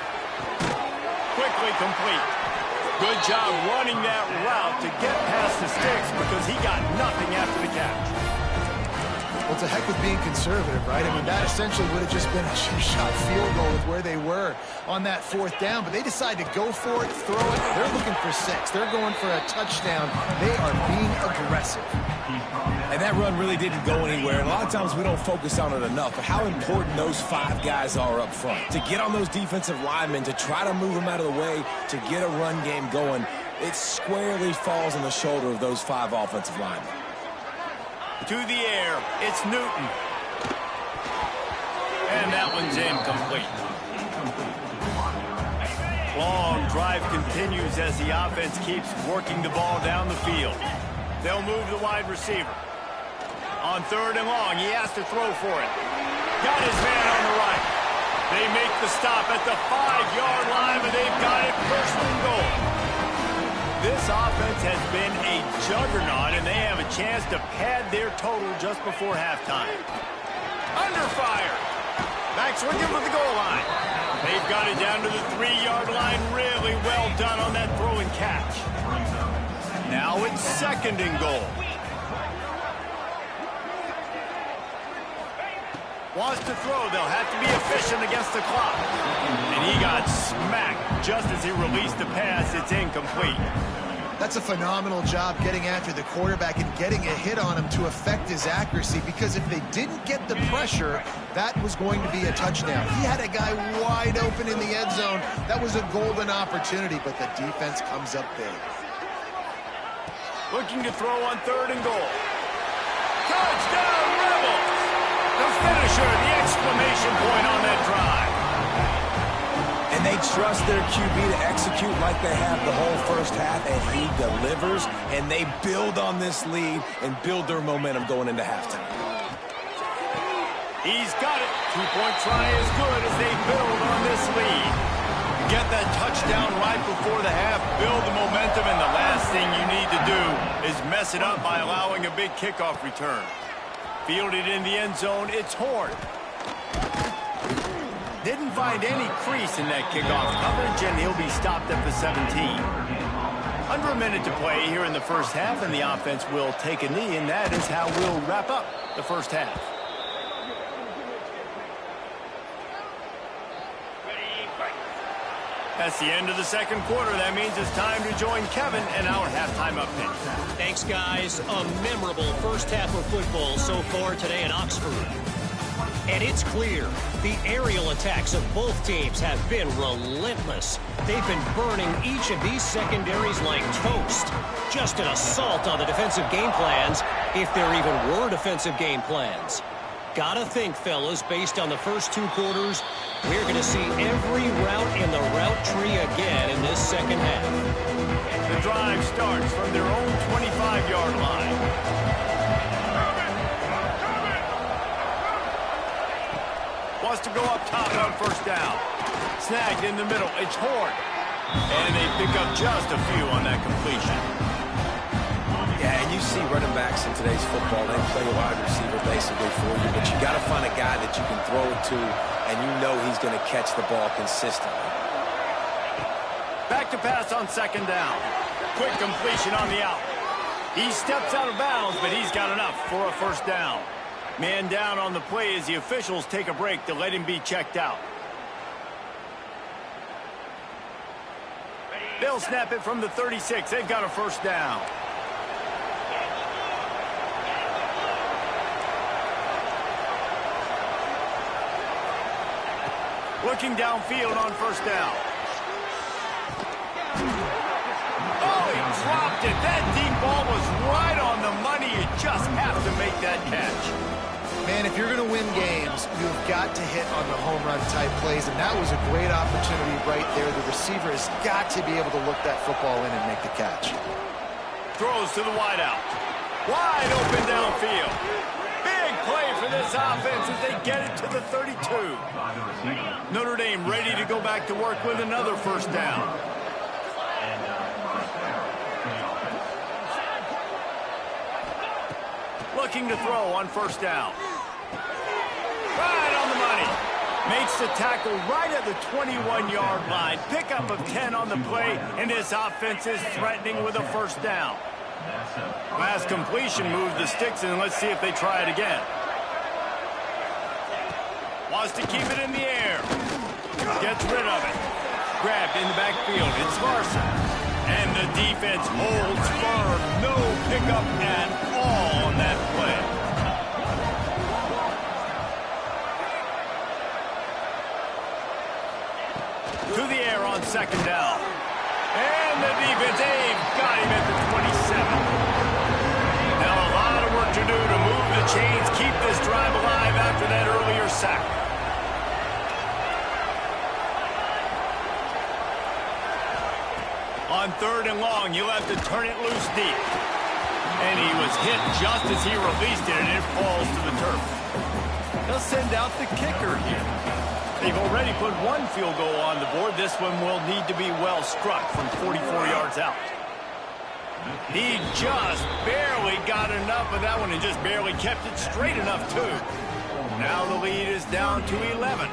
Quickly complete. Good job running that route to get past the sticks because he got nothing after the catch. Well, it's a heck with being conservative, right? I mean, that essentially would have just been a shot field goal with where they were on that 4th down, but they decide to go for it, throw it. They're looking for 6. They're going for a touchdown. They are being aggressive. And that run really didn't go anywhere. And a lot of times we don't focus on it enough, but how important those 5 guys are up front. To get on those defensive linemen, to try to move them out of the way, to get a run game going, it squarely falls on the shoulder of those 5 offensive linemen. To the air, it's Newton. And that one's incomplete. Long drive continues as the offense keeps working the ball down the field. They'll move the wide receiver. On 3rd and long, he has to throw for it. Got his man on the right. They make the stop at the 5-yard line, but they've got it 1st and goal. This offense has been a juggernaut, and they have a chance to pad their total just before halftime. Under fire. Back swinging for the goal line. They've got it down to the 3-yard line. Really well done on that throw and catch. Now it's 2nd and goal. Wants to throw. They'll have to be efficient against the clock. And he got smacked just as he released the pass. It's incomplete. That's a phenomenal job getting after the quarterback and getting a hit on him to affect his accuracy, because if they didn't get the pressure, that was going to be a touchdown. He had a guy wide open in the end zone. That was a golden opportunity, but the defense comes up big. Looking to throw on 3rd and goal. Touchdown, Rebels! The finisher, the exclamation point on that drive. And they trust their QB to execute like they have the whole first half, and he delivers, and they build on this lead and build their momentum going into halftime. He's got it. 2-point try as good as they build on this lead. Get that touchdown right before the half, build the momentum, and the last thing you need to do is mess it up by allowing a big kickoff return. Fielded in the end zone, it's Horn. Didn't find any crease in that kickoff coverage, and he'll be stopped at the 17. Under a minute to play here in the first half, and the offense will take a knee, and that is how we'll wrap up the first half. That's the end of the 2nd quarter. That means it's time to join Kevin and our halftime update. Thanks, guys. A memorable first half of football so far today in Oxford. And it's clear the aerial attacks of both teams have been relentless. They've been burning each of these secondaries like toast. Just an assault on the defensive game plans, if there even were defensive game plans. Gotta think, fellas, based on the first 2 quarters, we're going to see every route in the route tree again in this second half. The drive starts from their own 25-yard line. Wants to go up top on 1st down. Snagged in the middle. It's Horn. And they pick up just a few on that completion. Yeah, and you see running backs in today's football, they play wide receiver basically for you, but you got to find a guy that you can throw it to, and you know he's going to catch the ball consistently. Back to pass on 2nd down. Quick completion on the out. He steps out of bounds, but he's got enough for a 1st down. Man down on the play as the officials take a break to let him be checked out. They'll snap it from the 36. They've got a 1st down. Looking downfield on 1st down. Oh, he dropped it. That deep ball was right on the money. You just have to make that catch. Man, if you're going to win games, you've got to hit on the home run type plays, and that was a great opportunity right there. The receiver has got to be able to look that football in and make the catch. Throws to the wideout. Wide open downfield. Big for this offense as they get it to the 32. Notre Dame ready to go back to work with another first down. Looking to throw on first down. Right on the money. Makes the tackle right at the 21-yard line. Pickup of 10 on the play, and this offense is threatening with a first down. Last completion moved the sticks, and let's see if they try it again. Wants to keep it in the air. Gets rid of it. Grabbed in the backfield. It's Larson. And the defense holds firm. No pickup at all on that play. To the air on second down. And the defense, they've got him at the 27. Now a lot of work to do to move the chains, keep this drive alive after that earlier sack. On third and long, you'll have to turn it loose deep. And he was hit just as he released it, and it falls to the turf. They'll send out the kicker here. They've already put one field goal on the board. This one will need to be well struck from 44 yards out. He just barely got enough of that one and just barely kept it straight enough, too. Now the lead is down to 11.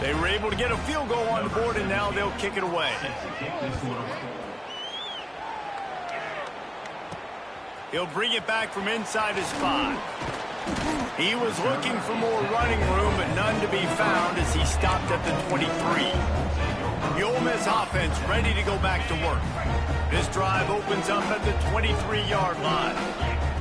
They were able to get a field goal on the board, and now they'll kick it away. He'll bring it back from inside his 5. He was looking for more running room, but none to be found as he stopped at the 23. The Ole Miss offense ready to go back to work. This drive opens up at the 23-yard line.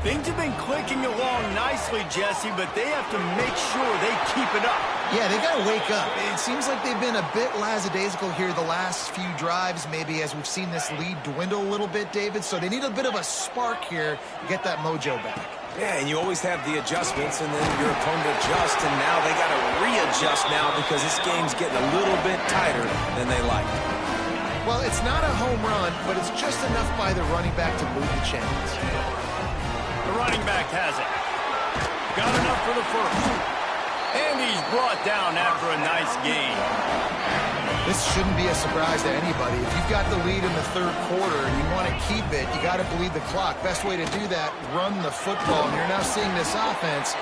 Things have been clicking along nicely, Jesse, but they have to make sure they keep it up. Yeah, they got to wake up. It seems like they've been a bit lackadaisical here the last few drives, maybe as we've seen this lead dwindle a little bit, David. So they need a bit of a spark here to get that mojo back. Yeah, and you always have the adjustments, and then your opponent adjusts, and now they got to readjust now because this game's getting a little bit tighter than they like. Well, it's not a home run, but it's just enough by the running back to move the chains. The running back has it. Got enough for the first. And he's brought down after a nice gain. This shouldn't be a surprise to anybody. If you've got the lead in the third quarter and you want to keep it, you got to bleed the clock. Best way to do that, run the football. And you're now seeing this offense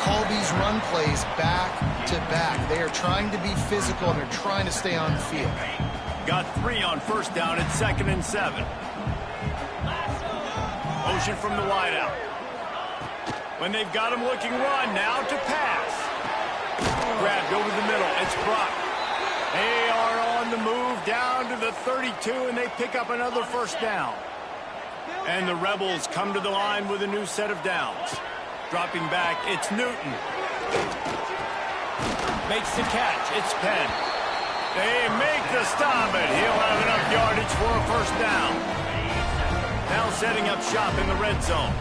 call these run plays back to back. They are trying to be physical, and they're trying to stay on the field. Got 3 on first down at 2nd and 7. Motion from the wideout. When they've got him looking run, now to pass. Grabbed over the middle. It's Brock. They are on the move down to the 32, and they pick up another first down. And the Rebels come to the line with a new set of downs. Dropping back, it's Newton. Makes the catch. It's Penn. They make the stop, and he'll have enough yardage for a first down. Now setting up shop in the red zone.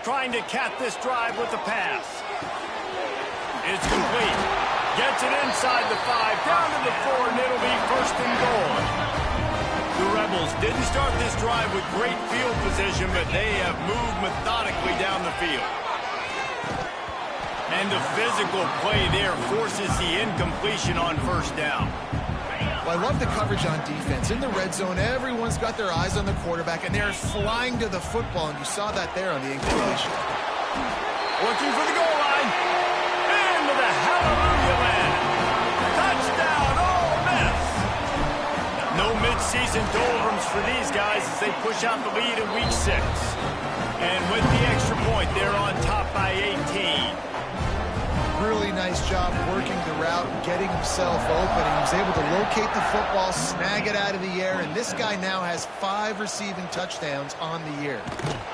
Trying to cap this drive with the pass. It's complete. Gets it inside the 5, down to the 4, and it'll be 1st and goal. The Rebels didn't start this drive with great field position, but they have moved methodically down the field. And the physical play there forces the incompletion on first down. Well, I love the coverage on defense. In the red zone, everyone's got their eyes on the quarterback, and they're flying to the football, and you saw that there on the incompletion. Looking for the goal line. Into the hallelujah land. Touchdown, Ole Miss. No midseason doldrums for these guys as they push out the lead in week 6. And with the extra point, they're on top by 18. Really nice job working the route and getting himself open. He was able to locate the football, snag it out of the air, and this guy now has 5 receiving touchdowns on the year.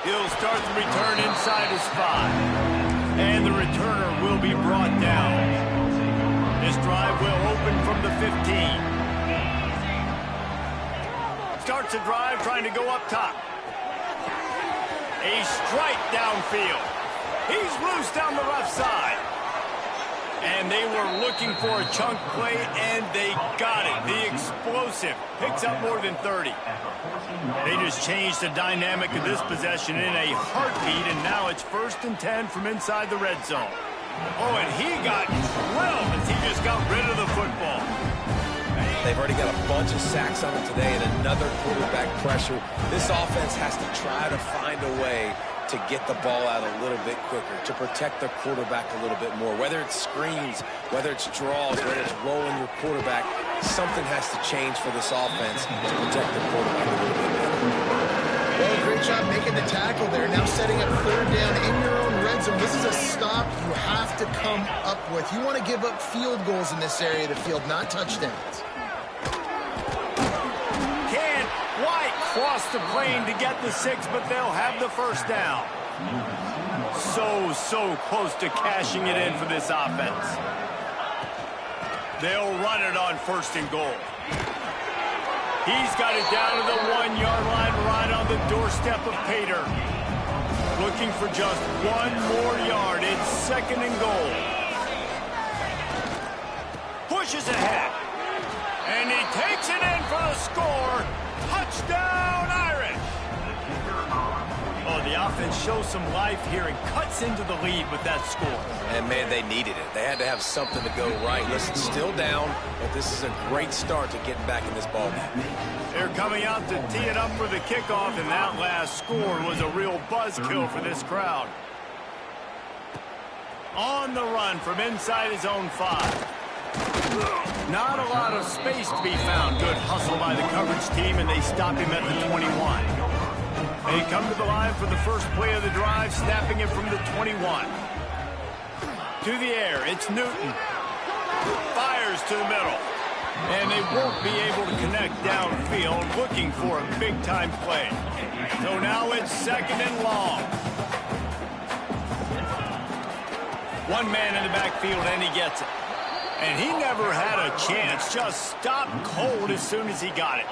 He'll start the return inside his 5. And the returner will be brought down. This drive will open from the 15. Starts a drive trying to go up top. A strike downfield. He's loose down the left side. And they were looking for a chunk play, and they got it. The explosive picks up more than 30. They just changed the dynamic of this possession in a heartbeat, and now it's 1st and 10 from inside the red zone. Oh, and he got drilled as he just got rid of the football. They've already got a bunch of sacks on them today and another quarterback pressure. This offense has to try to find a way to get the ball out a little bit quicker, to protect their quarterback a little bit more. Whether it's screens, whether it's draws, whether it's rolling your quarterback, something has to change for this offense to protect the quarterback a little bit better. Well, great job making the tackle there. Now setting up 3rd down in your own red zone. This is a stop you have to come up with. You want to give up field goals in this area of the field, not touchdowns. White cross the plane to get the 6, but they'll have the 1st down. So close to cashing it in for this offense. They'll run it on 1st and goal. He's got it down to the 1-yard line, right on the doorstep of Pater. Looking for just 1 more yard. It's 2nd and goal. Pushes ahead. And he takes it in for the score. Touchdown, Irish! Oh, the offense shows some life here and cuts into the lead with that score. And, man, they needed it. They had to have something to go right. Listen, still down, but this is a great start to getting back in this ballgame. They're coming out to tee it up for the kickoff, and that last score was a real buzzkill for this crowd. On the run from inside his own 5. Not a lot of space to be found. Good hustle by the coverage team, and they stop him at the 21. They come to the line for the first play of the drive, snapping it from the 21. To the air, it's Newton. Fires to the middle. And they won't be able to connect downfield, looking for a big-time play. So now it's 2nd and long. One man in the backfield, and he gets it. And he never had a chance, just stopped cold as soon as he got it.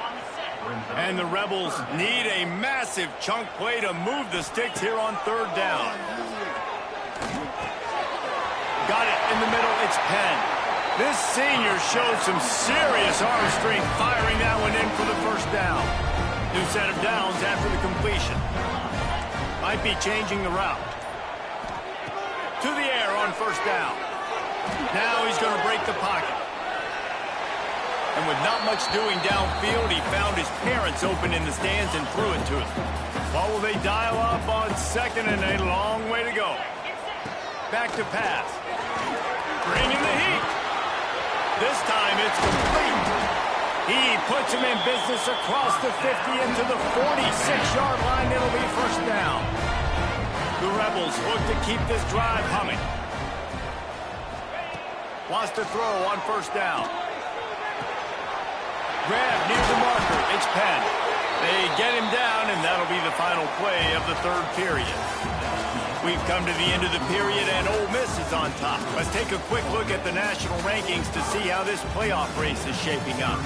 And the Rebels need a massive chunk play to move the sticks here on 3rd down. Got it in the middle, it's Penn. This senior showed some serious arm strength firing that one in for the 1st down. New set of downs after the completion. Might be changing the route. To the air on 1st down. Now he's going to break the pocket. And with not much doing downfield, he found his parents open in the stands and threw it to them. What will they dial up on 2nd and a long way to go? Back to pass. Bringing the heat. This time it's complete. He puts him in business across the 50 into the 46-yard line. It'll be 1st down. The Rebels look to keep this drive humming. Wants to throw on 1st down. Grab near the marker. It's Penn. They get him down, and that'll be the final play of the 3rd period. We've come to the end of the period, and Ole Miss is on top. Let's take a quick look at the national rankings to see how this playoff race is shaping up.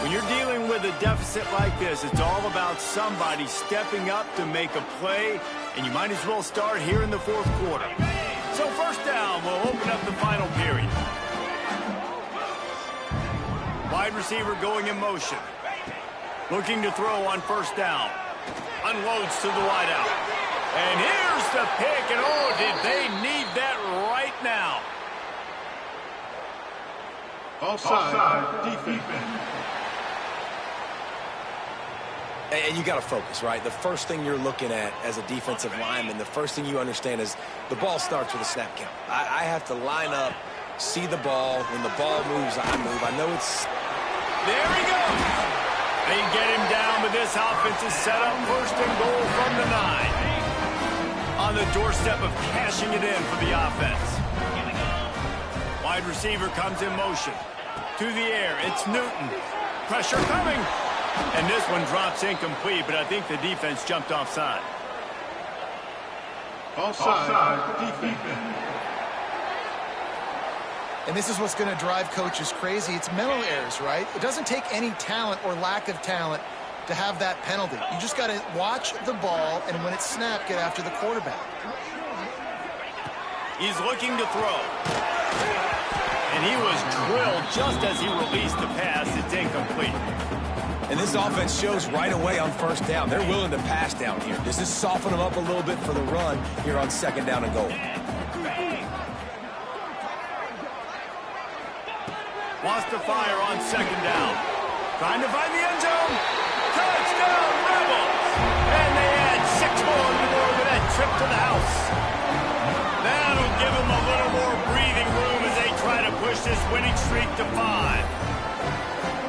When you're dealing with a deficit like this, it's all about somebody stepping up to make a play, and you might as well start here in the 4th quarter. So 1st down will open up the final period. Wide receiver going in motion. Looking to throw on 1st down. Unloads to the wideout. And here's the pick, and oh, did they need that right now. Offside defense. And you got to focus, right? The first thing you're looking at as a defensive lineman, the first thing you understand is the ball starts with a snap count. I have to line up, see the ball. When the ball moves, I move. I know it's... There he goes. They get him down, but this offense is set up 1st and goal from the 9. On the doorstep of cashing it in for the offense. Wide receiver comes in motion. To the air, it's Newton. Pressure coming. And this one drops incomplete, but I think the defense jumped offside. Offside defense. And this is what's going to drive coaches crazy. It's mental errors, right? It doesn't take any talent or lack of talent to have that penalty. You just got to watch the ball, and when it's snapped, get after the quarterback. He's looking to throw. And he was drilled just as he released the pass. It's incomplete. And this offense shows right away on first down. They're willing to pass down here. Does this soften them up a little bit for the run here on second down and goal? Wants to fire on second down. Trying to find the end zone. Touchdown, Rebels! And they add 6 more with that trip to the house. That'll give them a little more breathing room as they try to push this winning streak to 5.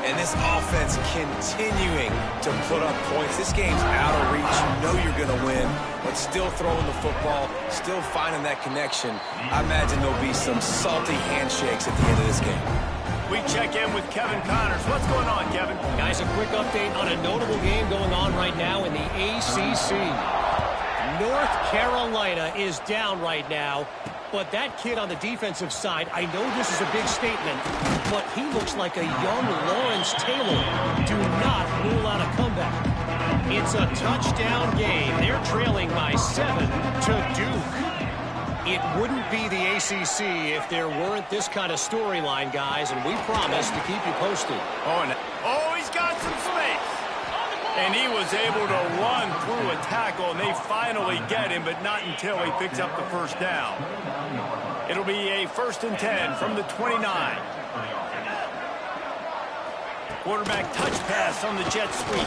And this offense continuing to put up points. This game's out of reach. You know you're going to win, but still throwing the football, still finding that connection. I imagine there'll be some salty handshakes at the end of this game. We check in with Kevin Connors. What's going on, Kevin? Guys, a quick update on a notable game going on right now in the ACC. North Carolina is down right now, but that kid on the defensive side, I know this is a big statement, but he looks like a young Lawrence Taylor. Do not rule out a comeback. It's a touchdown game. They're trailing by 7 to Duke. It wouldn't be the ACC if there weren't this kind of storyline, guys, and we promise to keep you posted. Oh, he's got some space. And he was able to run through a tackle, and they finally get him, but not until he picks up the first down. It'll be a 1st and 10 from the 29. Quarterback touch pass on the jet sweep.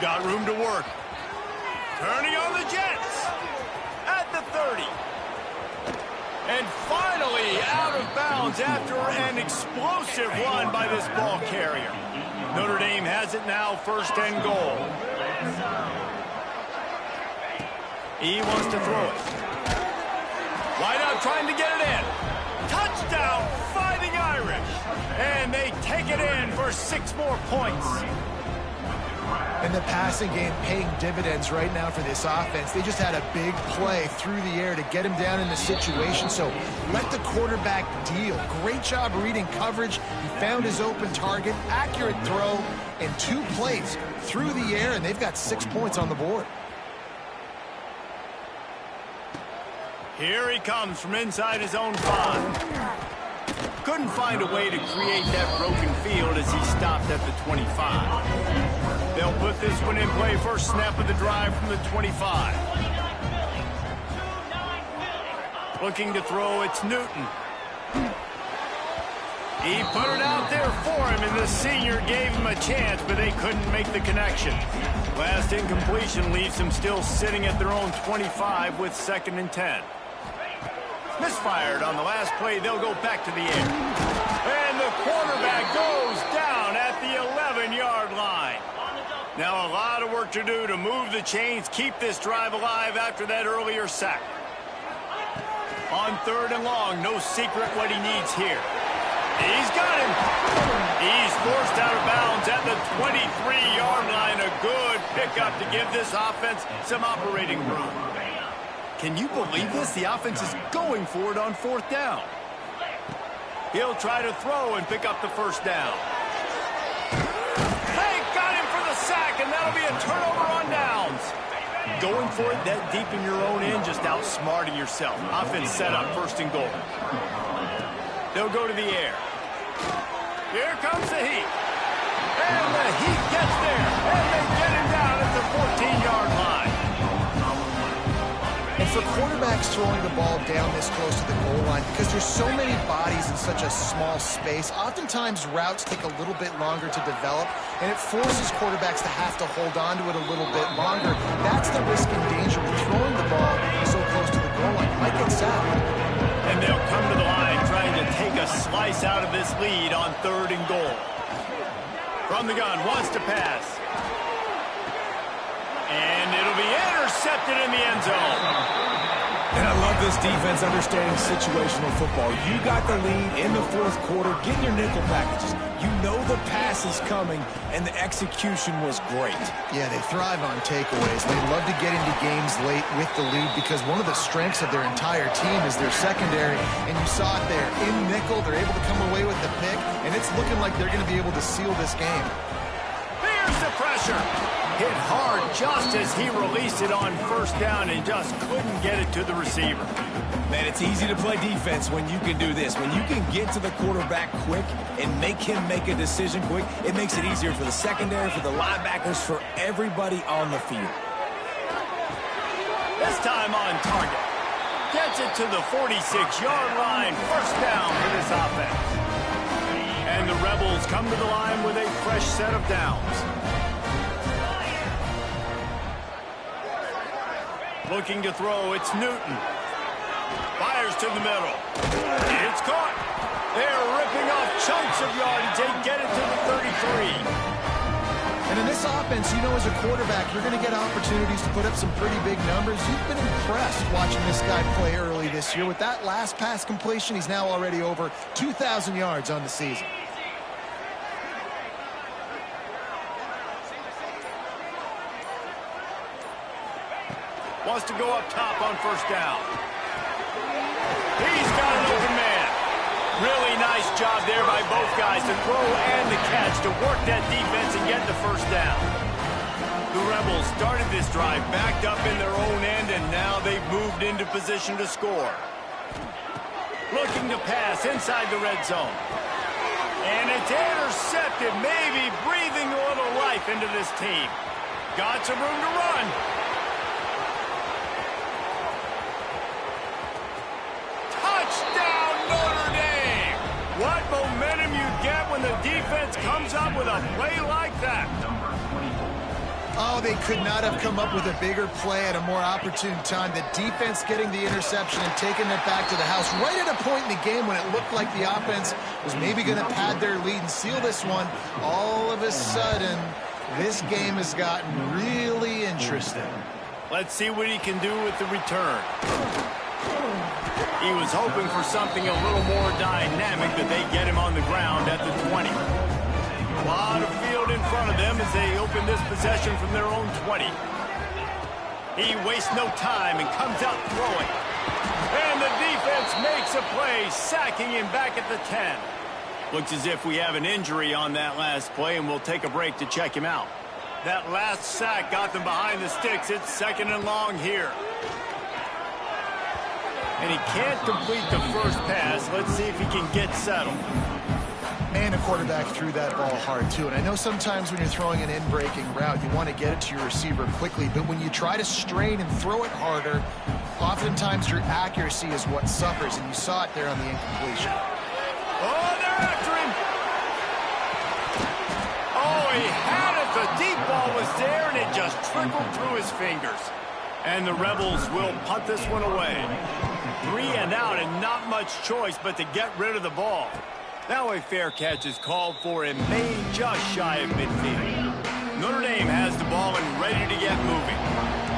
Got room to work. Turning on the Jets at the 30. And finally out of bounds after an explosive run by this ball carrier. Notre Dame has it now, 1st and goal. He wants to throw it. Wide out trying to get it in. Touchdown, Fighting Irish. And they take it in for 6 more points. And the passing game paying dividends right now for this offense. They just had a big play through the air to get him down in the situation. So let the quarterback deal. Great job reading coverage. He found his open target, accurate throw, and 2 plays through the air, and they've got 6 points on the board. Here he comes from inside his own 5. Couldn't find a way to create that broken field as he stopped at the 25. They'll put this one in play. First snap of the drive from the 25. Looking to throw, it's Newton. He put it out there for him, and the senior gave him a chance, but they couldn't make the connection. Last incompletion leaves them still sitting at their own 25 with 2nd and 10. Misfired on the last play. They'll go back to the air. And the quarterback goes down at the 11-yard line. Now a lot of work to do to move the chains, keep this drive alive after that earlier sack. On 3rd and long, no secret what he needs here. He's got him. He's forced out of bounds at the 23-yard line. A good pickup to give this offense some operating room. Can you believe this? The offense is going for it on 4th down. He'll try to throw and pick up the first down. They got him for the sack, and that'll be a turnover on downs. Going for it that deep in your own end, just outsmarting yourself. Offense set up 1st and goal. They'll go to the air. Here comes the Heat. And the Heat gets there, and they get him down at the 14-yard line. And for quarterbacks throwing the ball down this close to the goal line, because there's so many bodies in such a small space, oftentimes routes take a little bit longer to develop, and it forces quarterbacks to have to hold on to it a little bit longer. That's the risk and danger with throwing the ball so close to the goal line. Might get sacked. And they'll come to the line trying to take a slice out of this lead on 3rd and goal. From the gun, wants to pass. And it'll be intercepted in the end zone. And I love this defense understanding situational football. You got the lead in the 4th quarter. Get your nickel packages. You know the pass is coming, and the execution was great. Yeah, they thrive on takeaways. They love to get into games late with the lead because one of the strengths of their entire team is their secondary, and you saw it there. In nickel, they're able to come away with the pick, and it's looking like they're going to be able to seal this game. The Here's the pressure. Hit hard just as he released it on first down and just couldn't get it to the receiver. Man, it's easy to play defense when you can do this. When you can get to the quarterback quick and make him make a decision quick, it makes it easier for the secondary, for the linebackers, for everybody on the field. This time on target. Gets it to the 46-yard line. First down for this offense. And the Rebels come to the line with a fresh set of downs. Looking to throw, it's Newton. Fires to the middle. It's caught. They're ripping off chunks of yardage. They get it to the 33. And in this offense, you know, as a quarterback, you're going to get opportunities to put up some pretty big numbers. You've been impressed watching this guy play early this year. With that last pass completion, he's now already over 2,000 yards on the season. Wants to go up top on first down. He's got an open man. Really nice job there by both guys, the throw and the catch, to work that defense and get the first down. The Rebels started this drive backed up in their own end, and now they've moved into position to score. Looking to pass inside the red zone. And it's intercepted, maybe breathing a little life into this team. Got some room to run. Touchdown, Notre Dame! What momentum you get when the defense comes up with a play like that. Oh, they could not have come up with a bigger play at a more opportune time. The defense getting the interception and taking it back to the house right at a point in the game when it looked like the offense was maybe going to pad their lead and seal this one. All of a sudden, this game has gotten really interesting. Let's see what he can do with the return. He was hoping for something a little more dynamic, but they get him on the ground at the 20. A lot of field in front of them as they open this possession from their own 20. He wastes no time and comes out throwing. And the defense makes a play, sacking him back at the 10. Looks as if we have an injury on that last play, and we'll take a break to check him out. That last sack got them behind the sticks. It's second and long here. And he can't complete the first pass. Let's see if he can get settled. And a quarterback threw that ball hard, too. And I know sometimes when you're throwing an in-breaking route, you want to get it to your receiver quickly. But when you try to strain and throw it harder, oftentimes your accuracy is what suffers. And you saw it there on the incompletion. Oh, they're after him. Oh, he had it. The deep ball was there, and it just trickled through his fingers. And the Rebels will punt this one away. 3 and out, and not much choice but to get rid of the ball. Now a fair catch is called for and made just shy of midfield. Notre Dame has the ball and ready to get moving.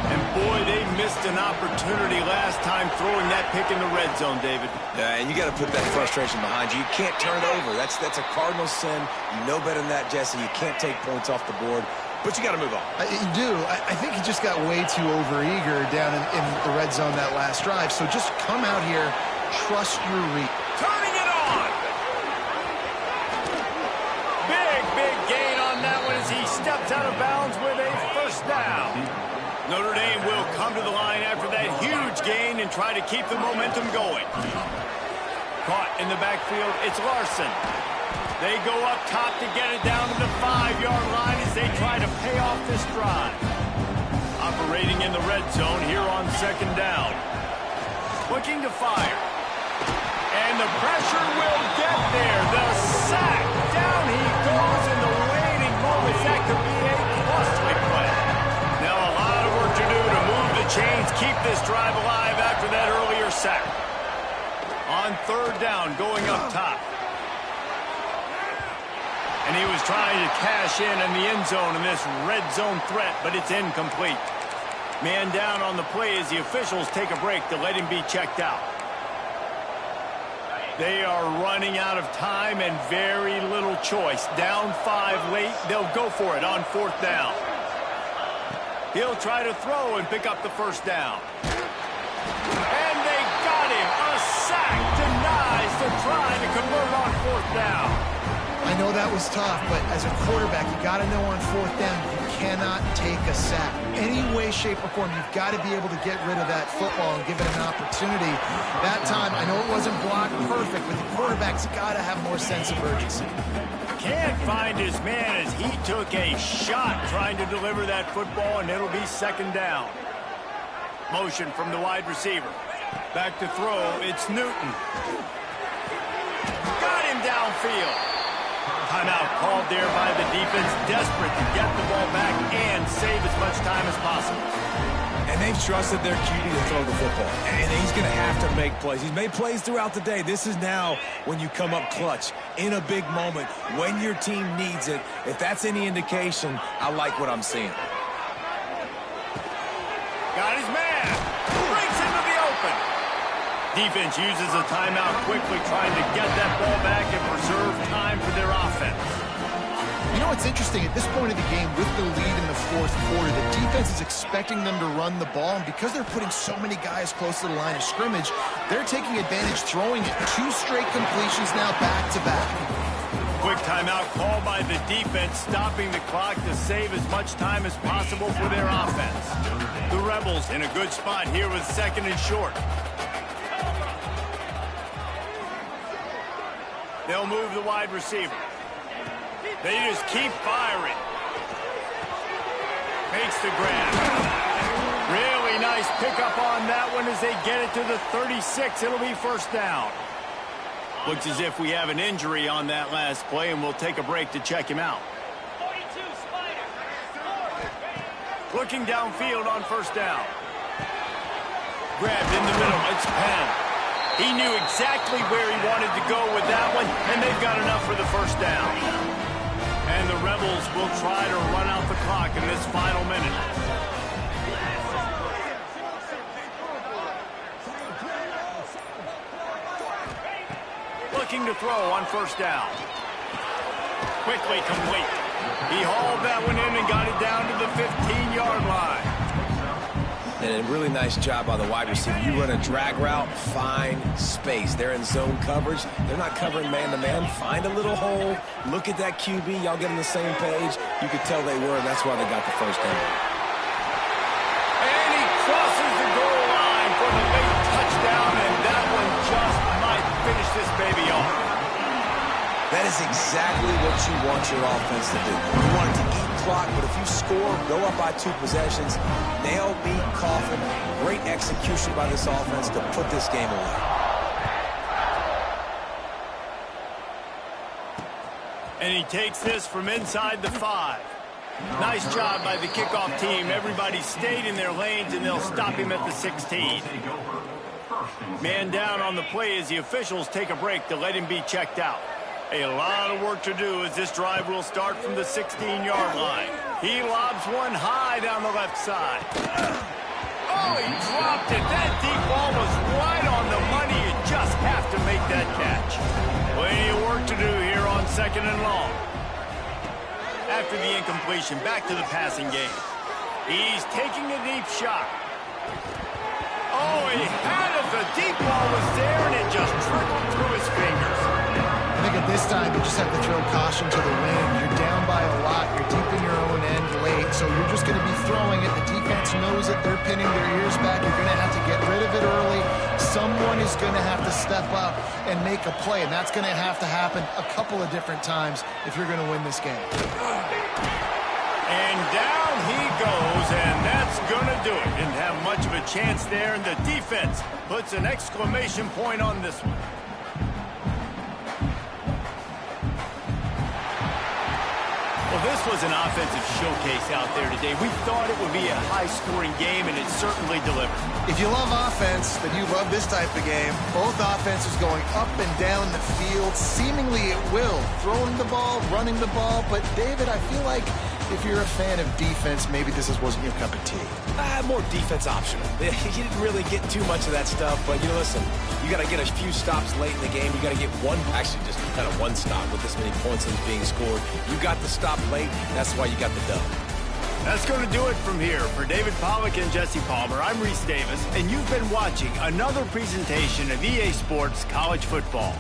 And boy, they missed an opportunity last time throwing that pick in the red zone, David. Yeah, and you got to put that frustration behind you. You can't turn it over. That's a cardinal sin. You know better than that, Jesse. You can't take points off the board. But you got to move on. You do. I think he just got way too overeager down in the red zone that last drive. So just come out here, trust your read. Turning it on! Big gain on that one as he steps out of bounds with a first down. Notre Dame will come to the line after that huge gain and try to keep the momentum going. Caught in the backfield, it's Larson. They go up top to get it down to the 5-yard line as they try to pay off this drive. Operating in the red zone here on second down. Looking to fire. And the pressure will get there. The sack. Down he goes in the waiting moments. That could be a costly play. Now a lot of work to do to move the chains, keep this drive alive after that earlier sack. On third down, going up top. And he was trying to cash in the end zone in this red zone threat, but it's incomplete. Man down on the play as the officials take a break to let him be checked out. They are running out of time and very little choice. Down 5 late, they'll go for it on fourth down. He'll try to throw and pick up the first down. And they got him. A sack denies the try to convert on fourth down. I know that was tough, but as a quarterback, you got to know on fourth down, you cannot take a sack. Any way, shape, or form, you've got to be able to get rid of that football and give it an opportunity. That time, I know it wasn't blocked perfect, but the quarterback's got to have more sense of urgency. Can't find his man as he took a shot trying to deliver that football, and it'll be second down. Motion from the wide receiver. Back to throw, it's Newton. Got him downfield. Timeout called there by the defense, desperate to get the ball back and save as much time as possible. And they've trusted their QB to throw the football. And he's going to have to make plays. He's made plays throughout the day. This is now when you come up clutch in a big moment when your team needs it. If that's any indication, I like what I'm seeing. Got his man. Breaks into the open. Defense uses a timeout quickly, trying to get that ball back and preserve time for their offense. You know what's interesting? At this point of the game, with the lead in the fourth quarter, the defense is expecting them to run the ball, and because they're putting so many guys close to the line of scrimmage, they're taking advantage, throwing it. 2 straight completions now back-to-back. Quick timeout called by the defense, stopping the clock to save as much time as possible for their offense. The Rebels in a good spot here with second and short. They'll move the wide receiver. They just keep firing. Makes the grab. Really nice pickup on that one as they get it to the 36. It'll be first down. Looks as if we have an injury on that last play, and we'll take a break to check him out. Looking downfield on first down. Grabbed in the middle. It's Penn. He knew exactly where he wanted to go with that one, and they've got enough for the first down. And the Rebels will try to run out the clock in this final minute. Looking to throw on first down. Quickly complete. He hauled that one in and got it down to the 15-yard line. And a really nice job by the wide receiver. You run a drag route, find space. They're in zone coverage. They're not covering man-to-man. Find a little hole. Look at that QB. Y'all get on the same page. You could tell they were, and that's why they got the first down. And he crosses the goal line for the late touchdown, and that one just might finish this baby off. That is exactly what you want your offense to do. You want it to eat clock, but if you score, go up by 2 possessions, nail, beat, coffin. Great execution by this offense to put this game away. And he takes this from inside the 5. Nice job by the kickoff team. Everybody stayed in their lanes, and they'll stop him at the 16. Man down on the play as the officials take a break to let him be checked out. A lot of work to do as this drive will start from the 16-yard line. He lobs one high down the left side. Oh, he dropped it. That deep ball was right on the money. You just have to make that catch. Plenty of work to do here on second and long. After the incompletion, back to the passing game. He's taking a deep shot. Oh, he had it. The deep ball was there, and it just trickled through his fingers. I think at this time, you just have to throw caution to the wind. You're down by a lot. You're deep in your own end late, so you're just going to be throwing it. The defense knows it. They're pinning their ears back. You're going to have to get rid of it early. Someone is going to have to step up and make a play, and that's going to have to happen a couple of different times if you're going to win this game. And down he goes, and that's going to do it. Didn't have much of a chance there, and the defense puts an exclamation point on this one. Well, this was an offensive showcase out there today. We thought it would be a high-scoring game, and it certainly delivered. If you love offense, then you love this type of game. Both offenses going up and down the field. Seemingly it will. Throwing the ball, running the ball. But, David, I feel like if you're a fan of defense, maybe this wasn't your cup of tea. More defense optional. You didn't really get too much of that stuff, but, you know, listen, you got to get a few stops late in the game. You got to get one, actually just kind of one stop with this many points being scored. You got the stop late. That's why you got the dub. That's going to do it from here. For David Pollack and Jesse Palmer, I'm Reese Davis, and you've been watching another presentation of EA Sports College Football.